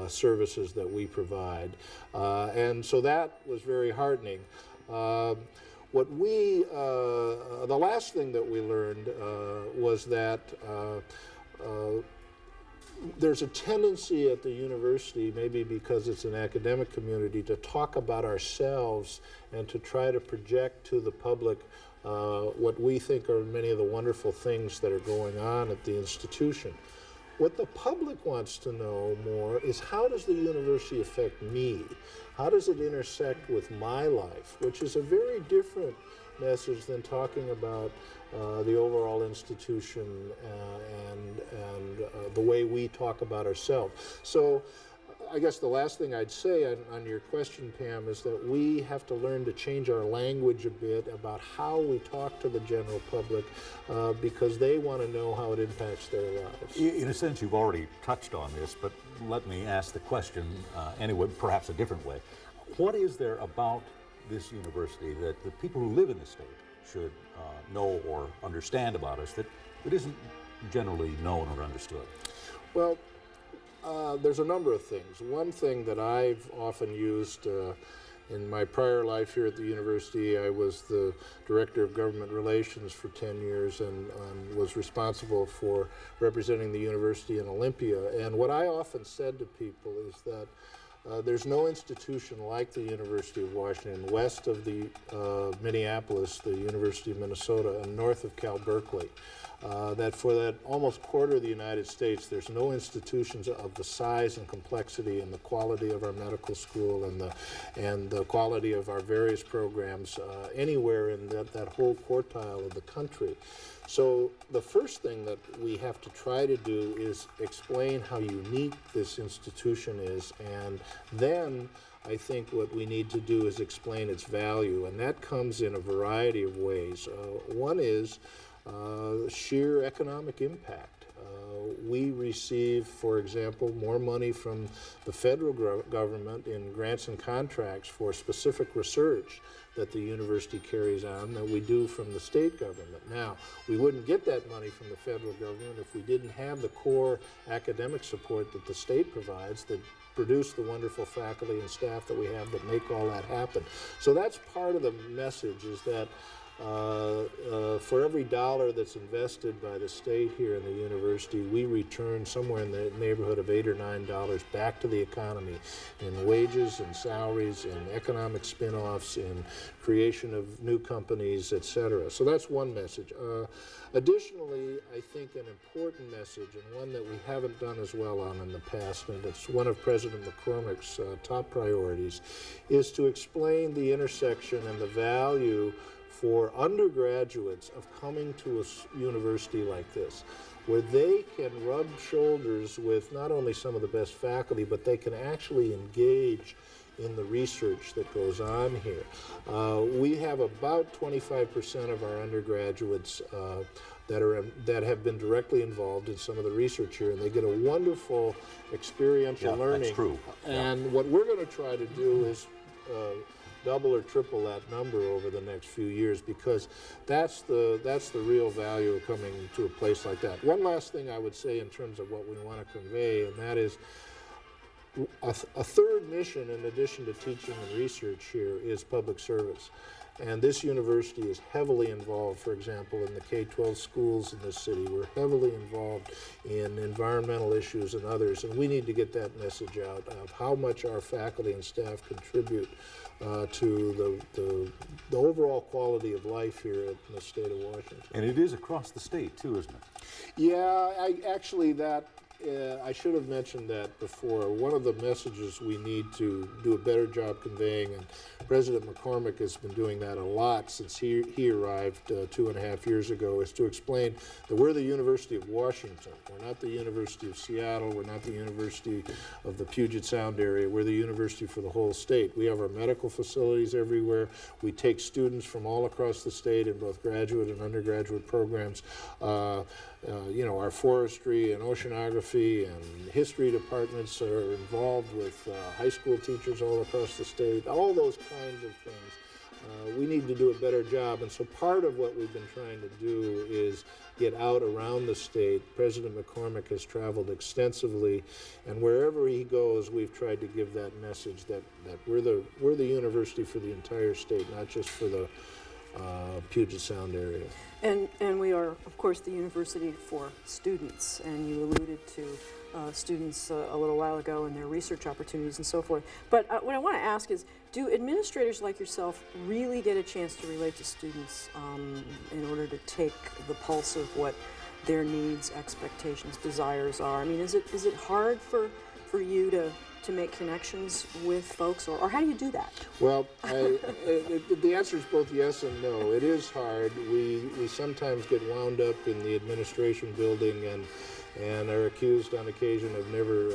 services that we provide. And so that was very heartening. The last thing that we learned was that there's a tendency at the university, maybe because it's an academic community, to talk about ourselves and to try to project to the public what we think are many of the wonderful things that are going on at the institution. What the public wants to know more is, how does the university affect me? How does it intersect with my life? Which is a very different message than talking about the overall institution and the way we talk about ourselves. So I guess the last thing I'd say on your question, Pam, is that we have to learn to change our language a bit about how we talk to the general public because they want to know how it impacts their lives. In a sense, you've already touched on this, but let me ask the question anyway, perhaps a different way. What is there about this university that the people who live in the state should know or understand about us that isn't generally known or understood? Well, there's a number of things. One thing that I've often used in my prior life here at the university, I was the Director of Government Relations for 10 years and was responsible for representing the university in Olympia. And what I often said to people is that there's no institution like the University of Washington west of the Minneapolis, the University of Minnesota, and north of Cal Berkeley. That for that almost quarter of the United States, there's no institutions of the size and complexity and the quality of our medical school and the quality of our various programs anywhere in that whole quartile of the country. So the first thing that we have to try to do is explain how unique this institution is, and then I think what we need to do is explain its value, and that comes in a variety of ways. One is sheer economic impact. We receive, for example, more money from the federal government in grants and contracts for specific research that the university carries on than we do from the state government. Now, we wouldn't get that money from the federal government if we didn't have the core academic support that the state provides that produce the wonderful faculty and staff that we have that make all that happen. So that's part of the message, is that for every dollar that's invested by the state here in the university, we return somewhere in the neighborhood of $8 or $9 back to the economy in wages and salaries, in economic spin-offs, in creation of new companies, etc. So that's one message. Additionally, I think an important message, and one that we haven't done as well on in the past, and it's one of President McCormick's top priorities, is to explain the intersection and the value for undergraduates of coming to a university like this, where they can rub shoulders with not only some of the best faculty, but they can actually engage in the research that goes on here. We have about 25% of our undergraduates that have been directly involved in some of the research here, and they get a wonderful experiential learning. That's true. And what we're going to try to do is double or triple that number over the next few years, because that's the real value of coming to a place like that. One last thing I would say in terms of what we want to convey, and that is a third mission in addition to teaching and research here is public service. And this university is heavily involved, for example, in the K-12 schools in this city. We're heavily involved in environmental issues and others, and we need to get that message out of how much our faculty and staff contribute to the overall quality of life here in the state of Washington. And it is across the state, too, isn't it? Yeah, actually that I should have mentioned that before. One of the messages we need to do a better job conveying, and President McCormick has been doing that a lot since he arrived 2.5 years ago, is to explain that we're the University of Washington. We're not the University of Seattle. We're not the University of the Puget Sound area. We're the university for the whole state. We have our medical facilities everywhere. We take students from all across the state in both graduate and undergraduate programs. You know, our forestry and oceanography and history departments are involved with high school teachers all across the state, all those kinds of things. We need to do a better job, and so part of what we've been trying to do is get out around the state. President McCormick has traveled extensively, and wherever he goes, we've tried to give that message that we're the university for the entire state, not just for the Puget Sound area. And we are, of course, the university for students, and you alluded to students a little while ago and their research opportunities and so forth. But what I want to ask is, do administrators like yourself really get a chance to relate to students in order to take the pulse of what their needs, expectations, desires are? I mean, is it hard for you to make connections with folks, or how do you do that? Well, the answer is both yes and no. It is hard. We sometimes get wound up in the administration building and are accused on occasion of never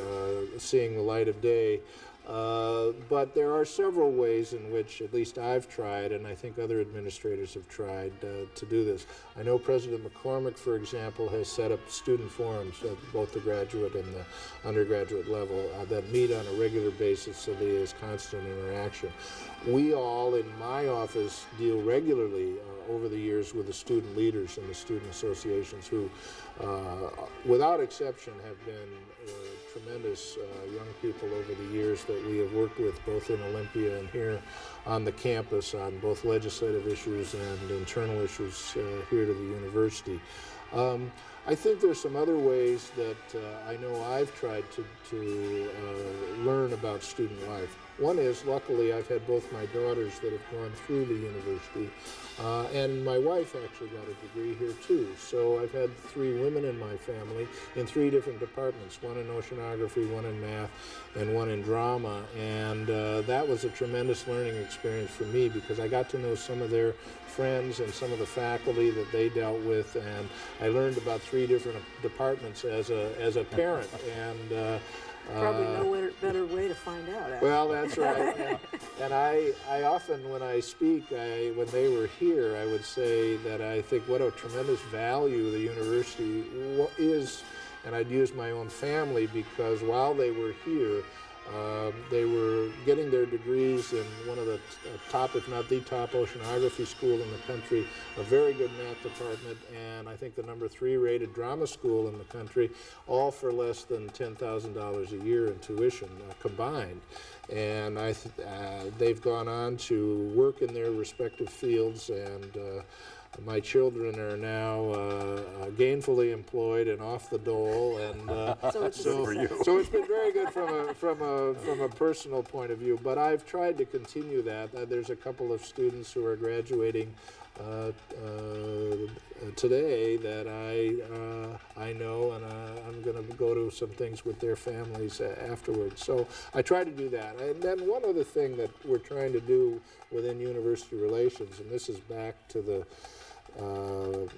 seeing the light of day. But there are several ways in which at least I've tried, and I think other administrators have tried to do this. I know President McCormick, for example, has set up student forums at both the graduate and the undergraduate level that meet on a regular basis so there is constant interaction. We all in my office deal regularly over the years with the student leaders and the student associations who, without exception, have been tremendous young people over the years that we have worked with both in Olympia and here on the campus on both legislative issues and internal issues here to the university. I think there's some other ways that I know I've tried to learn about student life. One is, luckily, I've had both my daughters that have gone through the university, and my wife actually got a degree here too. So I've had 3 women in my family in 3 different departments, one in oceanography, one in math, and one in drama. And that was a tremendous learning experience for me because I got to know some of their friends and some of the faculty that they dealt with, and I learned about 3 different departments as a parent. And probably no better way to find out. Actually. Well, that's right. And I often, when I speak, when they were here, I would say that I think what a tremendous value the university is, and I'd use my own family because while they were here, they were getting their degrees in one of the top, if not the top, oceanography school in the country, a very good math department, and I think the number 3 rated drama school in the country, all for less than $10,000 a year in tuition combined. And they've gone on to work in their respective fields, and my children are now gainfully employed and off the dole, and so it's been very good from a personal point of view. But I've tried to continue that. There's a couple of students who are graduating today that I know, and I'm going to go to some things with their families afterwards. So I try to do that. And then one other thing that we're trying to do within university relations, and this is back to the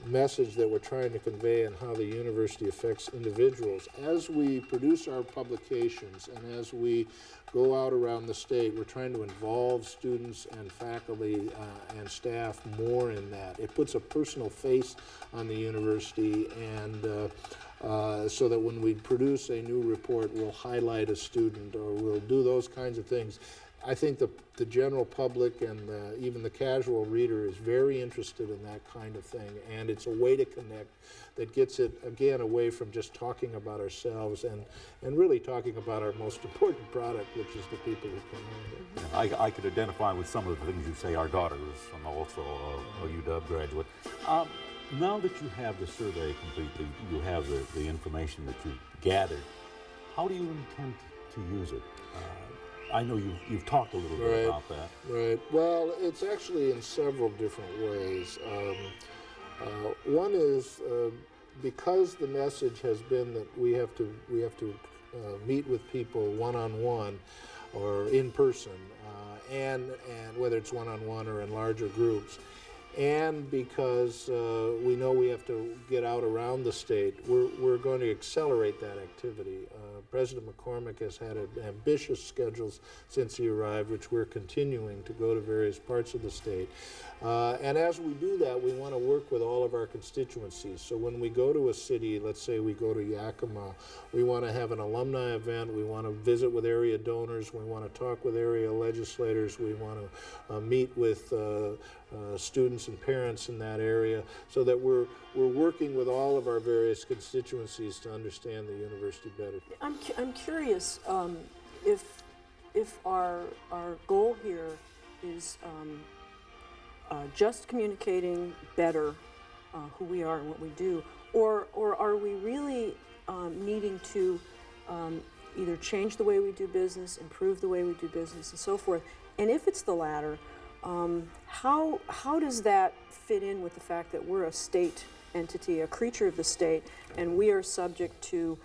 message that we're trying to convey and how the university affects individuals. As we produce our publications and as we go out around the state, we're trying to involve students and faculty and staff more in that. It puts a personal face on the university, and so that when we produce a new report, we'll highlight a student or we'll do those kinds of things. I think the general public and even the casual reader is very interested in that kind of thing, and it's a way to connect that gets it, again, away from just talking about ourselves and really talking about our most important product, which is the people who come in here. I could identify with some of the things you say. Our daughter is also a UW graduate. Now that you have the survey completely, you have the information that you gathered, how do you intend to use it? I know you've talked a little bit about that. Right. Well, it's actually in several different ways. One is because the message has been that we have to meet with people one-on-one or in person, and whether it's one-on-one or in larger groups, and because we know we have to get out around the state, we're going to accelerate that activity. President McCormick has had ambitious schedules since he arrived, which we're continuing to go to various parts of the state. And as we do that, we want to work with all of our constituencies. So when we go to a city, let's say we go to Yakima, we want to have an alumni event, we want to visit with area donors, we want to talk with area legislators, we want to meet with students and parents in that area, so that we're working with all of our various constituencies to understand the university better. I'm curious if our goal here is just communicating better who we are and what we do, or are we really needing to either change the way we do business, improve the way we do business, and so forth? And if it's the latter, how does that fit in with the fact that we're a state entity, a creature of the state, and we are subject to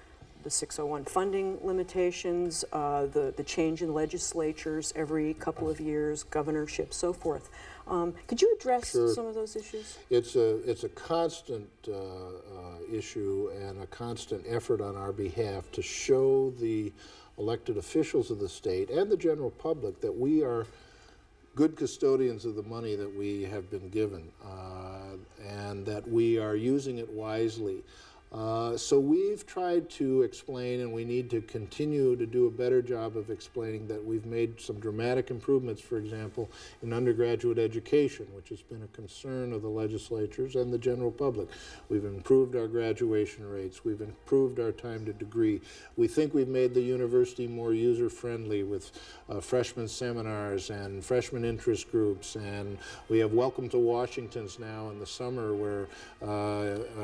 the 601 funding limitations, the change in legislatures every couple of years, governorship, so forth? Could you address some of those issues? It's a constant issue and a constant effort on our behalf to show the elected officials of the state and the general public that we are good custodians of the money that we have been given, and that we are using it wisely. So we've tried to explain, and we need to continue to do a better job of explaining, that we've made some dramatic improvements, for example, in undergraduate education, which has been a concern of the legislatures and the general public. We've improved our graduation rates. We've improved our time to degree. We think we've made the university more user-friendly with freshman seminars and freshman interest groups, and we have Welcome to Washingtons now in the summer, where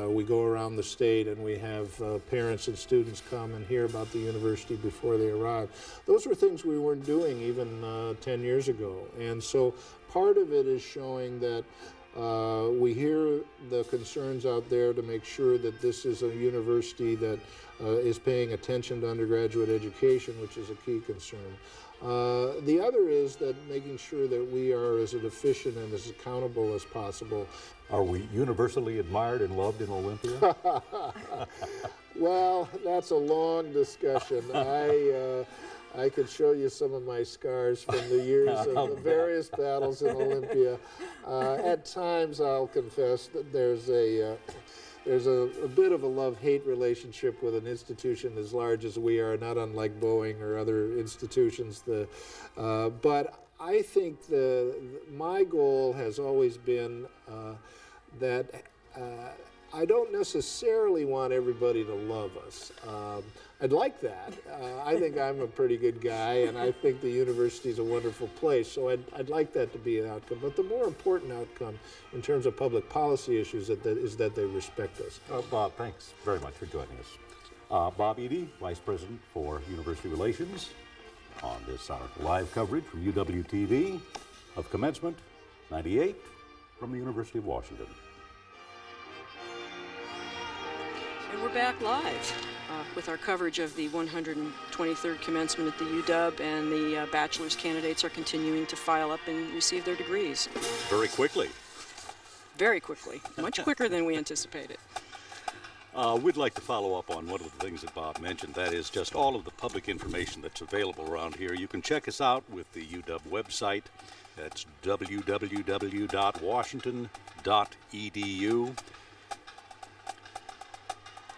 we go around the state and we have parents and students come and hear about the university before they arrive. Those were things we weren't doing even 10 years ago. And so part of it is showing that we hear the concerns out there to make sure that this is a university that is paying attention to undergraduate education, which is a key concern. The other is that making sure that we are as efficient and as accountable as possible. Are we universally admired and loved in Olympia? Well, that's a long discussion. I could show you some of my scars from the years of the various battles in Olympia. At times, I'll confess that there's a bit of a love-hate relationship with an institution as large as we are, not unlike Boeing or other institutions. But I think my goal has always been that I don't necessarily want everybody to love us. I'd like that. I think I'm a pretty good guy, and I think the university is a wonderful place, so I'd like that to be an outcome. But the more important outcome in terms of public policy issues is that they respect us. Bob, thanks very much for joining us. Bob Eady, Vice President for University Relations, on this live coverage from UWTV of Commencement 98 from the University of Washington. And we're back live with our coverage of the 123rd Commencement at the UW, and the bachelor's candidates are continuing to file up and receive their degrees. Very quickly. Very quickly. Much quicker than we anticipated. We'd like to follow up on one of the things that Bob mentioned, that is just all of the public information that's available around here. You can check us out with the UW website. That's www.washington.edu.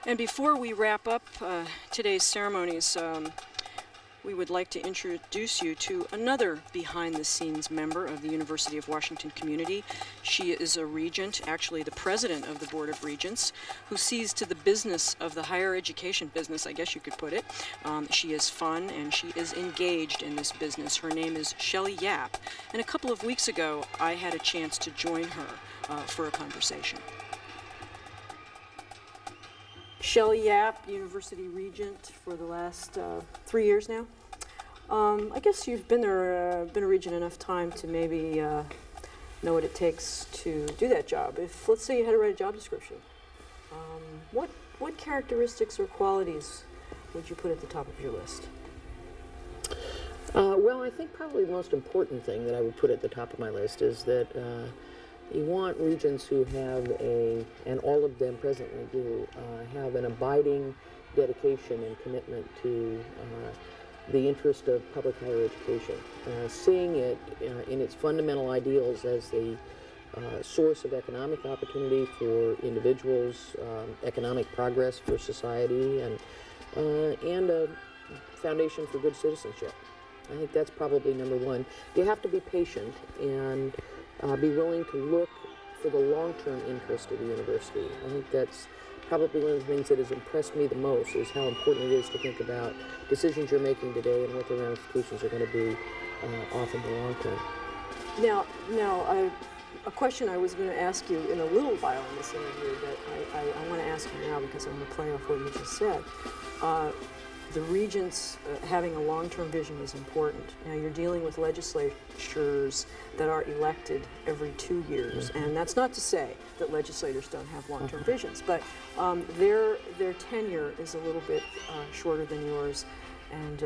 And before we wrap up today's ceremonies, we would like to introduce you to another behind-the-scenes member of the University of Washington community. She is a regent, actually the president of the Board of Regents, who sees to the business of the higher education business, I guess you could put it. She is fun and she is engaged in this business. Her name is Shelley Yap, and a couple of weeks ago I had a chance to join her for a conversation. Shelley Yap, University Regent for the last 3 years now. I guess you've been there, been a regent enough time to maybe know what it takes to do that job. If, let's say, you had to write a job description, What characteristics or qualities would you put at the top of your list? Well, I think probably the most important thing that I would put at the top of my list is that you want regents who have and all of them presently do, have an abiding dedication and commitment to the interest of public higher education, seeing it in its fundamental ideals as the source of economic opportunity for individuals, economic progress for society, and a foundation for good citizenship. I think that's probably number one. You have to be patient and be willing to look for the long-term interest of the university. I think that's probably one of the things that has impressed me the most, is how important it is to think about decisions you're making today and what the ramifications are going to be off in the long term. Now, a question I was going to ask you in a little while in this interview that I want to ask you now because I'm going to play off what you just said. The regents having a long-term vision is important. Now, you're dealing with legislatures that are elected every 2 years, and that's not to say that legislators don't have long-term visions, but their tenure is a little bit shorter than yours, and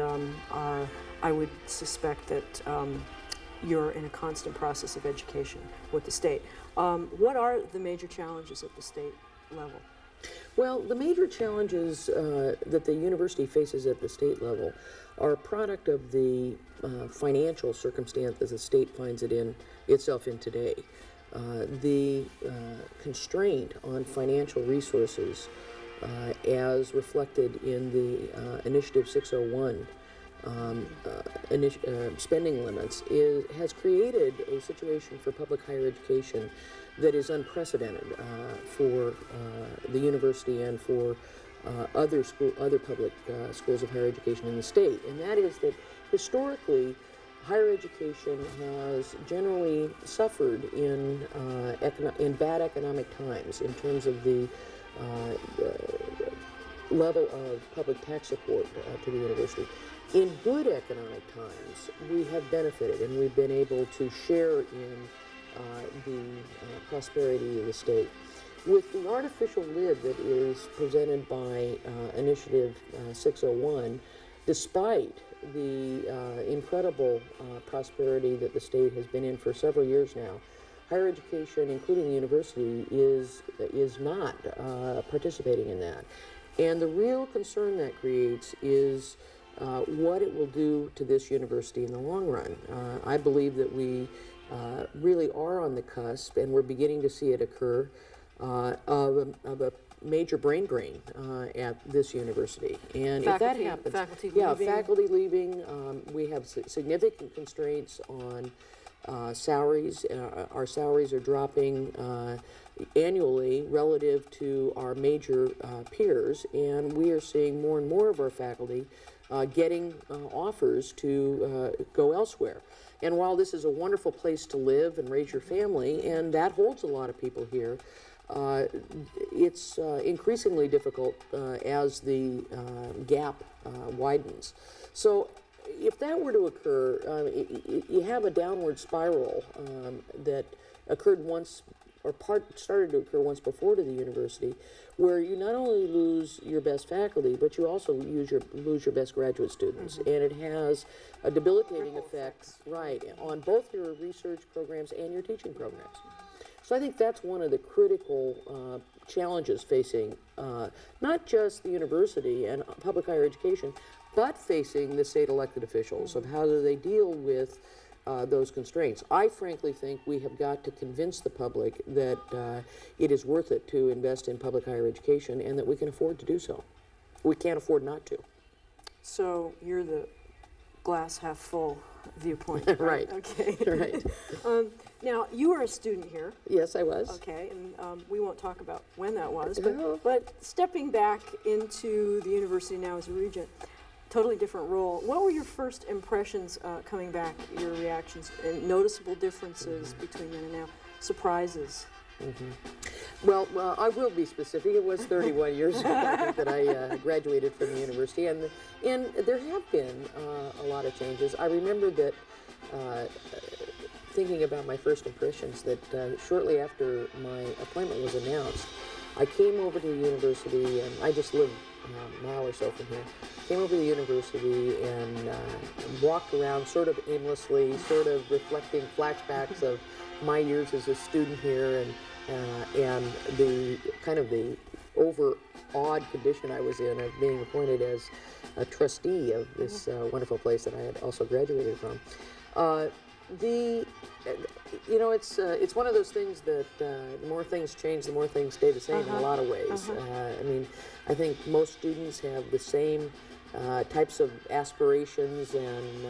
I would suspect that you're in a constant process of education with the state. What are the major challenges at the state level? Well, the major challenges that the university faces at the state level are a product of the financial circumstance that the state finds itself in today. The constraint on financial resources, as reflected in the Initiative 601 spending limits, has created a situation for public higher education that is unprecedented for the university and for other public schools of higher education in the state. And that is that historically, higher education has generally suffered in bad economic times in terms of the level of public tax support to the university. In good economic times, we have benefited and we've been able to share in the prosperity of the state. With the artificial lid that is presented by Initiative 601, despite the incredible prosperity that the state has been in for several years now, higher education, including the university, is not participating in that. And the real concern that creates is what it will do to this university in the long run. I believe that we really are on the cusp, and we're beginning to see it occur, of a major brain drain at this university. And if that happens, faculty leaving, we have significant constraints on salaries. Our salaries are dropping annually relative to our major peers, and we are seeing more and more of our faculty getting offers to go elsewhere. And while this is a wonderful place to live and raise your family, and that holds a lot of people here, it's increasingly difficult as the gap widens. So if that were to occur, you have a downward spiral that occurred once, or started to occur once before to the university, where you not only lose your best faculty, but you also lose your best graduate students. And it has a debilitating effect, right, on both your research programs and your teaching programs. So I think that's one of the critical challenges facing not just the university and public higher education, but facing the state elected officials of how do they deal with those constraints. I frankly think we have got to convince the public that it is worth it to invest in public higher education and that we can afford to do so. We can't afford not to. So you're the glass half full viewpoint, right? Okay. Right. Now, you were a student here. Yes, I was. Okay, and we won't talk about when that was, but stepping back into the university now as a regent, totally different role. What were your first impressions coming back, your reactions, and noticeable differences between then and now? Surprises? Well, I will be specific. It was 31 years ago, I think, that I graduated from the university, and there have been a lot of changes. I remember that thinking about my first impressions, that shortly after my appointment was announced, I came over to the university, and I just live a mile or so from here. Came over to the university and walked around sort of aimlessly, sort of reflecting flashbacks of my years as a student here, and the kind of the overawed condition I was in of being appointed as a trustee of this wonderful place that I had also graduated from. It's one of those things that the more things change, the more things stay the same in a lot of ways. I mean, I think most students have the same types of aspirations and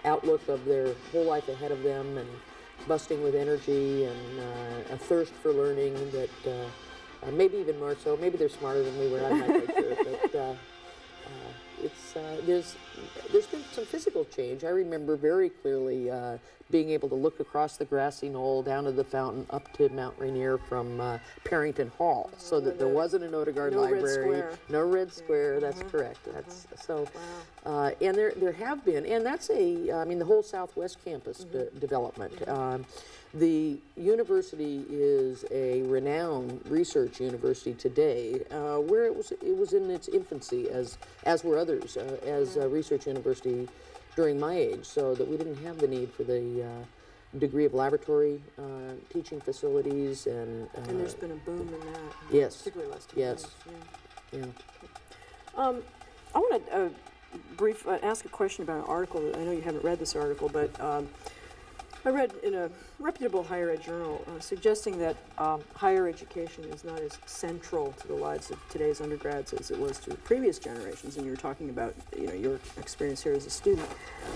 outlook of their whole life ahead of them, and busting with energy and a thirst for learning that maybe even more so. Maybe they're smarter than we were, I'm not quite sure. But there's been some physical change. I remember very clearly being able to look across the grassy knoll down to the fountain up to Mount Rainier from Parrington Hall, so that there wasn't an Odegaard Library, no red square. That's correct. That's so, and there have been, and that's I mean, the whole Southwest campus development. The university is a renowned research university today, where it was in its infancy, as were others, as a research university during my age, so that we didn't have the need for the degree of laboratory teaching facilities, and there's been a boom in that. Yes. Particularly last 2 years. Yeah. I want to ask a question about an article. I know you haven't read this article, but I read in a reputable higher ed journal suggesting that higher education is not as central to the lives of today's undergrads as it was to previous generations, and you were talking about your experience here as a student,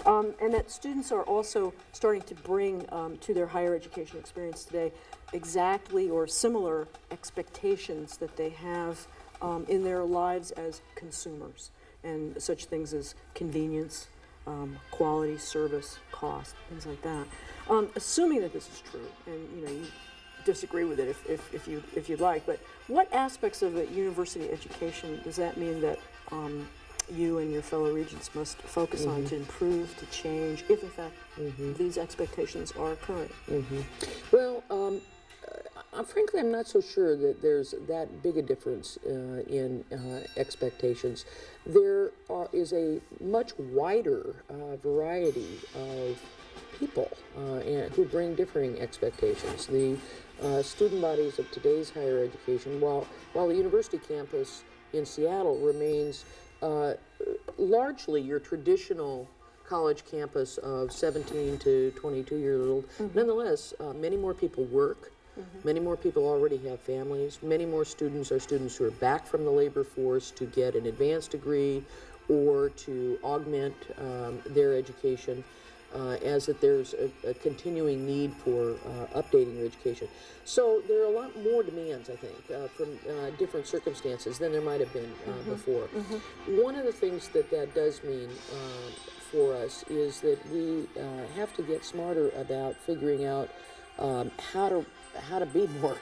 and that students are also starting to bring to their higher education experience today exactly or similar expectations that they have in their lives as consumers, and such things as convenience, quality, service, cost, things like that. Assuming that this is true, and you disagree with it if you'd like, but what aspects of a university education does that mean that you and your fellow regents must focus on to improve, to change, if in fact these expectations are current? Well, frankly, I'm not so sure that there's that big a difference in expectations. There is a much wider variety of people who bring differing expectations. The student bodies of today's higher education, while the university campus in Seattle remains largely your traditional college campus of 17 to 22 years old, nonetheless, many more people work. Many more people already have families. Many more students are students who are back from the labor force to get an advanced degree or to augment their education, as that there's a continuing need for updating your education. So there are a lot more demands, I think, from different circumstances than there might have been before. One of the things that does mean for us is that we have to get smarter about figuring out how to be more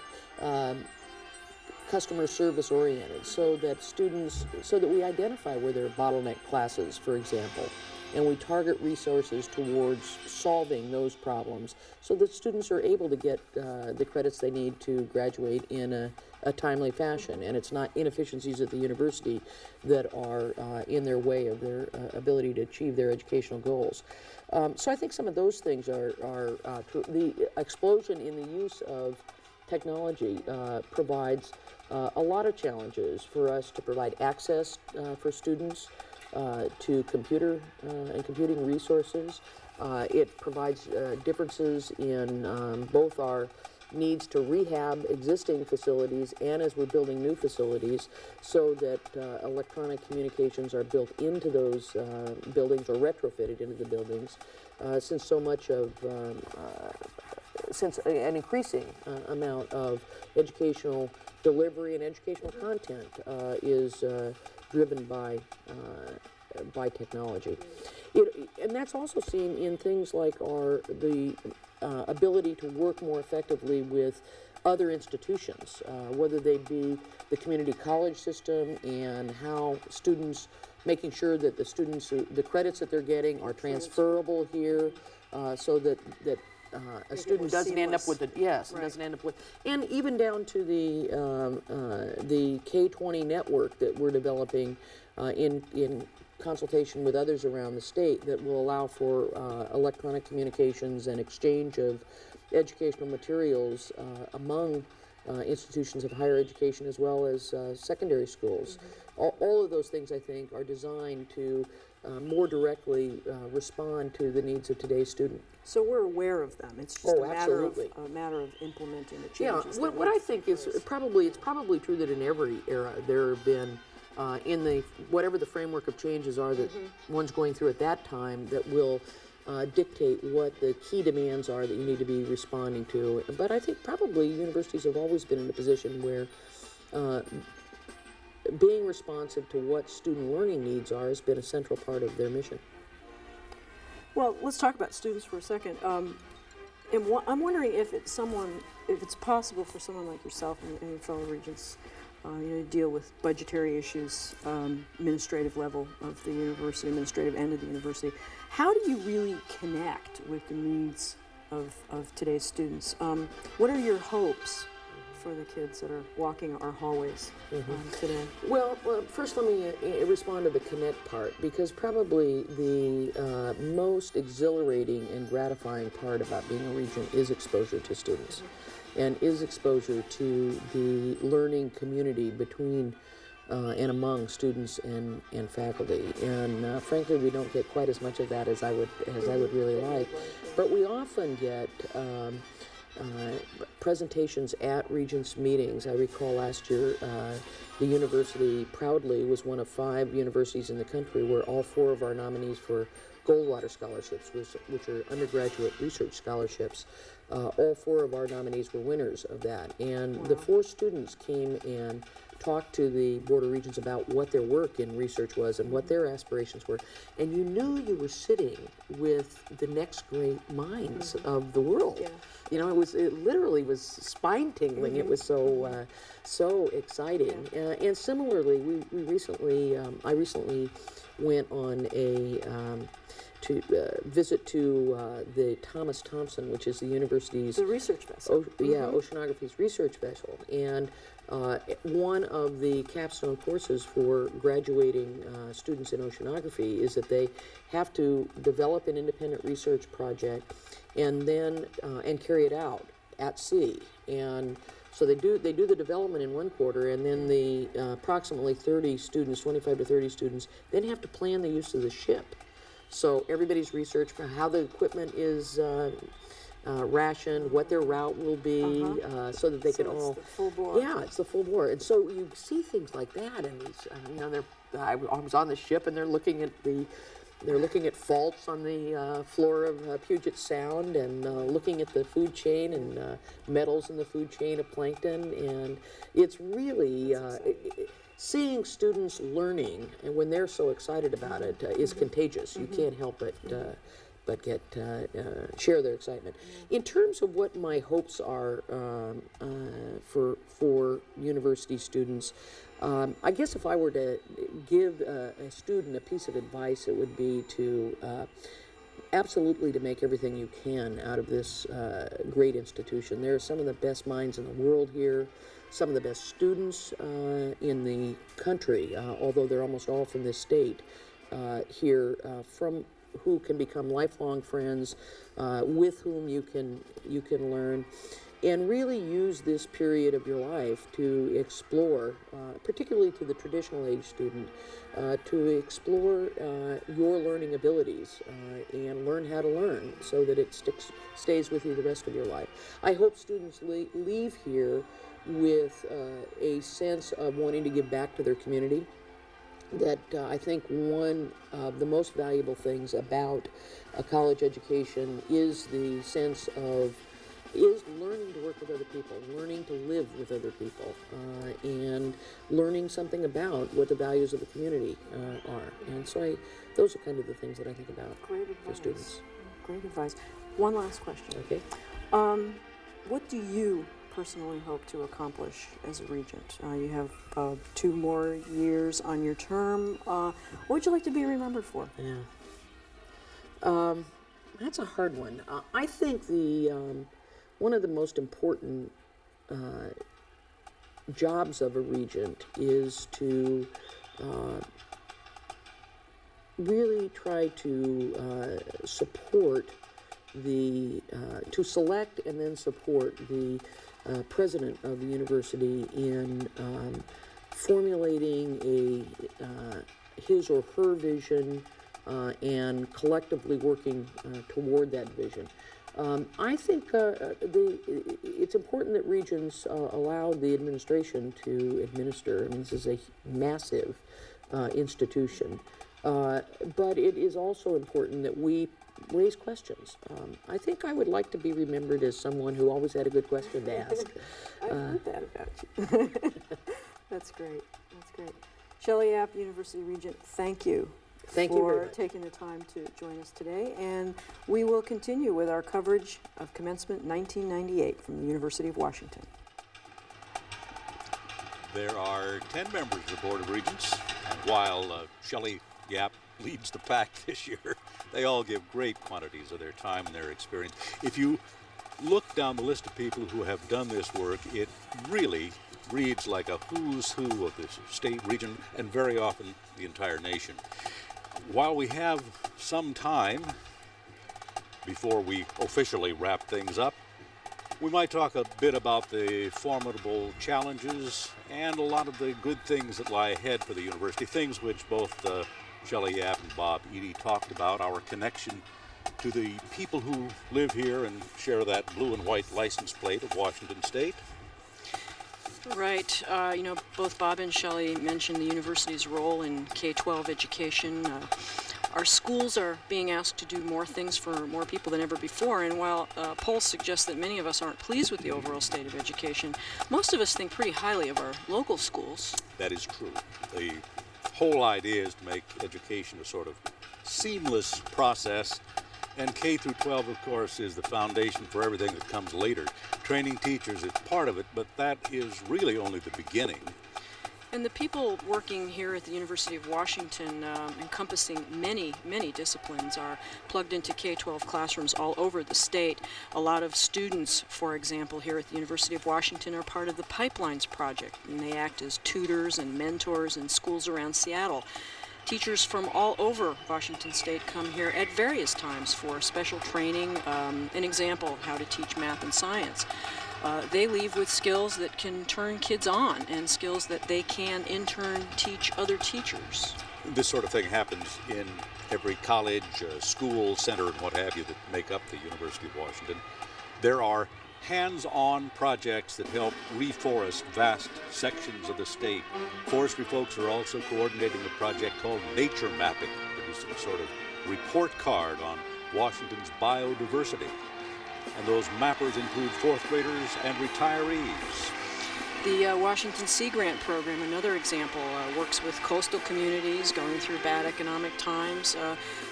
customer service oriented, so that we identify where there are bottleneck classes, for example, and we target resources towards solving those problems so that students are able to get the credits they need to graduate in a timely fashion, and it's not inefficiencies at the university that are in their way of their ability to achieve their educational goals. So I think some of those things are the explosion in the use of technology provides a lot of challenges for us to provide access for students to computer and computing resources. It provides differences in both our needs to rehab existing facilities and as we're building new facilities, so that electronic communications are built into those buildings or retrofitted into the buildings, since so much of since an increasing amount of educational delivery and educational content is driven by technology. And that's also seen in things like the ability to work more effectively with other institutions, whether they be the community college system and how students, making sure that the credits that they're getting are transferable here, so that a student doesn't end up with it. Yes, Right. doesn't end up with, and even down to the K-20 network that we're developing in consultation with others around the state that will allow for electronic communications and exchange of educational materials among institutions of higher education as well as secondary schools. All of those things, I think, are designed to more directly respond to the needs of today's student. So we're aware of them. It's just a matter of implementing the changes. Yeah, what I think is it's probably true that in every era there have been in the whatever the framework of changes are that one's going through at that time that will dictate what the key demands are that you need to be responding to. But I think probably universities have always been in a position where being responsive to what student learning needs are has been a central part of their mission. Well, let's talk about students for a second. I'm wondering if it's possible for someone like yourself and your fellow regents, to deal with budgetary issues, administrative level of the university, administrative end of the university. How do you really connect with the needs of today's students? What are your hopes for the kids that are walking our hallways today? Well, first let me respond to the connect part, because probably the most exhilarating and gratifying part about being a regent is exposure to students and is exposure to the learning community between and among students and faculty. And frankly, we don't get quite as much of that as I would really like. But we often get presentations at Regents meetings. I recall last year the university proudly was one of 5 universities in the country where all 4 of our nominees for Goldwater scholarships, which are undergraduate research scholarships, all 4 of our nominees were winners of that. And the 4 students came and talked to the Board of Regents about what their work in research was and what their aspirations were. And you knew you were sitting with the next great minds of the world. Yeah. You know, it literally was spine-tingling. It was so exciting. And similarly, we recently, I recently went on a visit to the Thomas Thompson, which is the university's the research vessel. Oceanography's research vessel, and one of the capstone courses for graduating students in oceanography is that they have to develop an independent research project and then and carry it out at sea. And so they do the development in one quarter, and then the approximately 30 students, 25 to 30 students, then have to plan the use of the ship. So everybody's research for how the equipment is rationed, what their route will be, so that they can all. It's the full bore. Yeah, it's the full bore, and so you see things like that, and I was on the ship, and they're looking at faults on the floor of Puget Sound, and looking at the food chain and metals in the food chain of plankton, and it's really. Seeing students learning, and when they're so excited about it, is contagious. You can't help but get share their excitement. In terms of what my hopes are for university students, I guess if I were to give a student a piece of advice, it would be to absolutely to make everything you can out of this great institution. There are some of the best minds in the world here. Some of the best students in the country, although they're almost all from this state, here, from who can become lifelong friends, with whom you can learn, and really use this period of your life to explore, particularly to the traditional age student, to explore your learning abilities and learn how to learn so that it stays with you the rest of your life. I hope students leave here with a sense of wanting to give back to their community. That I think one of the most valuable things about a college education is the sense of learning to work with other people, learning to live with other people, and learning something about what the values of the community are. And so those are kind of the things that I think about for students. Great advice. One last question. Okay. What do you personally hope to accomplish as a regent? You have 2 more years on your term. What would you like to be remembered for? Yeah. That's a hard one. I think one of the most important jobs of a regent is to really try to support to select and then support the president of the university in formulating his or her vision and collectively working toward that vision. I think it's important that regents allow the administration to administer. I mean, this is a massive institution. But it is also important that we raise questions. I think I would like to be remembered as someone who always had a good question to ask. I've heard that about you. That's great. That's great. Shelley Yap, University Regent, thank you. Thank you very for much. taking the time to join us today. And we will continue with our coverage of Commencement 1998 from the University of Washington. There are 10 members of the Board of Regents, and while Shelley Yap leads the pack this year, they all give great quantities of their time and their experience. If you look down the list of people who have done this work, it really reads like a who's who of this state, region, and very often the entire nation. While we have some time before we officially wrap things up, we might talk a bit about the formidable challenges and a lot of the good things that lie ahead for the university, things which both Shelley Yap and Bob Eady talked about, our connection to the people who live here and share that blue and white license plate of Washington State. Right. Both Bob and Shelley mentioned the university's role in K-12 education. Our schools are being asked to do more things for more people than ever before, and while polls suggest that many of us aren't pleased with the overall state of education, most of us think pretty highly of our local schools. That is true. The whole idea is to make education a sort of seamless process, and K through 12, of course, is the foundation for everything that comes later. Training teachers is part of it, but that is really only the beginning. And the people working here at the University of Washington, encompassing many, many disciplines, are plugged into K-12 classrooms all over the state. A lot of students, for example, here at the University of Washington are part of the Pipelines Project, and they act as tutors and mentors in schools around Seattle. Teachers from all over Washington State come here at various times for special training, an example of how to teach math and science. They leave with skills that can turn kids on and skills that they can in turn teach other teachers. This sort of thing happens in every college, school, center, and what have you that make up the University of Washington. There are hands-on projects that help reforest vast sections of the state. Forestry folks are also coordinating a project called Nature Mapping, producing a sort of report card on Washington's biodiversity. And those mappers include fourth graders and retirees. The Washington Sea Grant Program, another example, works with coastal communities going through bad economic times.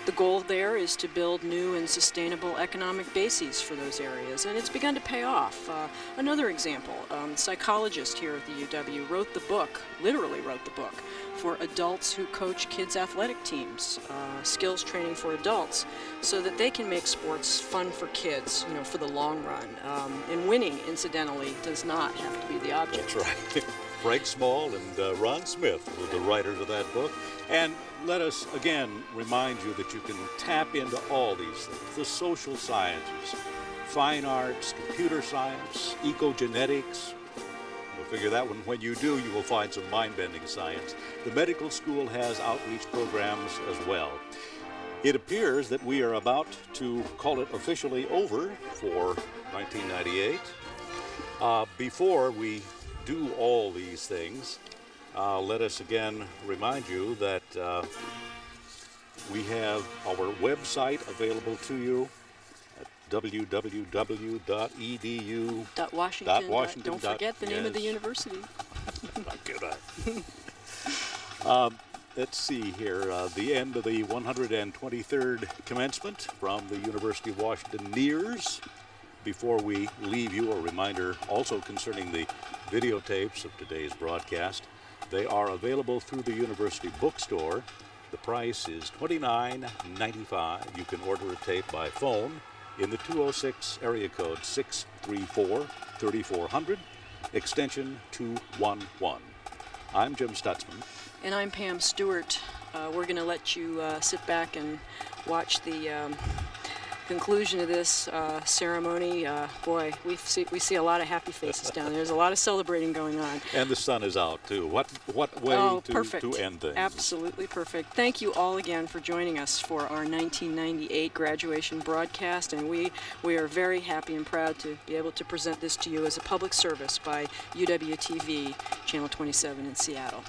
The goal there is to build new and sustainable economic bases for those areas, and it's begun to pay off. Another example, a psychologist here at the UW wrote the book, literally wrote the book, for adults who coach kids' athletic teams, skills training for adults, so that they can make sports fun for kids, for the long run. And winning, incidentally, does not have to be the object. That's right. Frank Small and Ron Smith were the writers of that book. And let us again remind you that you can tap into all these things: the social sciences, fine arts, computer science, ecogenetics. We'll figure that one. When you do, you will find some mind-bending science. The medical school has outreach programs as well. It appears that we are about to call it officially over for 1998. Before we do all these things, let us again remind you that we have our website available to you at www.edu.washington. Don't forget the name of the university. Let's see here, the end of the 123rd Commencement from the University of Washington nears. Before we leave you, a reminder also concerning the videotapes of today's broadcast. They are available through the university bookstore, The price is $29.95. You can order a tape by phone in the 206 area code 634-3400, extension 211. I'm Jim Stutzman. And I'm Pam Stewart. We're going to let you sit back and watch the conclusion of this ceremony. Boy, we see a lot of happy faces down there. There's a lot of celebrating going on. And the sun is out, too. What way to end things. Absolutely perfect. Thank you all again for joining us for our 1998 graduation broadcast, and we are very happy and proud to be able to present this to you as a public service by UWTV Channel 27 in Seattle.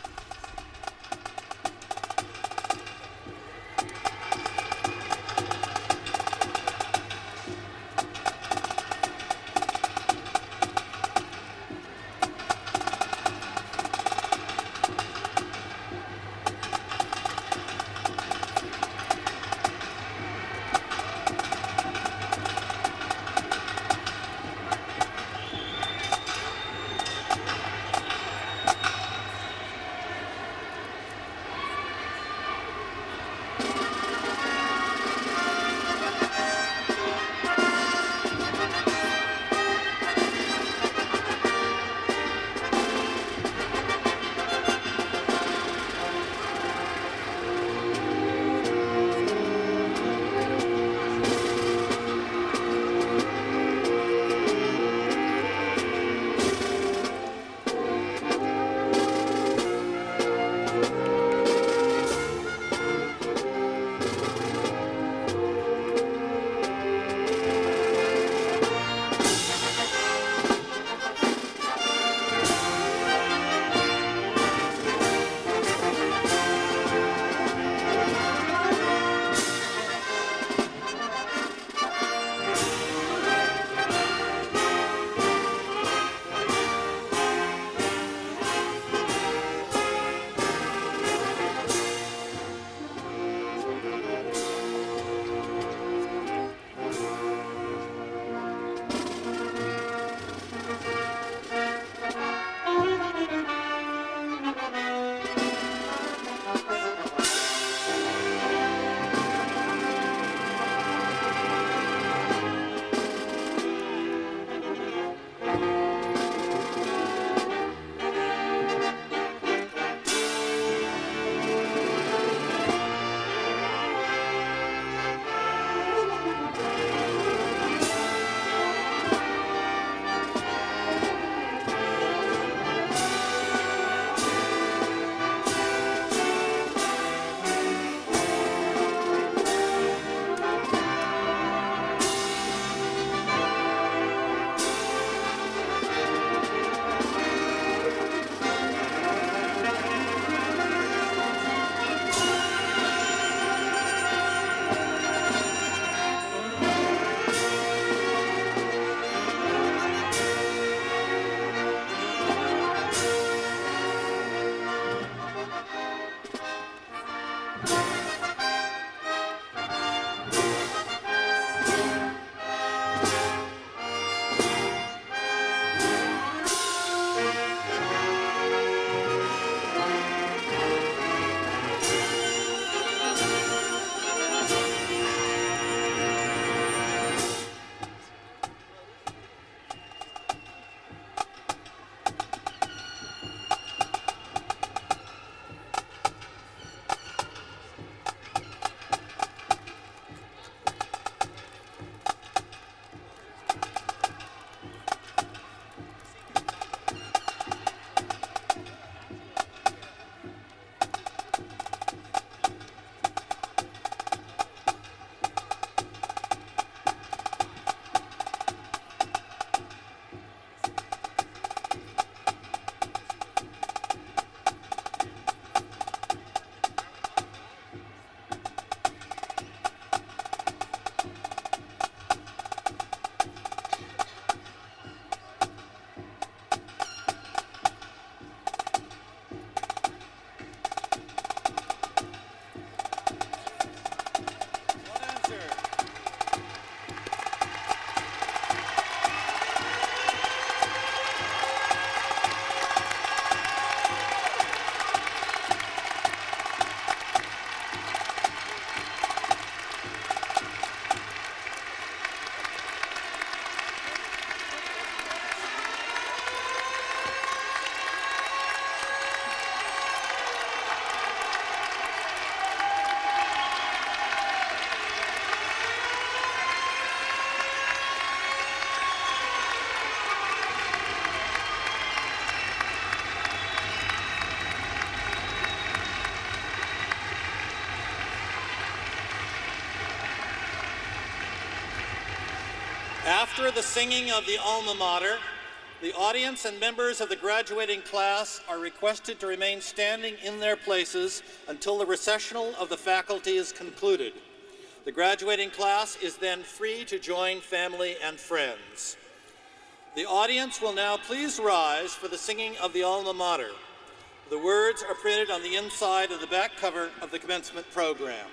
After the singing of the alma mater, the audience and members of the graduating class are requested to remain standing in their places until the recessional of the faculty is concluded. The graduating class is then free to join family and friends. The audience will now please rise for the singing of the alma mater. The words are printed on the inside of the back cover of the commencement program.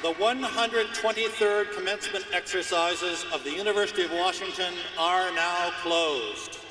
The 123rd commencement exercises of the University of Washington are now closed.